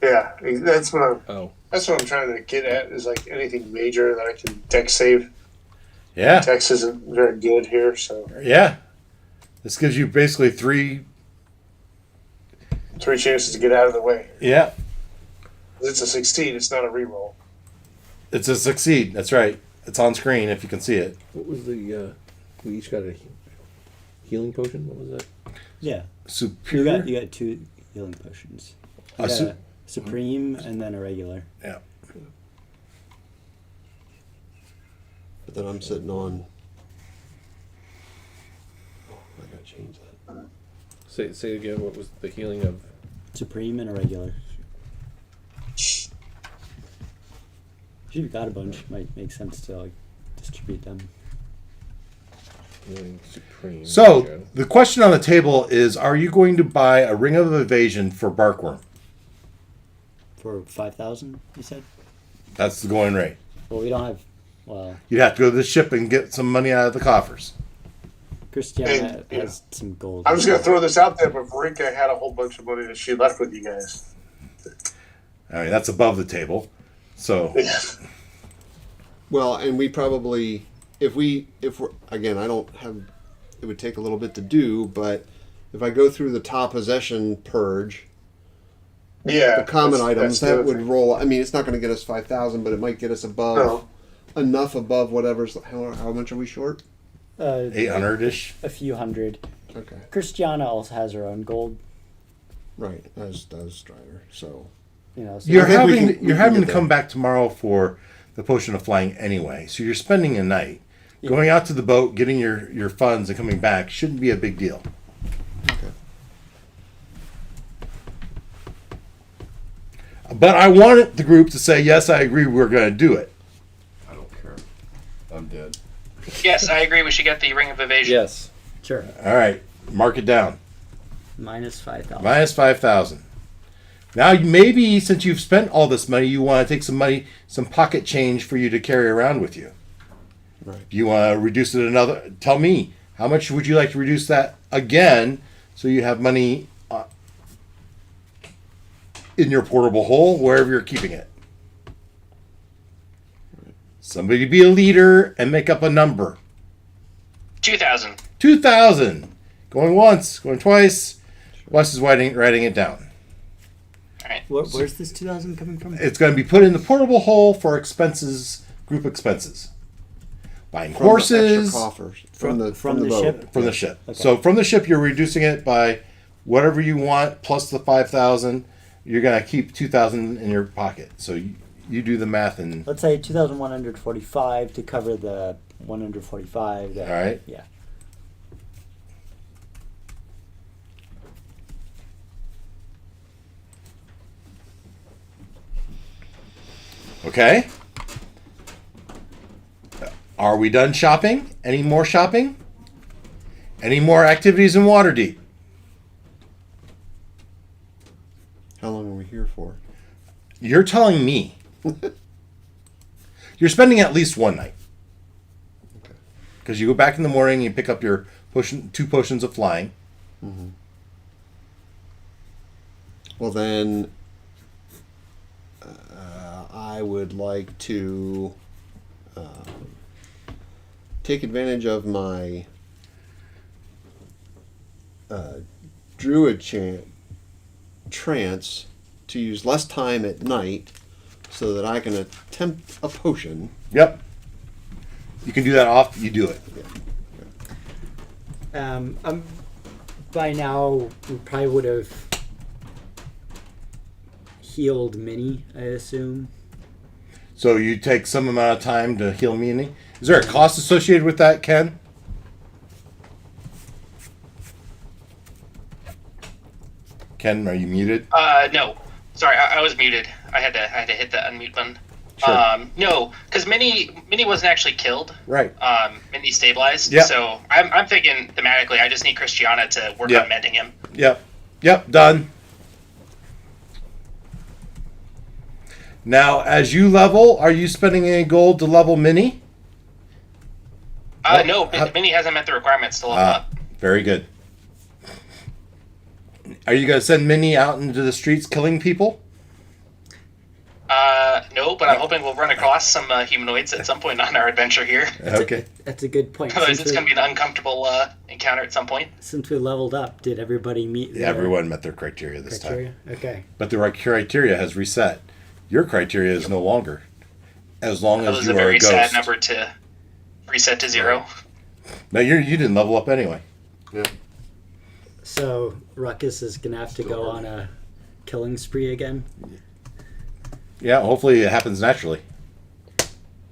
Yeah, that's what I'm. Oh. That's what I'm trying to get at. Is like anything major that I can dex save. Yeah. Dex isn't very good here, so Yeah. This gives you basically 3. 3 chances to get out of the way. Yeah. It's a 16. It's not a reroll. It's a succeed. That's right. It's on screen if you can see it. What was the? We each got a healing potion. What was that? Yeah. Superior. You got 2 healing potions. You A got su- a supreme and then a regular. Yeah. But then I'm sitting on. Oh, I gotta change that. Say again. What was the healing of? Supreme and a regular. If you've got a bunch, might make sense to like distribute them. Healing supreme. So Okay. the question on the table is: are you going to buy a ring of evasion for Barkworm? For 5,000, you said? That's the going rate. Well, we don't have. Well, You'd have to go to the ship and get some money out of the coffers. Christiana And, has some gold. I'm just gonna throw this out there, but Varinka had a whole bunch of money that she left with you guys. I mean, that's above the table. So Well, and we probably, if we're, again, I don't have, it would take a little bit to do, but if I go through the top possession purge, Yeah, the common that's items, the that other would thing. roll, I mean, it's not going to get us 5,000, but it might get us above, No. enough above whatever's, how much are we short? 800-ish. A few hundred. Okay. Christiana also has her own gold. Right, as does Strider, so. You know, so You're I think we having can- we you're can having get to come there. back tomorrow for the potion of flying anyway. So you're spending a night. Going out to the boat, getting your funds, and coming back shouldn't be a big deal. Okay. But I wanted the group to say, yes, I agree, we're going to do it. I don't care. I'm dead. Yes, I agree. We should get the ring of evasion. Yes. sure. All right, mark it down. Minus 5,000. Minus 5,000. Now, maybe since you've spent all this money, you want to take some money, some pocket change for you to carry around with you. Right. Do you want to reduce it another? Tell me, how much would you like to reduce that again so you have money in your portable hole, wherever you're keeping it? Somebody be a leader and make up a number. 2,000. 2,000. Going once, going twice. Wes is writing it down. All right. Where's this 2,000 coming from? It's going to be put in the portable hole for expenses, group expenses. Buying From the horses extra coffers. From the the boat. ship? from the ship. Okay. So from the ship, you're reducing it by whatever you want plus the 5,000. You're going to keep 2,000 in your pocket. So you do the math and Let's say 2,145 to cover the 145. That, all right. Yeah. Okay. Are we done shopping? Any more shopping? Any more activities in Waterdeep? How long are we here for? You're telling me. You're spending at least one night. Okay. Because you go back in the morning and you pick up your potion, 2 potions of flying. Mm-hmm. Well, then, I would like to take advantage of my druid trance to use less time at night so that I can attempt a potion. Yep. You can do that off. You do it. By now, we probably would have healed Minnie, I assume. So you take some amount of time to heal Mini. Is there a cost associated with that, Ken? Ken, are you muted? No. Sorry, I was muted. I had to hit the unmute button. Sure. No, because Minnie wasn't actually killed. Right. Minnie stabilized. Yep. So I'm thinking thematically, I just need Christiana to work Yep. on mending him. Yep, done. Now, as you level, are you spending any gold to level Mini? No, Minnie hasn't met the requirements to level up. Very good. Are you going to send Minnie out into the streets killing people? No, but I'm hoping we'll run across some humanoids at some point on our adventure here. Okay. That's a good point. Otherwise, it's going to be an uncomfortable encounter at some point. Since we leveled up, did everybody meet Yeah, everyone met their criteria this criteria? time. Okay. But the right criteria has reset. Your criteria is no longer. As long That as was you a are a very sad ghost. number to reset to 0. No, you didn't level up anyway. Yeah. So Ruckus is gonna have to go on a killing spree again. Yeah, hopefully it happens naturally.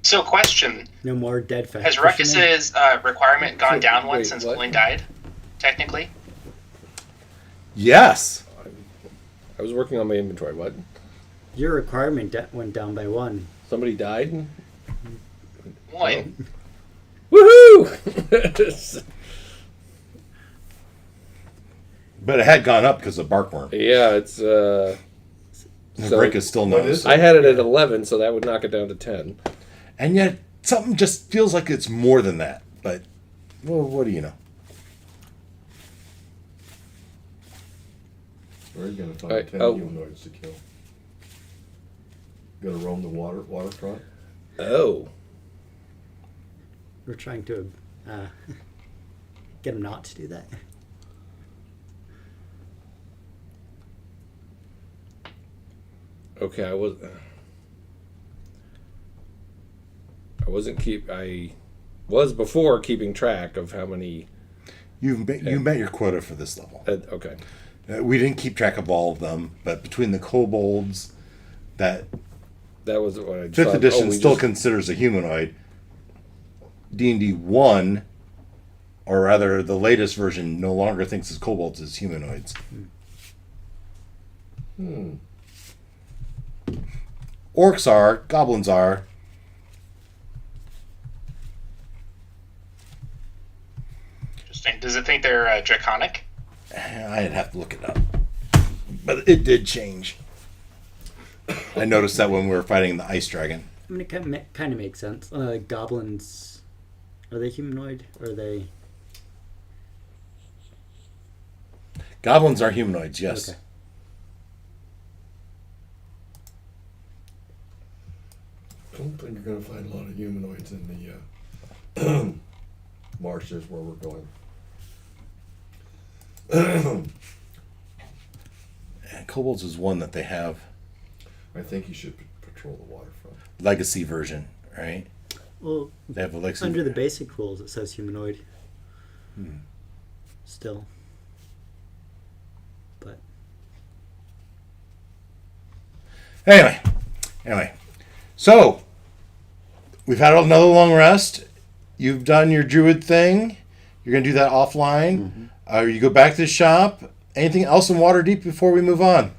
So, question: No more dead fish. has Ruckus's requirement gone down one Wait, since what? Colleen died? Technically, Yes. I was working on my inventory. What? Your requirement went down by 1. Somebody died? one. Woohoo! But it had gone up because of barkworm. Yeah, it's. The So- break is still What known. is I had it at 11, so that would knock it down to 10. And yet, something just feels like it's more than that. But, well, what do you know? Where are you gonna find Alright, 10 oh. humanoids to kill? Gonna roam the waterfront? Oh. We're trying to get him not to do that. Okay, I was before keeping track of how many. You met your quota for this level. Okay. We didn't keep track of all of them, but between the kobolds, that That was what I fifth thought. edition we still just- considers a humanoid. D&D 1, or rather the latest version, no longer thinks as kobolds as humanoids. Orcs are, goblins are. Interesting. Does it think they're draconic? I'd have to look it up. But it did change. I noticed that when we were fighting the ice dragon. I mean, it kind of makes sense. Goblins, are they humanoid? Or are they? Goblins are humanoids, yes. Okay. I don't think you're gonna find a lot of humanoids in the marshes where we're going. And kobolds is one that they have. I think you should patrol the waterfront. Legacy version, right? Well, They have a legacy. under the basic rules, it says humanoid. Still. But Anyway. So, we've had another long rest. You've done your druid thing. You're going to do that offline. You go back to the shop. Anything else in Waterdeep before we move on?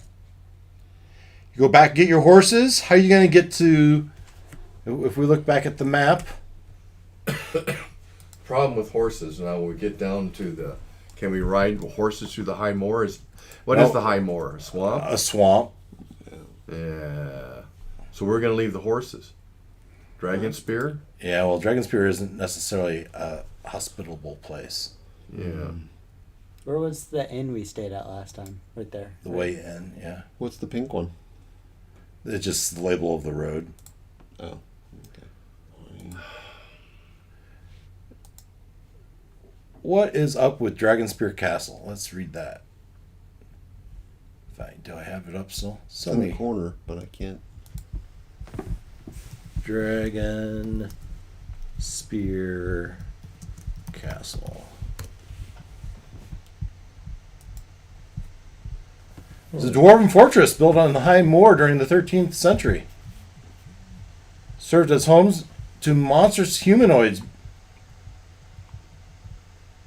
You go back, get your horses. How are you going to get to... If we look back at the map... Problem with horses now when we get down to the, can we ride horses through the high moor? What is No. the high moor? A swamp? A swamp. Yeah. So we're gonna leave the horses. Dragon spear? Yeah, well, Dragonspear isn't necessarily a hospitable place. Yeah. where was the inn we stayed at last time? Right there. The way in, yeah. What's the pink one? It's just the label of the road. Oh. What is up with Dragonspear Castle? Let's read that. Do I have it up still? It's in the corner, but I can't. Dragon Spear Castle. It's a dwarven fortress built on the high moor during the 13th century. served as homes to monstrous humanoids.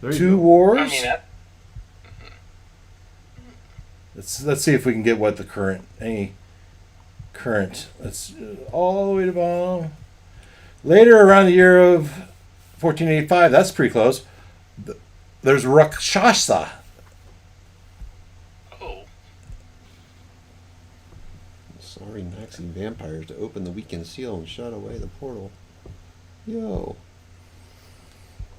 There you 2 go. wars. I mean, that, Let's see if we can get what the current Let's all the way to bottom. Later, around the year of 1485, that's pretty close. There's Rakshasa. oh, Sorry, Nazi vampires to open the weakened seal and shut away the portal. Yo.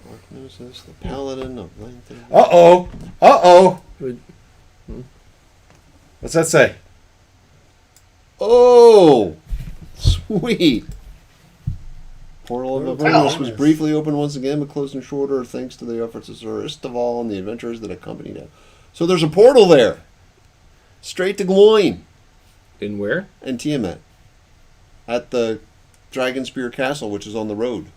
Archnosis, the paladin of length. Uh-oh. What's that say? Oh! Sweet! Portal of Well, Avernus was briefly opened once again, but closed in short order thanks to the efforts of Sir Isteval and the adventurers that accompanied him. So there's a portal there! Straight to Gloin In where? and Tiamat. At the Dragonspear Castle, which is on the road.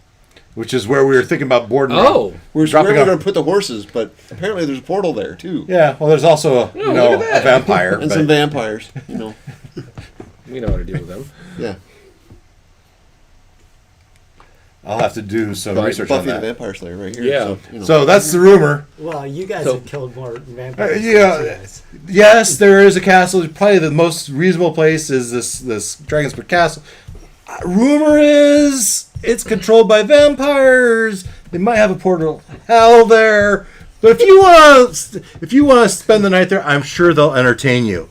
Which is where we were thinking about boarding. Oh, Where Dropping we're off- going to put the horses, but apparently there's a portal there, too. Yeah, well, there's also a vampire. And but- some vampires, you know. we know how to deal with them. Yeah. I'll have to do some Right, research on Buffy the that. Vampire Slayer right here. Yeah. So, you know. So that's the rumor. Well, you guys So- have killed more vampires. Yeah. than you guys. Yes, there is a castle. Probably the most reasonable place is this Dragonspear Castle. Rumor is it's controlled by vampires. They might have a portal to hell there. But if you want to spend the night there, I'm sure they'll entertain you.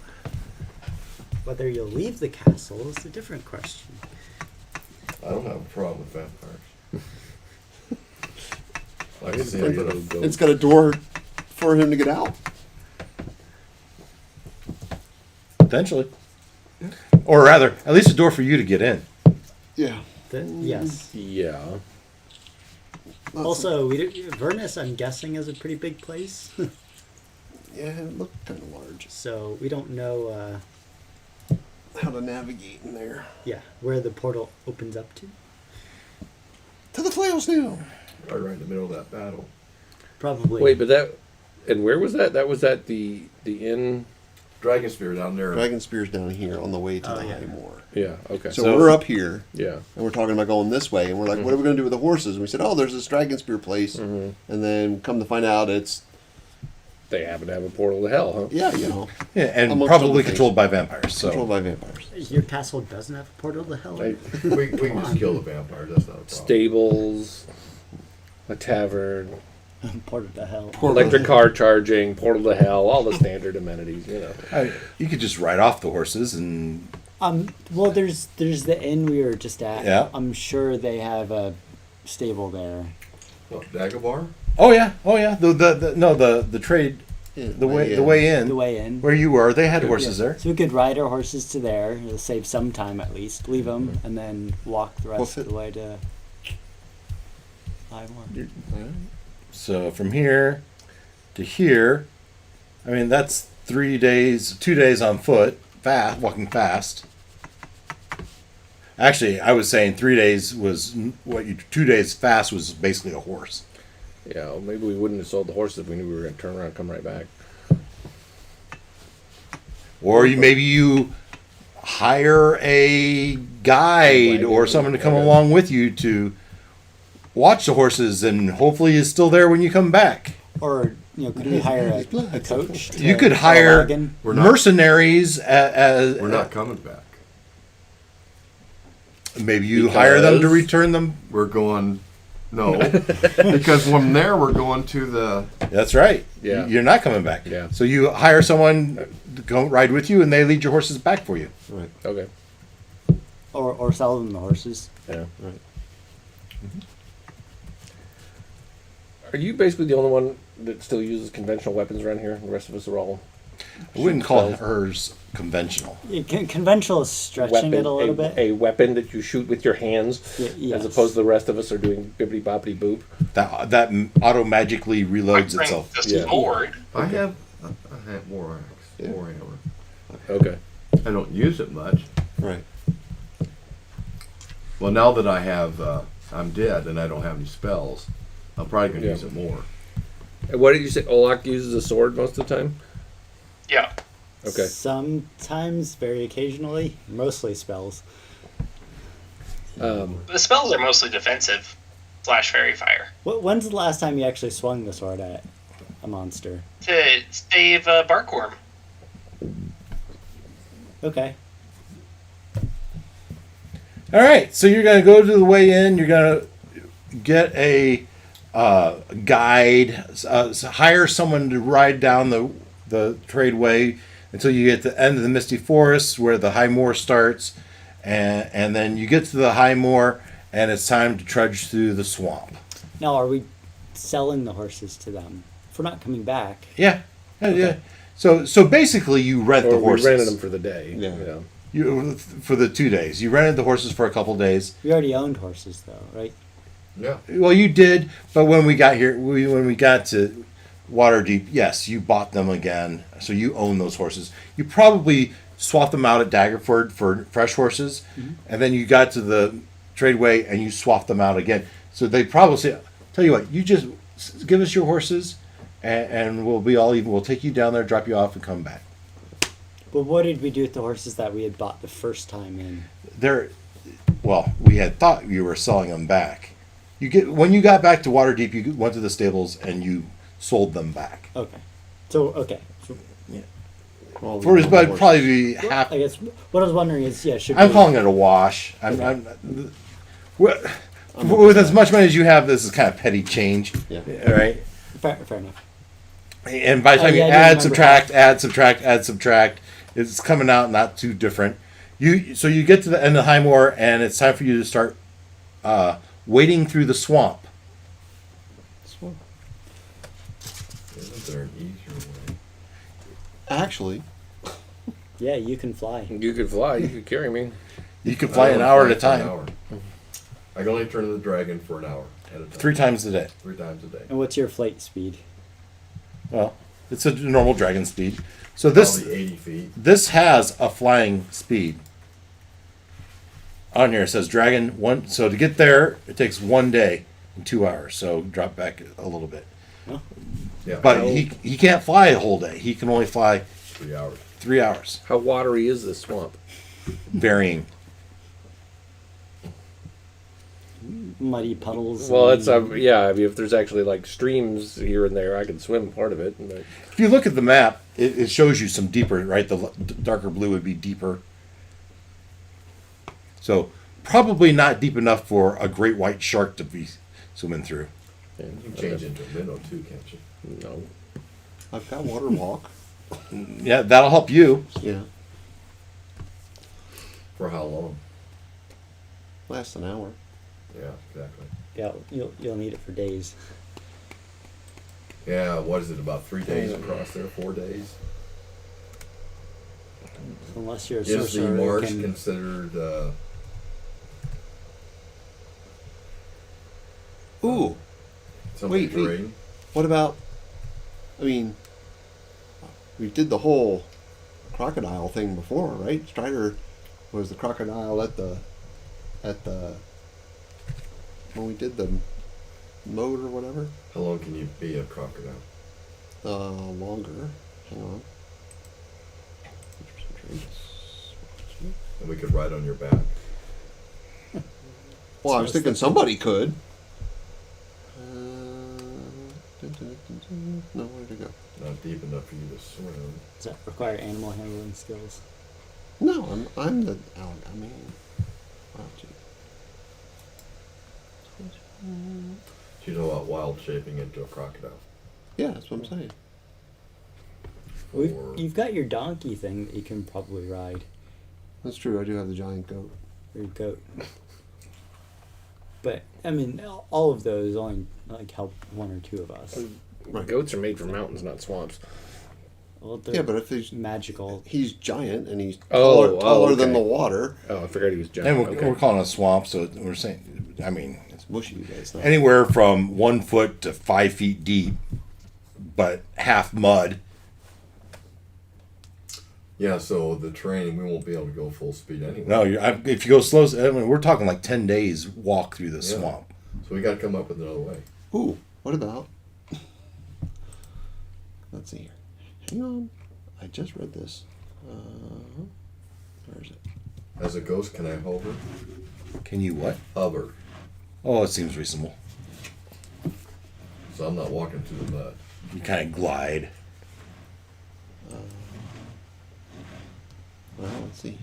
Whether you'll leave the castle is a different question. I don't have a problem with vampires. I can It's see like it, a but little It's goat. got a door for him to get out. Potentially. Or rather, at least a door for you to get in. Yeah. Yes. Yeah. Also, Avernus, I'm guessing, is a pretty big place. Yeah, it looked kind of large. So we don't know, How to navigate in there. where the portal opens up to. To the flails now. right in the middle of that battle. Probably. Wait, but that. And where was that? That was at the inn. Dragon Spear down there. Dragon Spear's down here on the way to Oh, the yeah. High Moor. Yeah. Okay. So we're up here, yeah. and we're talking about going this way, and we're like, what are we going to do with the horses? And we said, oh, there's this Dragon Spear place. And then come to find out it's, They happen to have a portal to hell, huh? yeah, you know, Yeah, and Amongst probably other controlled things. by vampires. So controlled by vampires. Your castle doesn't have a portal to hell? We can just kill the vampires. That's not a problem. Stables, a tavern, Portal to hell. electric car charging, portal to hell, all the standard amenities, you know. you could just ride off the horses and Well, there's the inn we were just at. Yeah. I'm sure they have a stable there. What, Dagobah? oh yeah. The trade Yeah, the way in The way in. where you were they had horses there. So we could ride our horses to there. It'll save some time at least. Leave them and then walk the rest of the way to Ivor. So from here to here, I mean that's 2 days on foot, walking fast. Actually, I was saying 3 days was 2 days fast was basically a horse. Yeah, well, maybe we wouldn't have sold the horses if we knew we were going to turn around and come right back. Or maybe you hire a guide or someone to come along with you to watch the horses, and hopefully he's still there when you come back. Or could we hire a coach? You could to hire wagon? We're not- mercenaries as We're not coming back. maybe you hire them to Because- return them. We're going. No, because from there we're going to the. That's right. Yeah. You're not coming back. Yeah. So you hire someone to go ride with you, and they lead your horses back for you. Right. Okay. Or sell them the horses. Yeah. Right. Are you basically the only one that still uses conventional weapons around here? The rest of us are all I wouldn't call spells. hers conventional. Yeah, conventional is stretching it a little bit. A weapon that you shoot with your hands, Yes. as opposed to the rest of us are doing bibbity boppity boop. That auto magically reloads Bring itself. the Yeah. sword. I have war axe, Yeah. war hammer. Okay. I don't use it much. Right. Well, now that I have, I'm dead and I don't have any spells, I'm probably going to Yeah. use it more. And what did you say? Olak uses a sword most of the time? Yeah. Okay. Sometimes, very occasionally, mostly spells. The spells are mostly defensive / fairy fire When's the last time you actually swung the sword at a monster? to save a barkworm. Okay. All right, so you're going to go to the way in. You're going to get a guide, hire someone to ride down the tradeway until you get to the end of the Misty Forest where the High Moor starts. And then you get to the High Moor, and it's time to trudge through the swamp. Now, are we selling the horses to them? If we're not coming back. Yeah. Yeah. So basically, you rent Or the we horses. rented them for the day. Yeah. For the 2 days. You rented the horses for a couple days. We already owned horses, though, right? Yeah. Well, you did, but when we got here, when we got to Waterdeep, yes, you bought them again. So you own those horses. You probably swapped them out at Daggerford for fresh horses, and then you got to the tradeway and you swapped them out again. So they probably say, "Tell you what, you just give us your horses, and we'll be all even. We'll take you down there, drop you off, and come back." But what did we do with the horses that we had bought the first time in? Well, we had thought you were selling them back. When you got back to Waterdeep, you went to the stables and you sold them back. Okay. So, Well, For but probably be half. I guess what I was wondering is, should I'm we... calling it a wash. With as much money as you have, this is kind of petty change. Yeah. All right. Fair enough. And by the time you I add, didn't subtract, it's coming out not too different. So you get to the end of High Moor, and it's time for you to start wading through the swamp. Isn't there an easier way? Actually, Yeah, you can fly. You could fly. You could carry me. You can fly I an only hour at a fly for an time, hour. I can only turn into the dragon for an hour at a time. 3 times a day. 3 times a day. And what's your flight speed? Well, it's a normal dragon speed. So this Probably 80 feet. this has a flying speed. On here it says dragon one. So to get there, it takes 1 day and 2 hours. So drop back a little bit. Yeah. But he can't fly a whole day. He can only fly 3 hours. 3 hours, How watery is this swamp? varying. Muddy puddles. Well, and- it's I mean, if there's actually like streams here and there, I can swim part of it. But If you look at the map, it shows you some deeper. Right, the darker blue would be deeper. So probably not deep enough for a great white shark to be swimming through. You can change into a minnow too, can't you? no, I've got water walk. Yeah, that'll help you. Yeah, For how long? last an hour. Yeah, exactly. Yeah, you'll need it for days. Yeah, what is it, about 3 days across there? 4 days? Unless you're a Is the sorcerer who marsh can... considered Ooh, something Wait. terrain? what about? I mean, we did the whole crocodile thing before, right? Strider was the crocodile at the when we did the mode or whatever. How long can you be a crocodile? Longer. Hang on. And we could ride on your back. Well, I was thinking somebody could. No, where'd it go? Not deep enough for you to swim. Does that require animal handling skills? No, I'm the. I mean, wow, gee. You know about wild shaping into a crocodile. Yeah, that's what I'm saying. Or You've got your donkey thing that you can probably ride, That's true. I do have the giant goat. or your goat. But I mean, all of those only like help 1 or 2 of us. Right. goats are made for mountains, not swamps. Well, they're Yeah, but if magical. he's giant and he's Oh, taller than okay. the water. Oh, I forgot he was giant. And we're, Okay. we're calling it a swamp, so we're saying, I mean, It's mushy, but it's not. anywhere from 1 foot to 5 feet deep, but half mud. yeah, so the terrain, we won't be able to go full speed anyway. No, if you go slow, I mean, we're talking like 10 days walk through the Yeah. swamp. So we got to come up with another way. Ooh, what about? Let's see here. Hang on. I just read this. Where is it? As a ghost, can I hover? Can you what? Hover. Oh, it seems reasonable. So I'm not walking through the mud. You kind of glide. Well, let's see.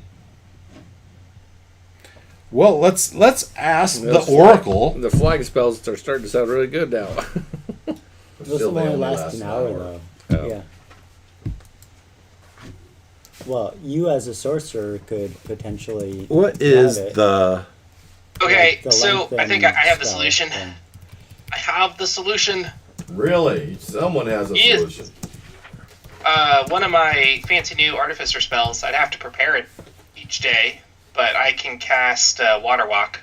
Well, let's ask the Those Oracle. The flying spells are starting to sound really good now. But This still, will they only only last an hour, though. Oh. Yeah. Well, you as a sorcerer could potentially. What is have it. the? Okay, The so I think I lengthen have the spell solution. thing. I have the solution. Really? Someone has a Yes. solution. One of my fancy new artificer spells, I'd have to prepare it each day, but I can cast Water Walk.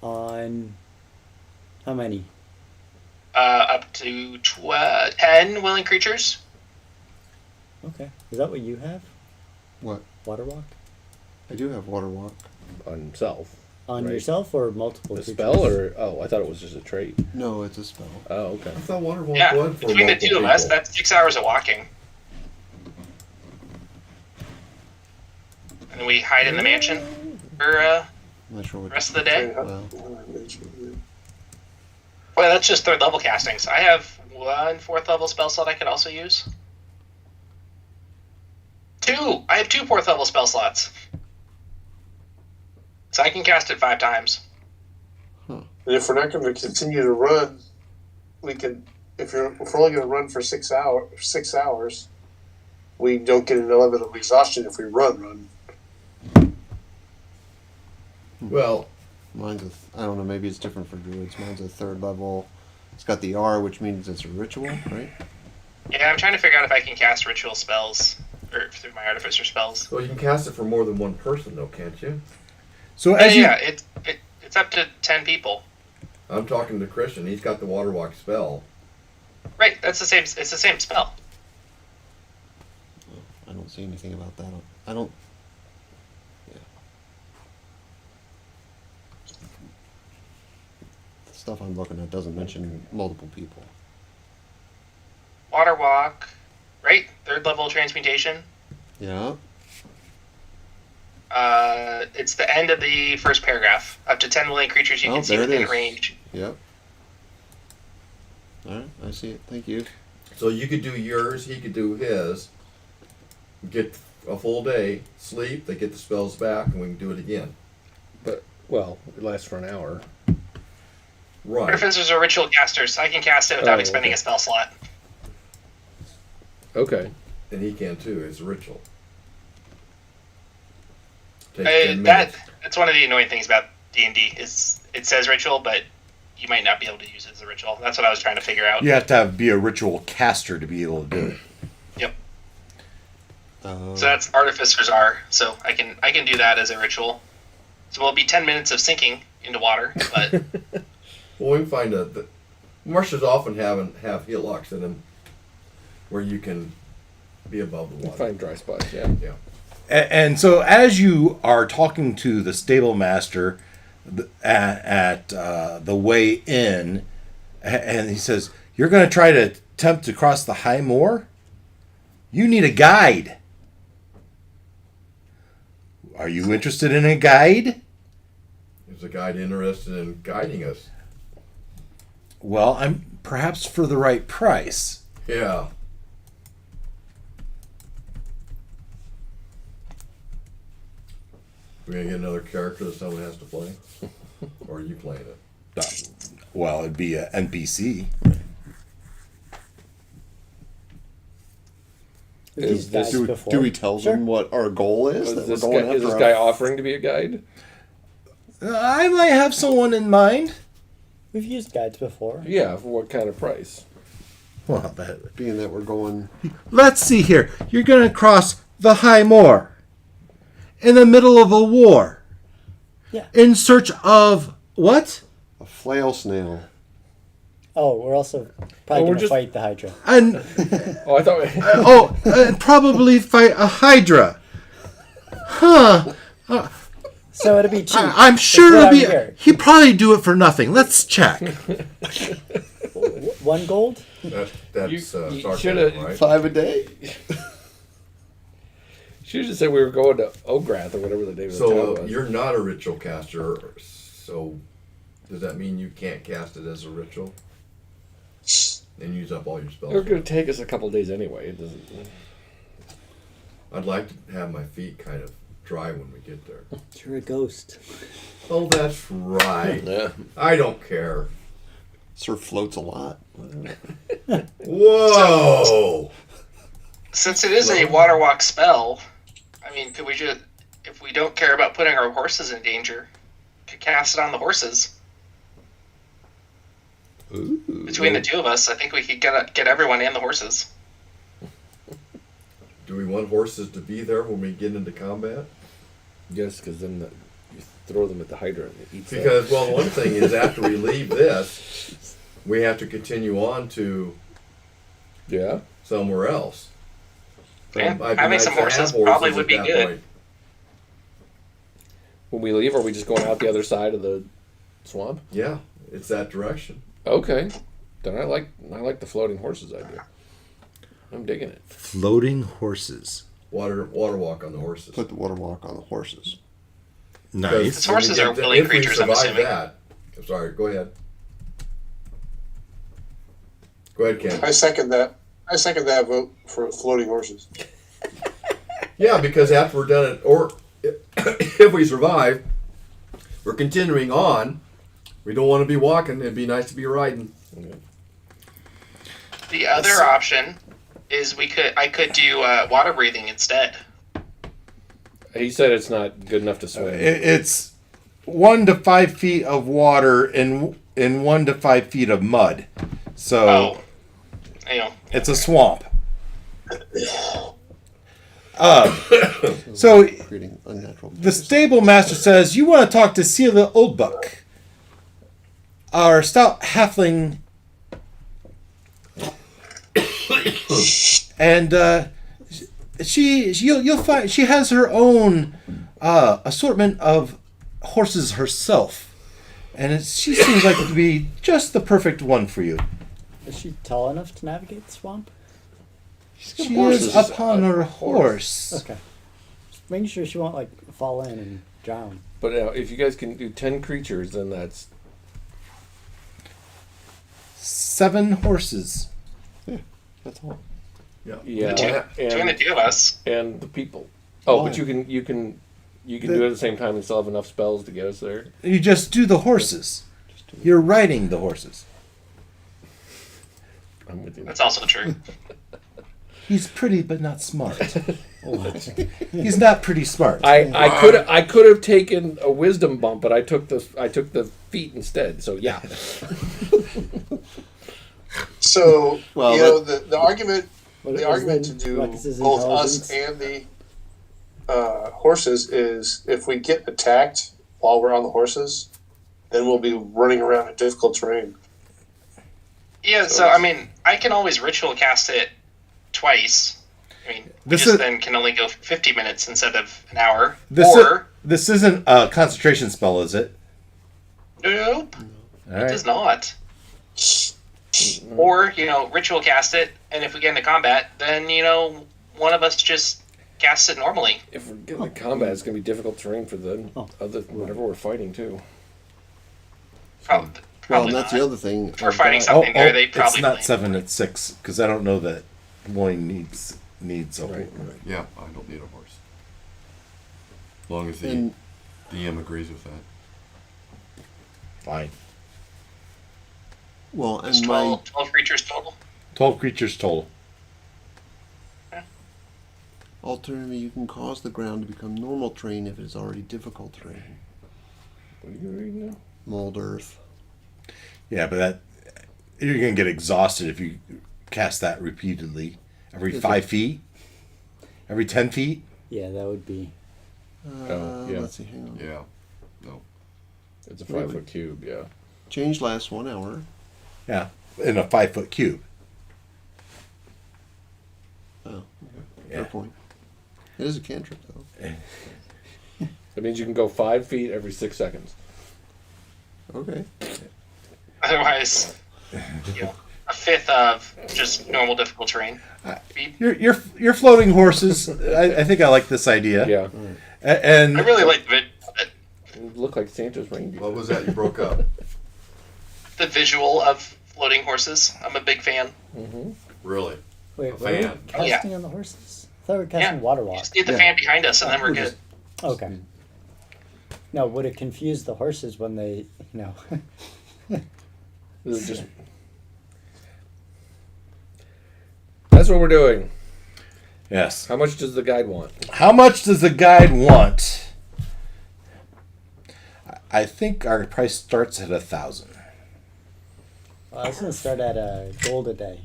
On how many? Up to 10 willing creatures. Okay. Is that what you have? What? Water walk? I do have water walk. On himself. On Right. yourself or multiple The creatures? spell, or I thought it was just a trait. No, it's a spell. Oh, okay. I thought water walk Yeah, would for between the multiple two of us, people. that's 6 hours of walking. And we hide in the mansion for I'm not sure the what. rest of the day. Well, Well, that's just 3rd level castings. I have 1 4th level spell slot I could also use. 2! I have 2 4th level spell slots. So I can cast it 5 times. And if we're not going to continue to run, we can. If we're only going to run for 6 hours, we don't get an element of exhaustion if we run. Well, mine's I don't know. Maybe it's different for druids. Mine's a 3rd level. It's got the R, which means it's a ritual, right? Yeah, I'm trying to figure out if I can cast ritual spells or through my artificer spells. well, you can cast it for more than one person, though, can't you? So as you, Yeah, it's up to 10 people. I'm talking to Christian. He's got the water walk spell. Right, that's the same. It's the same spell. I don't see anything about that. I don't. Yeah. The stuff I'm looking at doesn't mention multiple people. Water walk, right? 3rd level transmutation. Yeah. It's the end of the first paragraph. Up to 10 willing creatures you Oh, can see there it within is. range. Yep. All right, I see it. Thank you. So you could do yours, he could do his. Get a full day, sleep, they get the spells back, and we can do it again. But, well, it lasts for an hour. Right. Artificers are ritual casters. I can cast it without Oh, expending okay. a spell slot. Okay. And he can too. It's a ritual. Takes 10 minutes. That's one of the annoying things about D&D is it says ritual, but you might not be able to use it as a ritual. That's what I was trying to figure out. you have to be a ritual caster to be able to do it. Yep. Uh, So that's artificers are. So I can do that as a ritual. So it'll be 10 minutes of sinking into water, but Well, we can find the marshes often have hillocks in them where you can be above the water. Find dry spots, yeah. Yeah. And so as you are talking to the stable master at the way in, and he says, "You're going to try to attempt to cross the high moor? You need a guide. Are you interested in a guide?" Is the guide interested in guiding us? Well, I'm perhaps for the right price. Yeah. We're gonna get another character that someone has to play, or are you playing it? Well, it'd be a NPC. We've used guides before. do we tell Sure. them what our goal is? Is that this, we're going guy, is after this a- guy offering to be a guide? I might have someone in mind. We've used guides before. Yeah, for what kind of price? Well, that, Being that we're going. let's see here. You're going to cross the high moor in the middle of a war. Yeah. In search of what? A flail snail. Oh, we're also probably we're going to just- fight the Hydra. And Oh, I thought. probably fight a hydra. Huh. So it'll be cheap. I'm sure It's it'll around be. here. He'd probably do it for nothing. Let's check. 1 gold? That's You sarcasm, shoulda- right? 5 a day. She just said we were going to Ograth or whatever the name of the town So was. you're not a ritual caster. So does that mean you can't cast it as a ritual and use up all your spells? They're going to take us a couple days anyway. It doesn't. I'd like to have my feet kind of dry when we get there. You're a ghost. Oh, that's right. Yeah. I don't care. Sir floats a lot. Whoa! Since it is a water walk spell, I mean, could we just, if we don't care about putting our horses in danger, could cast it on the horses? Ooh. Between the two of us, I think we could get everyone and the horses. Do we want horses to be there when we get into combat? Yes, because then you throw them at the Hydra and it eats them. Because, well, one thing is after we leave this, we have to continue on to somewhere else. So Yeah, it might be having nice some to have horses probably at would be that good. point. When we leave, are we just going out the other side of the swamp? Yeah, it's that direction. Okay. Then I like the floating horses idea. I'm digging it. Floating horses. Water walk on the horses. Put the water walk on the horses. Nice. Because horses are willing creatures, I'm assuming. I'm sorry, go ahead. Go ahead, Ken. I second that. I second that vote for floating horses. Yeah, because after we're done it, or if we survive, we're continuing on. We don't want to be walking. It'd be nice to be riding. The other option is I could do water breathing instead. He said it's not good enough to swim. It's 1 to 5 feet of water in 1 to 5 feet of mud. So it's a swamp. So Creating unnatural. the stable master says you want to talk to Celia Oldbuck, our stout halfling, and you'll find she has her own assortment of horses herself, and she seems like to be just the perfect one for you. Is she tall enough to navigate the swamp? She is upon her horse. Okay. Just making sure she won't fall in and drown. But if you guys can do 10 creatures, then that's 7 horses. That's all. yeah. Between the two of us. And the people. Oh, Why? but you can do it at the same time and still have enough spells to get us there. You just do the horses. You're riding the horses. I'm with you. That's also true. He's pretty but not smart. He's not pretty smart. I could have taken a wisdom bump, but I took the feet instead. So yeah. So Well, the argument What the is argument to then do Ruckus's both us intelligence? and the horses is if we get attacked while we're on the horses, then we'll be running around in difficult terrain. Yeah, so I mean, I can always ritual cast it twice. I mean, we This just is- then can only go 50 minutes instead of an hour. This isn't a concentration spell, is it? Nope, All it right. does not. Or, ritual cast it, and if we get into combat, then, one of us just casts it normally. If we're getting into combat, it's gonna be difficult terrain for the whatever we're fighting too. Probably Well, and that's not. the other thing. If we're fighting something there, they probably it's not win. 7, it's 6, because I don't know that Loin needs a Right. Yeah, I don't need a horse. As long as the And DM agrees with that. Fine. well, There's and 12 creatures total. 12 creatures total. alternatively, you can cause the ground to become normal terrain if it is already difficult terrain. What are you reading now? Mold earth. Yeah, but you're going to get exhausted if you cast that repeatedly. Every 5 feet? Every 10 feet? Yeah, that would be. Yeah. Let's see. Hang on. Yeah. No. It's a 5-foot cube. Yeah. Change lasts 1 hour. Yeah, in a 5-foot cube. Oh, okay. Yeah. Fair point. It is a cantrip, though. That means you can go 5 feet every 6 seconds. Okay. Otherwise, a fifth of just normal difficult terrain. Your floating horses. I think I like this idea. Yeah. And I really like It looked like Santa's reindeer. What was that? You broke up. the visual of floating horses. I'm a big fan. Really? Wait, A were we fan. casting on the horses? I thought we were casting Yeah. water You walk. just need the fan behind us, and then we're good. Okay. No, would it confuse the horses when they, This is just. That's what we're doing. yes. How much does the guide want? How much does the guide want? I think our price starts at 1,000. Well, I was going to start at a gold a day.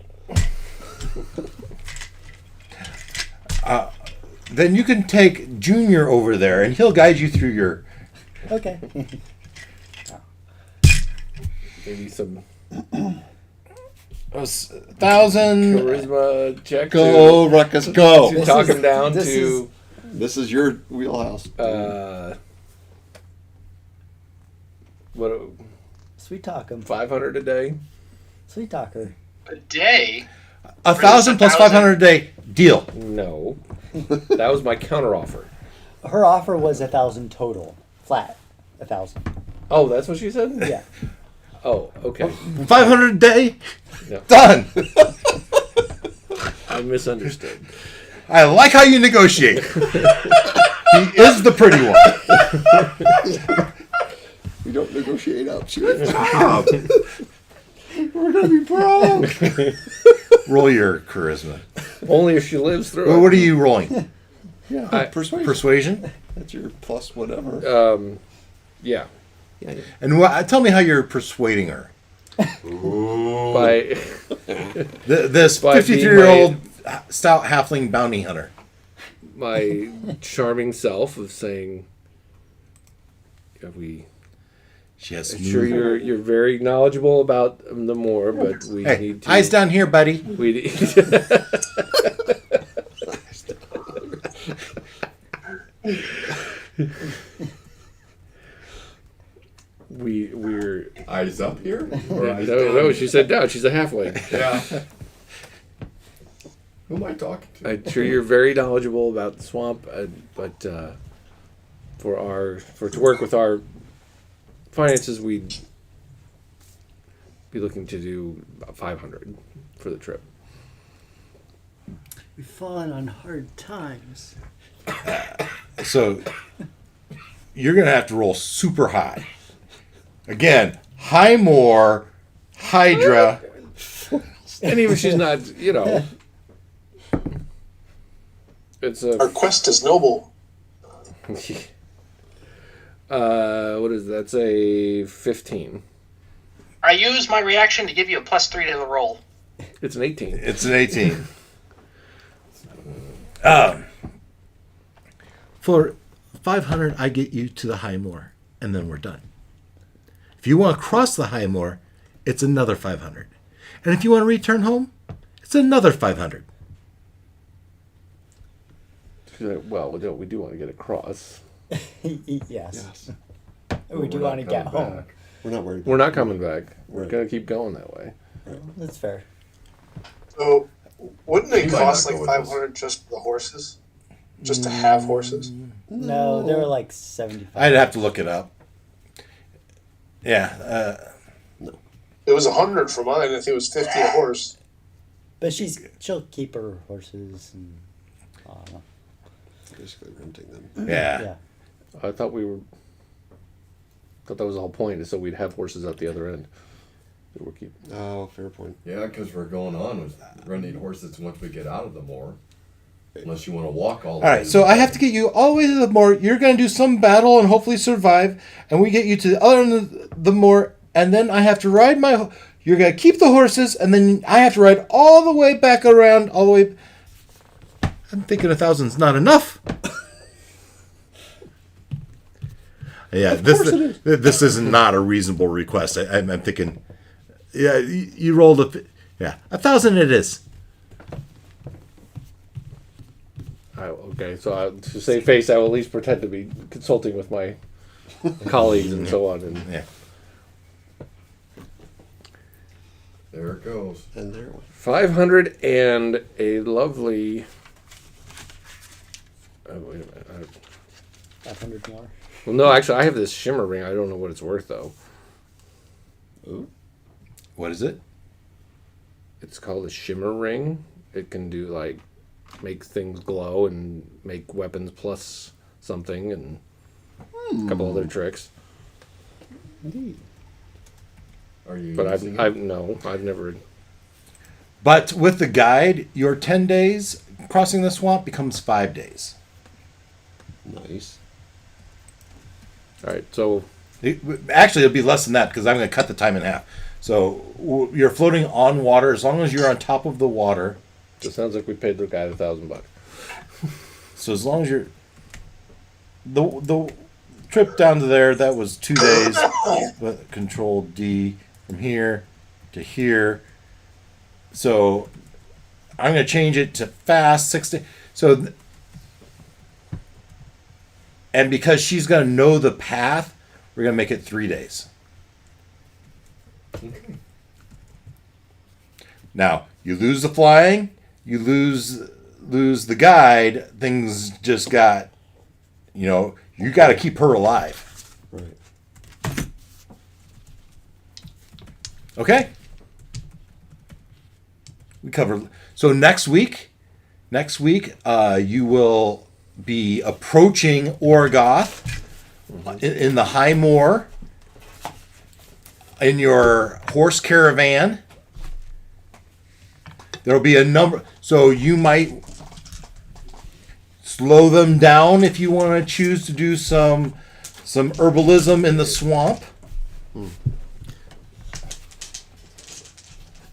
Then you can take Junior over there, and he'll guide you through your. Okay. Maybe some 1,000. charisma check Go, Ruckus, go. to talk him down this to. This is your wheelhouse. What? Sweet talk 'em. 500 a day. Sweet talker. A day? 1,000 plus 500 a day. Deal. No, that was my counteroffer. Her offer was 1,000 total. Flat. 1,000. Oh, that's what she said. Yeah. Oh, okay. 500 a day. No. Done. I misunderstood. I like how you negotiate. He is the pretty one. We don't negotiate up. We're gonna be broke. Roll your charisma. Only if she lives through Well, it. what are you rolling? Yeah, persuasion. Persuasion. That's your plus whatever. Yeah. And tell me how you're persuading her. By This By being 53-year-old stout halfling bounty hunter. my charming self of saying, yeah, She has sure you're very knowledgeable about the more, but we Hey, need to. eyes down here, buddy. We need. We're Eyes up here? Or eyes no, down? she said down. She's a halfway. Yeah. Who am I talking to? I'm sure you're very knowledgeable about the swamp, but to work with our finances, we'd be looking to do about 500 for the trip. We've fallen on hard times. So you're gonna have to roll super high. Again, Highmore, Hydra. And even if she's not, it's Our a. quest is noble. What is that? That's a 15. I use my reaction to give you a +3 to the roll. It's an 18. It's an 18. For 500, I get you to the Highmore, and then we're done. If you want to cross the Highmore, it's another 500. And if you want to return home, it's another 500. Well, we do want to get across. Yes. We do want to get home. We're not worried. We're not coming back. We're Right. going to keep going that way. That's fair. So, wouldn't He it might cost not like go with us. 500 just for the horses? Just to have horses? No, they were like 75. I'd have to look it up. Yeah. It was 100 for mine. I think it was 50 a horse. But she'll keep her horses and Basically renting them. Yeah. yeah. I thought that was the whole point, is so we'd have horses at the other end. That we're keeping. Oh, fair point. Yeah, because we're going on with renting horses once we get out of the moor. Unless you want to walk all the All way. right, so I have to get you all the way to the moor. You're going to do some battle and hopefully survive, and we get you to the other end of the moor, and then I have to ride my. You're going to keep the horses, and then I have to ride all the way back around, all the way. I'm thinking 1,000's not enough. Yeah, this is not a reasonable request. I'm thinking, yeah, you rolled a, yeah, 1,000 it is. Okay, so to save face, I will at least pretend to be consulting with my colleagues and so on. And Yeah. There it goes. And there it went. 500 and a lovely. Oh, wait a minute. 500 more. Well, no, actually, I have this shimmer ring. I don't know what it's worth, though. Ooh. What is it? It's called a shimmer ring. It can do, like, make things glow and make weapons plus something and a couple other tricks. Indeed. Are you? But using it? I've never. But with the guide, your 10 days crossing the swamp becomes 5 days. Nice. All right, so Actually, it'll be less than that because I'm going to cut the time in half. So you're floating on water as long as you're on top of the water. it sounds like we paid the guy $1,000. So as long as you're the trip down to there, that was 2 days. But Control D from here to here. So I'm going to change it to fast 6 days. So and because she's going to know the path, we're going to make it 3 days. Now you lose the flying, you lose the guide. Things just got, you got to keep her alive. Right. Okay. We covered. So next week, you will be approaching Orgoth in the High Moor in your horse caravan. There'll be a number, so you might slow them down if you want to choose to do some herbalism in the swamp.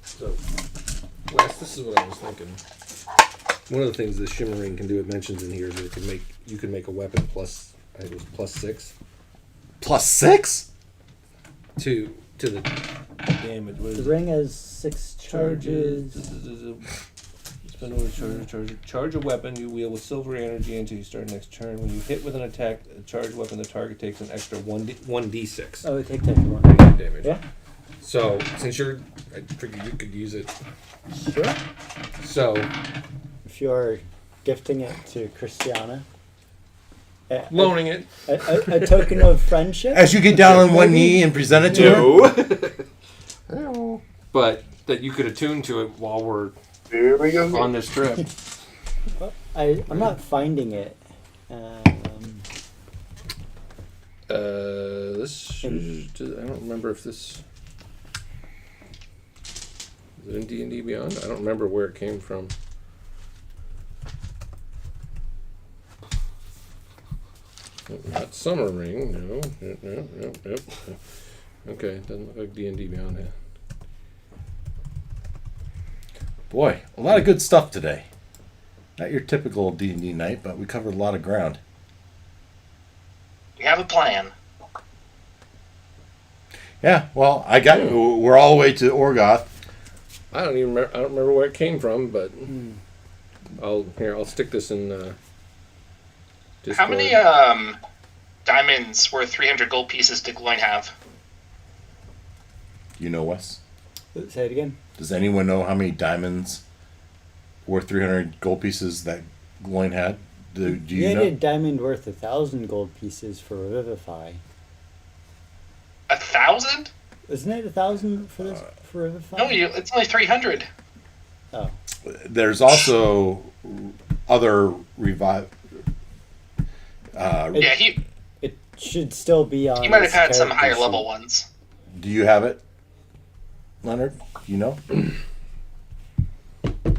So, Wes, this is what I was thinking. One of the things the shimmer ring can do, it mentions in here, is that you can make a weapon plus, I think it was plus 6 +6? to the damage. What is The it? ring has 6 charges. Spend over charge a weapon you wield with silver energy until you start next turn. When you hit with an attack, a charged weapon, the target takes an extra 1d6 Oh, take that one. damage. Yeah. So since I figured you could use it. Sure. So If you're gifting it to Christiana. loaning it. A token of friendship. As you get down on one Maybe. knee and present it to her. But that you could attune to it while we're Here we go. on this trip. I'm not finding it. This I don't remember if this is it in D&D Beyond. I don't remember where it came from. Not Summer Ring. No. Okay, doesn't look like D&D Beyond it. Boy, a lot of good stuff today. Not your typical D&D night, but we covered a lot of ground. We have a plan. Yeah, well, we're all the way to Orgoth. I don't remember where it came from, but I'll stick this in Discord. How many diamonds worth 300 gold pieces did Gloin have? You know, Wes? Say it again. Does anyone know how many diamonds worth 300 gold pieces that Gloin had? Do you had know? a diamond worth 1,000 gold pieces for Revivify. 1,000? Isn't it 1,000 for this for Revivify? No, it's only 300. Oh. There's also other revive. Yeah, It should still be on. he might have his had some character higher sheet. level ones. Do you have it, Leonard? Do you know?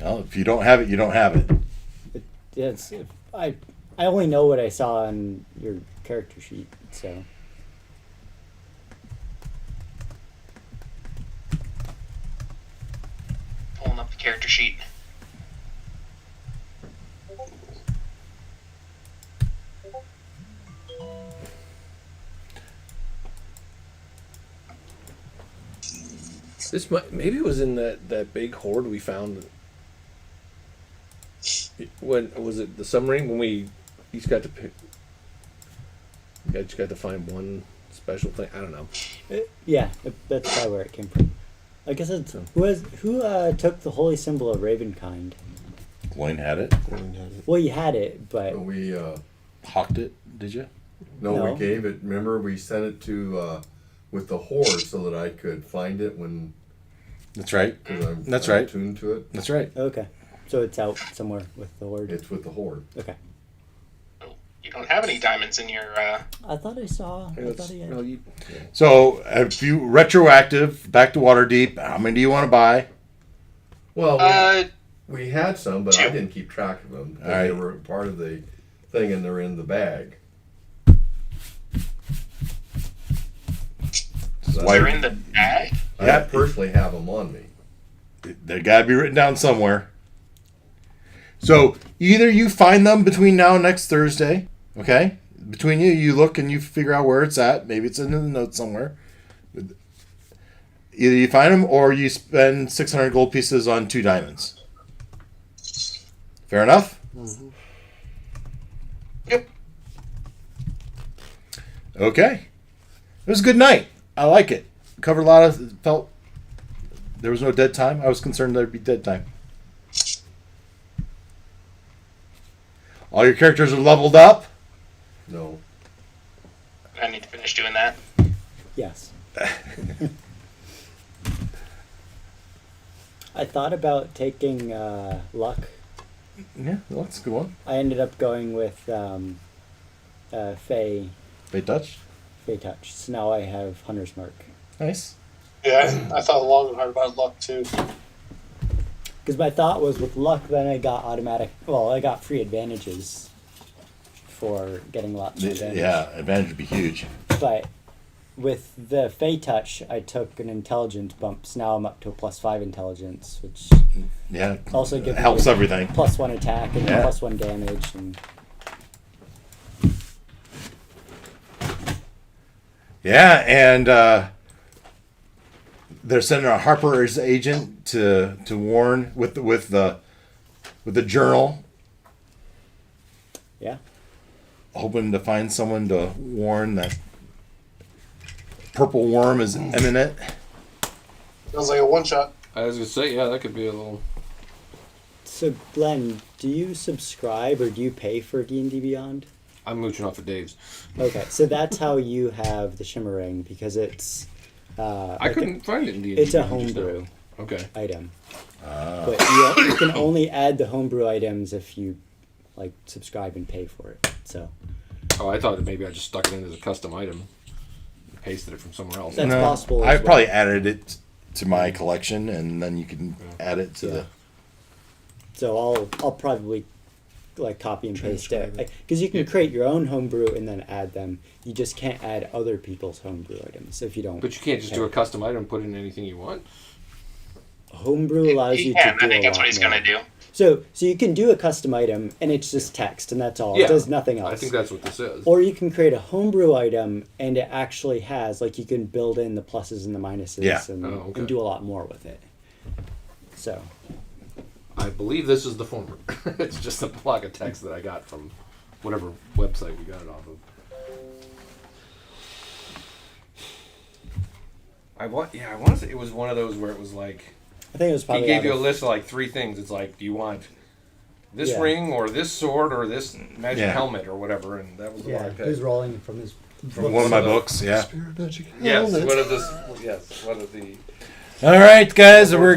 Well, if you don't have it, you don't have it. Yes, I only know what I saw on your character sheet, so. Pulling up the character sheet. Maybe it was in that big hoard we found. When was it the submarine when we each got to pick? You guys got to find one special thing. I don't know. Yeah, that's probably where it came from. Like I said, who took the holy symbol of Ravenkind? Blaine had it. Well, you had it, but So we, Hawked it, did you? no, No. we gave it, remember, we sent it to, with the horde so that I could find it when, That's right. because I'm That's I'm right. attuned to it. That's right. okay. So it's out somewhere with the horde. It's with the horde. Okay. You don't have any diamonds in your. I thought I saw. I thought I had. Well, you, So, if you retroactive back to Waterdeep, how many do you want to buy? Well, we had some, but I 2. didn't keep track of them. All right. They were part of the thing, and they're in the bag. So Why- They're in the bag. I Yeah. personally have them on me. They gotta be written down somewhere. So either you find them between now and next Thursday, okay? Between you look and you figure out where it's at. Maybe it's in the notes somewhere. Either you find them or you spend 600 gold pieces on 2 diamonds. Fair enough? Yep. Okay. It was a good night. I like it. Covered a lot of... Felt... There was no dead time. I was concerned there'd be dead time. All your characters are leveled up. No. I need to finish doing that. Yes. I thought about taking luck. Yeah, well, that's a good one. I ended up going with Fey Touch. Touch. So now I have Hunter's Mark. Nice. Yeah, I thought long and hard about luck too. Because my thought was with luck, then I got automatic. Well, I got free advantages for getting lots of advantage. Yeah, advantage would be huge. But with the Fey Touch, I took an intelligence bump. So now I'm up to a +5 intelligence, which Yeah. also gives helps me everything. +1 attack and Yeah. +1 damage. And Yeah, and they're sending a Harper's agent to warn with the journal, yeah, hoping to find someone to warn that purple worm is imminent. Sounds like a one shot. I was gonna say, yeah, that could be a little. So Glenn, do you subscribe or do you pay for D&D Beyond? I'm mooching off of Dave's. Okay, so that's how you have the Shimmer Ring because it's. I couldn't find it in D&D. It's a just now. homebrew Okay. item, but you can only add the homebrew items if you like subscribe and pay for it. So Oh, I thought that maybe I just stuck it in as a custom item, and pasted it from somewhere else. That's possible as I well. probably added it to my collection, and then you can add it to the. So I'll probably like copy and paste it because you can create your own homebrew and then add them. You just can't add other people's homebrew items if you don't. But you can't just do a custom item and put in anything you want. Homebrew allows He you can. to I do think a that's lot what he's more. gonna do. So you can do a custom item and it's just text and that's all. Yeah. It does nothing else. I think that's what this is. Or you can create a homebrew item and it actually has like you can build in the pluses and the minuses Yeah. and, Oh, okay. and do a lot more with it. So I believe this is the former. It's just a block of text that I got from whatever website we got it off of. I want to say it was one of those where it was like I think it was probably he gave out you a of- list of like 3 things. It's like, do you want this Yeah. ring or this sword or this magic Yeah. helmet or whatever? And that was the one I Yeah, picked. he was rolling from his. From one of my books, yeah. Yes, one of the. Yes, one of the. All right, guys, we're